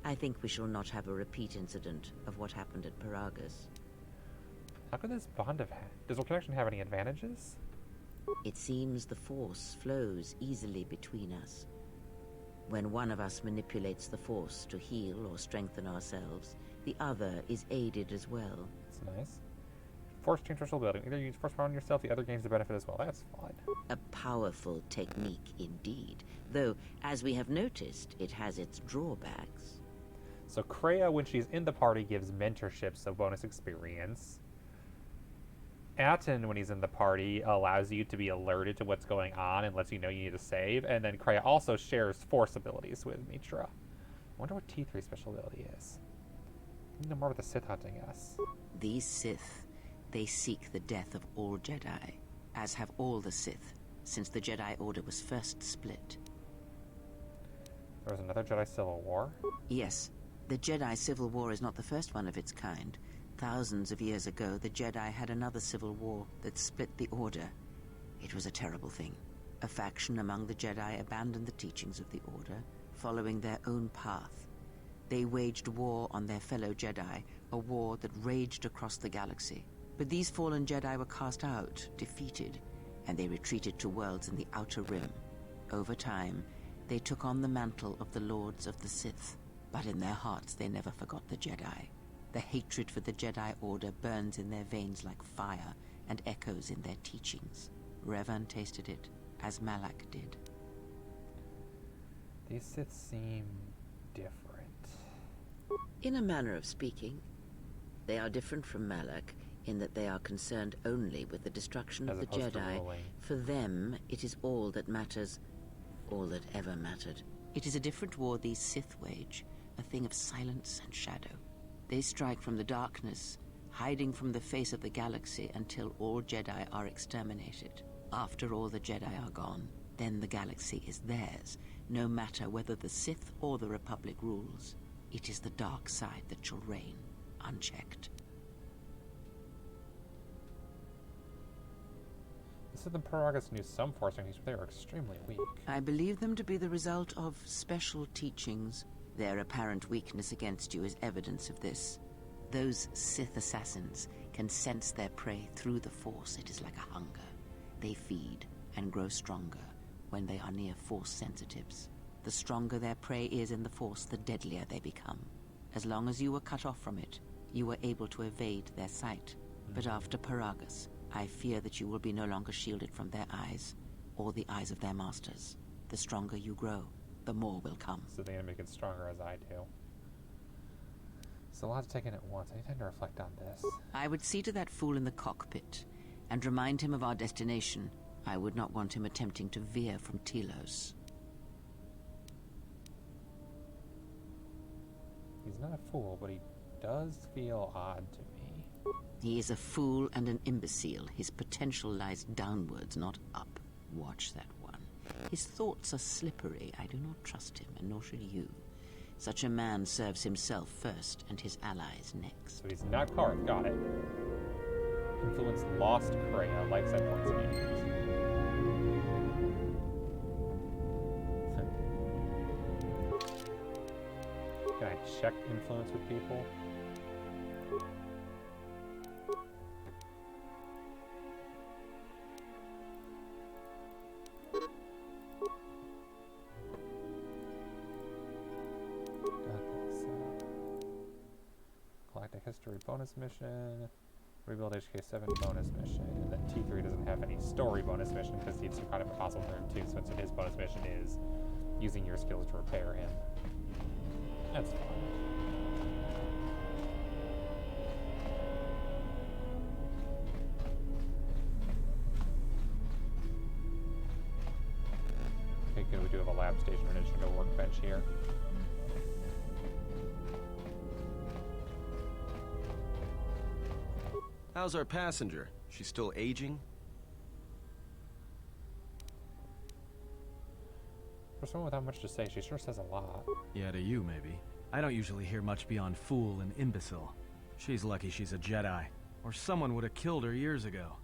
I think we shall not have a repeat incident of what happened at Paragus. How could this bond have does our connection have any advantages? It seems the Force flows easily between us. When one of us manipulates the Force to heal or strengthen ourselves, the other is aided as well. That's nice. Force change your soul building. Either you use force power on yourself, the other gains the benefit as well. That's fun. A powerful technique indeed, though, as we have noticed, it has its drawbacks. So Kreia, when she's in the party, gives mentorship, so bonus experience. Atten, when he's in the party, allows you to be alerted to what's going on and lets you know you need to save. And then Kreia also shares force abilities with Mitra. I wonder what T3's special ability is. We know more about the Sith hunting us. These Sith, they seek the death of all Jedi, as have all the Sith, since the Jedi Order was first split. There was another Jedi Civil War? Yes. The Jedi Civil War is not the first one of its kind. Thousands of years ago, the Jedi had another civil war that split the Order. It was a terrible thing. A faction among the Jedi abandoned the teachings of the Order, following their own path. They waged war on their fellow Jedi, a war that raged across the galaxy. But these fallen Jedi were cast out, defeated, and they retreated to worlds in the Outer Rim. Over time, they took on the mantle of the Lords of the Sith, but in their hearts they never forgot the Jedi. The hatred for the Jedi Order burns in their veins like fire and echoes in their teachings. Revan tasted it, as Malak did. These Sith seem different. In a manner of speaking, they are different from Malak in that they are concerned only with the destruction of the Jedi. For them, it is all that matters, all that ever mattered. It is a different war these Sith wage, a thing of silence and shadow. They strike from the darkness, hiding from the face of the galaxy until all Jedi are exterminated. After all the Jedi are gone, then the galaxy is theirs, no matter whether the Sith or the Republic rules. It is the dark side that shall reign, unchecked. This is the Paragas knew some Force techniques, but they were extremely weak. I believe them to be the result of special teachings. Their apparent weakness against you is evidence of this. Those Sith assassins can sense their prey through the Force. It is like a hunger. They feed and grow stronger when they are near Force sensitives. The stronger their prey is in the Force, the deadlier they become. As long as you were cut off from it, you were able to evade their sight. But after Paragas, I fear that you will be no longer shielded from their eyes, or the eyes of their masters. The stronger you grow, the more will come. So the enemy gets stronger as I do. It's a lot to take in at once. I need time to reflect on this. I would see to that fool in the cockpit, and remind him of our destination. I would not want him attempting to veer from Telos. He's not a fool, but he does feel odd to me. He is a fool and an imbecile. His potential lies downwards, not up. Watch that one. His thoughts are slippery. I do not trust him, and nor should you. Such a man serves himself first, and his allies next. So he's not Karth, got it. Influence lost Kreia, light set points gained. Can I check influence with people? Galactic History bonus mission, Rebuild HK7 bonus mission, and then T3 doesn't have any story bonus mission because he's some kind of apostle for him too, so his bonus mission is using your skills to repair him. That's fine. Okay, good, we do have a lab station in addition to a workbench here. How's our passenger? She's still aging? For someone without much to say, she sure says a lot. Yeah, to you, maybe. I don't usually hear much beyond fool and imbecile. She's lucky she's a Jedi, or someone would have killed her years ago.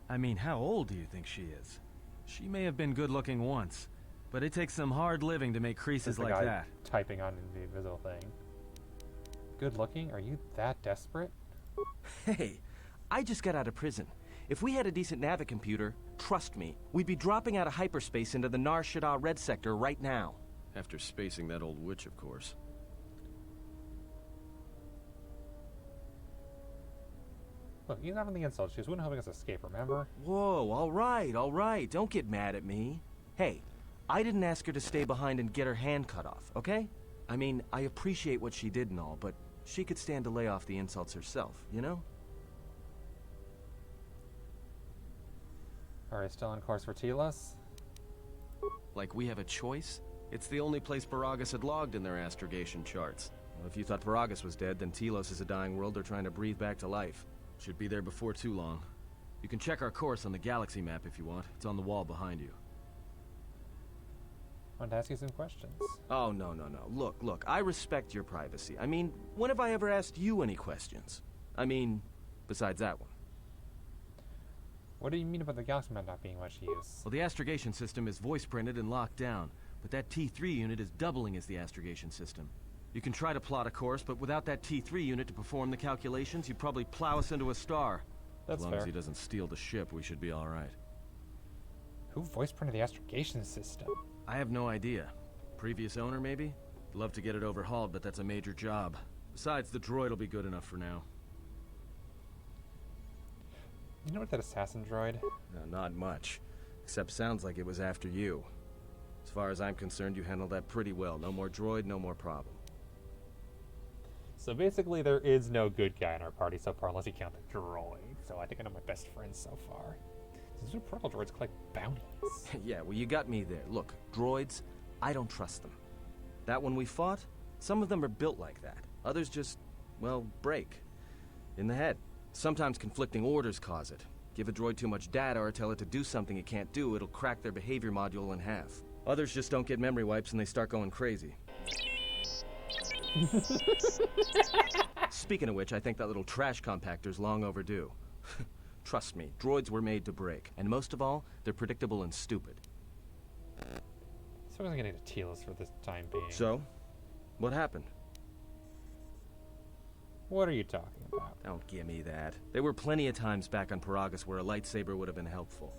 I mean, how old do you think she is? She may have been good-looking once, but it takes some hard living to make creases like that. Typing on the invisible thing. Good looking? Are you that desperate? Hey, I just got out of prison. If we had a decent navicomputer, trust me, we'd be dropping out of hyperspace into the Nar Shaddaa Red Sector right now. After spacing that old witch, of course. Look, he's not on the insult. She was helping us escape, remember? Whoa, all right. Don't get mad at me. Hey, I didn't ask her to stay behind and get her hand cut off, okay? I mean, I appreciate what she did and all, but she could stand to lay off the insults herself, you know? Alright, still on course for Telos? Like we have a choice? It's the only place Paragas had logged in their astrogation charts. Well, if you thought Paragas was dead, then Telos is a dying world they're trying to breathe back to life. Should be there before too long. You can check our course on the galaxy map if you want. It's on the wall behind you. I wanted to ask you some questions. Oh, no. Look, I respect your privacy. I mean, when have I ever asked you any questions? I mean, besides that one. What do you mean about the galaxy map not being much use? Well, the astrogation system is voice printed and locked down, but that T3 unit is doubling as the astrogation system. You can try to plot a course, but without that T3 unit to perform the calculations, you'd probably plow us into a star. That's as long fair. as he doesn't steal the ship, we should be all right. Who voice printed the astrogation system? I have no idea. Previous owner, maybe? Love to get it overhauled, but that's a major job. Besides, the droid will be good enough for now. You know what that assassin droid? No, not much. Except sounds like it was after you. As far as I'm concerned, you handled that pretty well. No more droid, no more problem. So basically, there is no good guy in our party so far, unless you count the droid. So I think I know my best friends so far. These little purple droids collect bounties. Yeah, well, you got me there. Look, droids, I don't trust them. That one we fought, Some of them are built like that. Others just, well, break. In the head. Sometimes conflicting orders cause it. Give a droid too much data or tell it to do something it can't do, it'll crack their behavior module in half. Others just don't get memory wipes and they start going crazy. Speaking of which, I think that little trash compactor's long overdue. Trust me, droids were made to break. And most of all, they're predictable and stupid. So I wasn't getting to Telos for this time being. So? What happened? What are you talking about? Don't give me that. There were plenty of times back on Paragus where a lightsaber would have been helpful.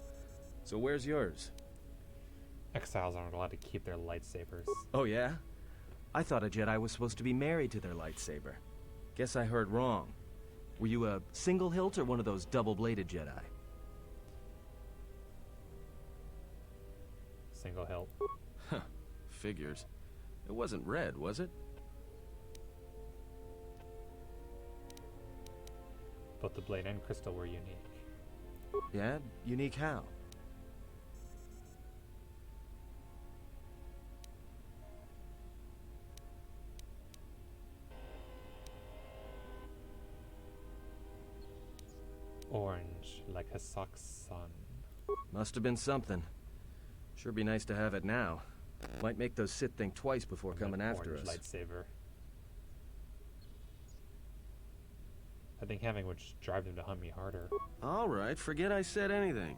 So where's yours? Exiles aren't allowed to keep their lightsabers. Oh yeah? I thought a Jedi was supposed to be married to their lightsaber. Guess I heard wrong. Were you a single hilt or one of those double-bladed Jedi? Single hilt. Huh. Figures. It wasn't red, was it? Both the blade and crystal were unique. Yeah? Unique how? Orange, like Hasak's son. Must have been something. Sure be nice to have it now. Might make those Sith think twice before coming after us. Lightsaber. I think having would just drive them to hunt me harder. Alright, forget I said anything.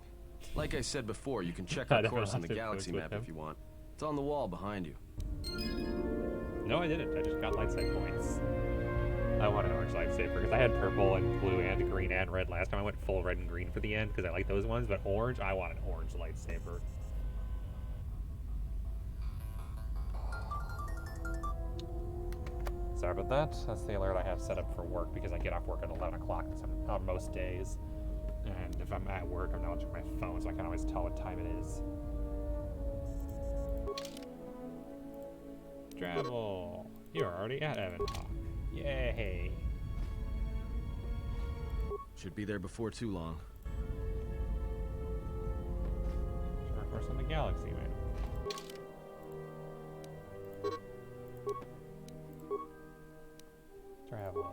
Like I said before, you can check our course on the galaxy map if you want. It's on the wall behind you. No, I didn't. I just got lightsaber points. I want an orange lightsaber because I had purple and blue and green and red last time. I went full red and green for the end because I like those ones, but orange, I want an orange lightsaber. Sorry about that. That's the alert I have set up for work because I get off work at 11 o'clock on most days. And if I'm at work, I'm not checking my phone, so I can't always tell what time it is. Travel! You're already at Evanhawk. Yay! Should be there before too long. Short course on the galaxy, man. Travel.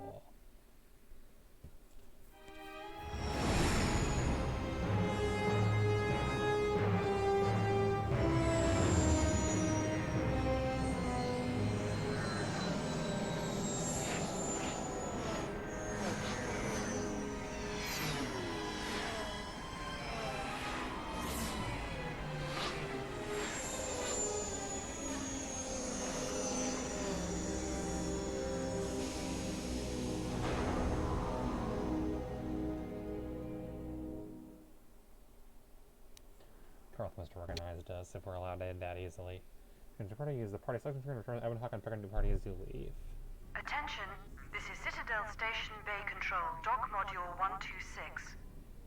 Carth must have organized us if we're allowed to end that easily. And the party use the party selection screen to return Evanhawk and pick a new party as you leave. Attention, this is Citadel Station Bay Control, Dock Module 126.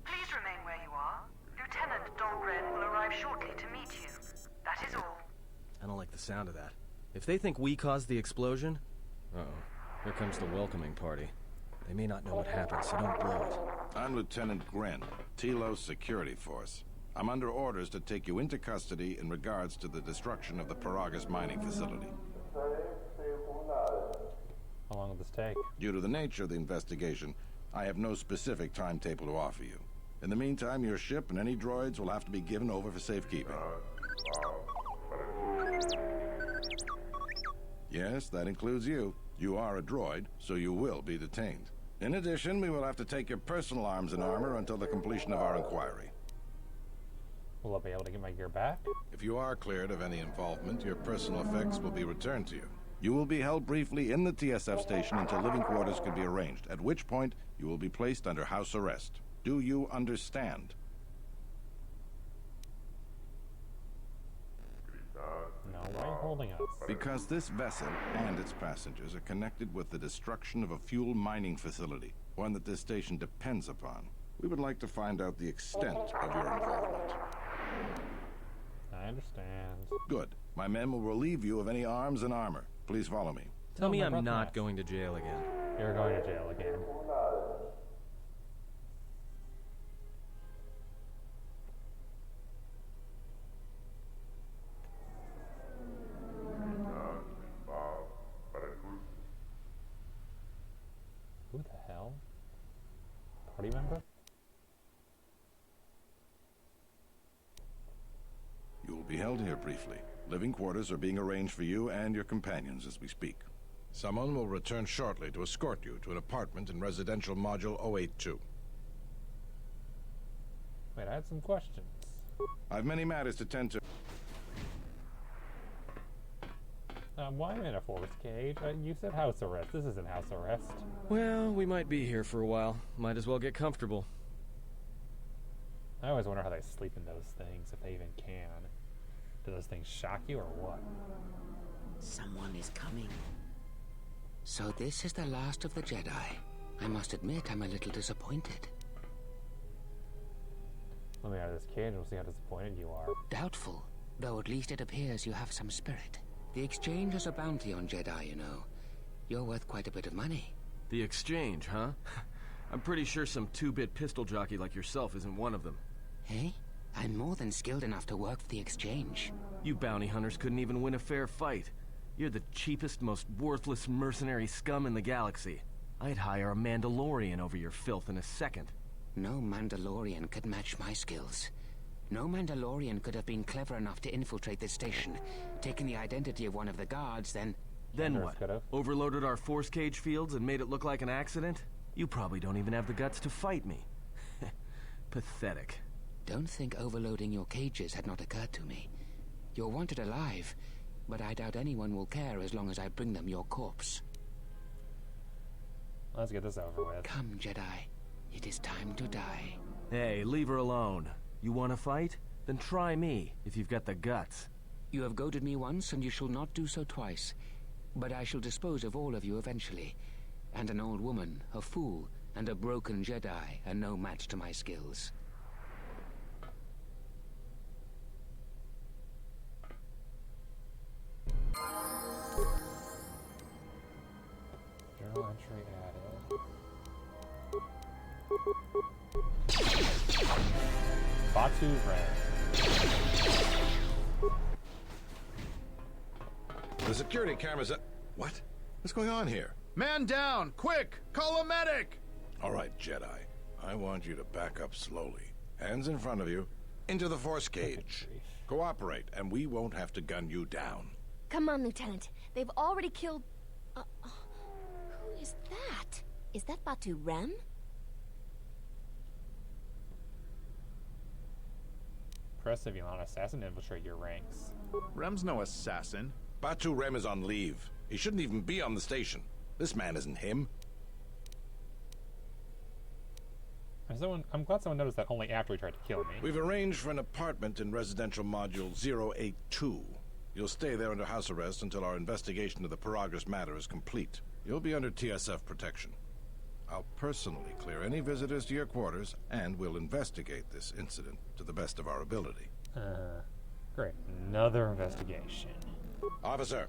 Please remain where you are. Lieutenant Dahlgren will arrive shortly to meet you. That is all. I don't like the sound of that. If they think we caused the explosion... Uh-oh. Here comes the welcoming party. They may not know what happened, so don't blow it. I'm Lieutenant Gren, Telos Security Force. I'm under orders to take you into custody in regards to the destruction of the Paragus mining facility. How long will this take? Due to the nature of the investigation, I have no specific timetable to offer you. In the meantime, your ship and any droids will have to be given over for safekeeping. Yes, that includes you. You are a droid, so you will be detained. In addition, we will have to take your personal arms and armor until the completion of our inquiry. Will I be able to get my gear back? If you are cleared of any involvement, your personal effects will be returned to you. You will be held briefly in the TSF station until living quarters can be arranged, at which point you will be placed under house arrest. Do you understand? No, why are you holding us? Because this vessel and its passengers are connected with the destruction of a fuel mining facility, one that this station depends upon. We would like to find out the extent of your involvement. I understand. Good. My men will relieve you of any arms and armor. Please follow me. Tell me I'm not going to jail again. You're going to jail again. Party member? You will be held here briefly. Living quarters are being arranged for you and your companions as we speak. Someone will return shortly to escort you to an apartment in residential module 082. Wait, I had some questions. I've many matters to tend to. Why am I in a force cage? You said house arrest. This isn't house arrest. Well, we might be here for a while. Might as well get comfortable. I always wonder how they sleep in those things, if they even can. Do those things shock you or what? Someone is coming. So this is the last of the Jedi. I must admit, I'm a little disappointed. Let me out of this cage and we'll see how disappointed you are. Doubtful, though at least it appears you have some spirit. The exchange is a bounty on Jedi, you know. You're worth quite a bit of money. The exchange, huh? I'm pretty sure some two-bit pistol jockey like yourself isn't one of them. Hey? I'm more than skilled enough to work for the exchange. You bounty hunters couldn't even win a fair fight. You're the cheapest, most worthless mercenary scum in the galaxy. I'd hire a Mandalorian over your filth in a second. No Mandalorian could match my skills. No Mandalorian could have been clever enough to infiltrate this station, taken the identity of one of the guards, then... Then what? Overloaded our force cage fields and made it look like an accident? You probably don't even have the guts to fight me. Pathetic. Don't think overloading your cages had not occurred to me. You're wanted alive, but I doubt anyone will care as long as I bring them your corpse. Let's get this over with. Come, Jedi. It is time to die. Hey, leave her alone. You want to fight? Then try me, if you've got the guts. You have goaded me once, and you shall not do so twice. But I shall dispose of all of you eventually. And an old woman, a fool, and a broken Jedi are no match to my skills. Journal entry added. Batu Ren. The security cameras are... What? What's going on here? Man down! Quick! Call a medic! All right, Jedi. I want you to back up slowly. Hands in front of you. Into the force cage. Cooperate, and we won't have to gun you down. Come on, Lieutenant. They've already killed... who is that? Is that Batu Rem? Impressive, you let an assassin infiltrate your ranks. Rem's no assassin. Batu Rem is on leave. He shouldn't even be on the station. This man isn't him. I'm glad someone noticed that only after he tried to kill me. We've arranged for an apartment in residential module 082. You'll stay there under house arrest until our investigation of the Paragus matter is complete. You'll be under TSF protection. I'll personally clear any visitors to your quarters, and we'll investigate this incident to the best of our ability. Great. Another investigation. Officer,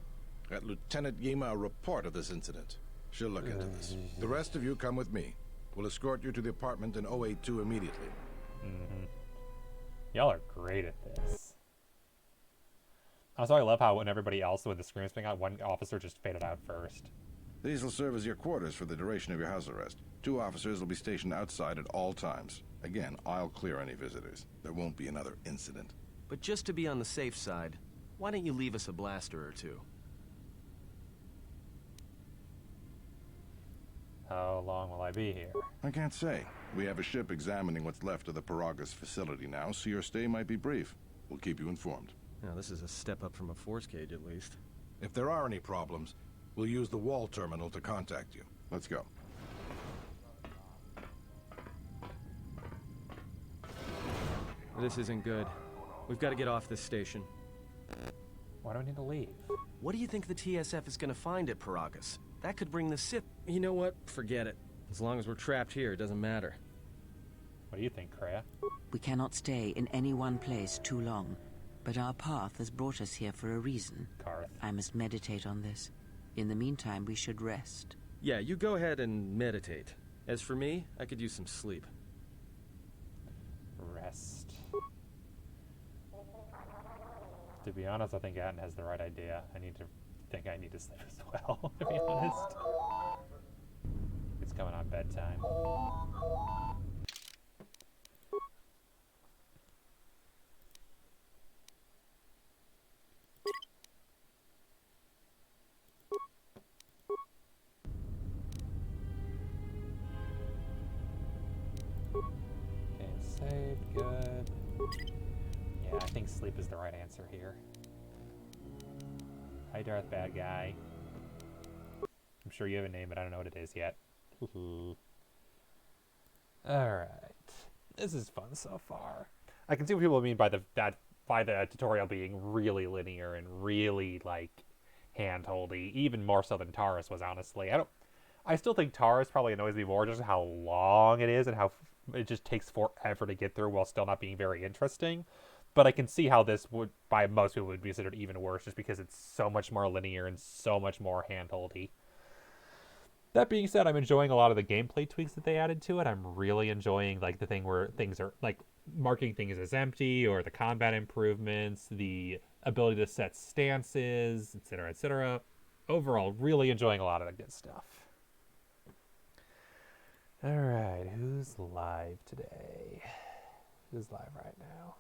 get Lieutenant Yima a report of this incident. She'll look into this. The rest of you come with me. We'll escort you to the apartment in 082 immediately. Y'all are great at this. Also, I love how when everybody else with the screams thing out, one officer just faded out first. These will serve as your quarters for the duration of your house arrest. 2 officers will be stationed outside at all times. Again, I'll clear any visitors. There won't be another incident. But just to be on the safe side, why don't you leave us a blaster or two? How long will I be here? I can't say. We have a ship examining what's left of the Paragus facility now, so your stay might be brief. We'll keep you informed. Now, this is a step up from a force cage, at least. If there are any problems, we'll use the wall terminal to contact you. Let's go. This isn't good. We've got to get off this station. Why do I need to leave? What do you think the TSF is going to find at Paragus? That could bring the Sith... You know what? Forget it. As long as we're trapped here, it doesn't matter. What do you think, Kreia? We cannot stay in any one place too long, but our path has brought us here for a reason. Karth. I must meditate on this. In the meantime, we should rest. Yeah, you go ahead and meditate. As for me, I could use some sleep. Rest. To be honest, I think Atten has the right idea. I need to sleep as well, to be honest. It's coming on bedtime. think sleep is the right answer here. Hi, Darth Bad Guy. I'm sure you have a name, but I don't know what it is yet. Alright. This is fun so far. I can see what people mean by the tutorial being really linear and really, like, hand-holdy. Even more so than Taurus was, honestly. I still think Taurus probably annoys me more just how long it is and how it just takes forever to get through while still not being very interesting. But I can see how this would, by most people, would be considered even worse just because it's so much more linear and so much more hand-holdy. That being said, I'm enjoying a lot of the gameplay tweaks that they added to it. I'm really enjoying, like, the thing where things are, like, marking things as empty, or the combat improvements, the ability to set stances, etc., etc. Overall, really enjoying a lot of the good stuff. Alright, who's live today? Who's live right now?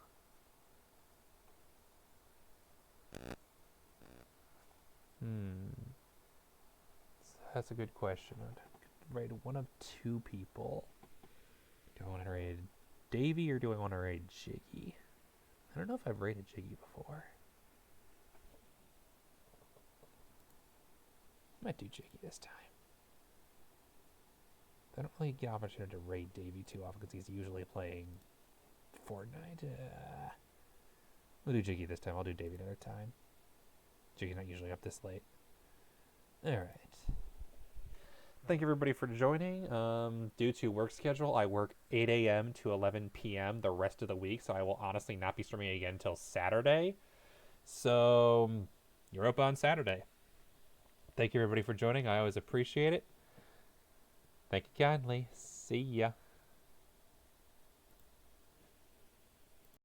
That's a good question. I'd raid one of two people. Do I want to raid Davey or do I want to raid Jiggy? I don't know if I've raided Jiggy before. I might do Jiggy this time. I don't really get opportunity to raid Davey too often because he's usually playing Fortnite. We'll do Jiggy this time. I'll do Davey another time. Jiggy's not usually up this late. Alright. Thank you everybody for joining. Due to work schedule, I work 8 a.m. to 11 p.m. the rest of the week, so I will honestly not be streaming again until Saturday. So, you're up on Saturday. Thank you everybody for joining. I always appreciate it. Thank you kindly. See ya.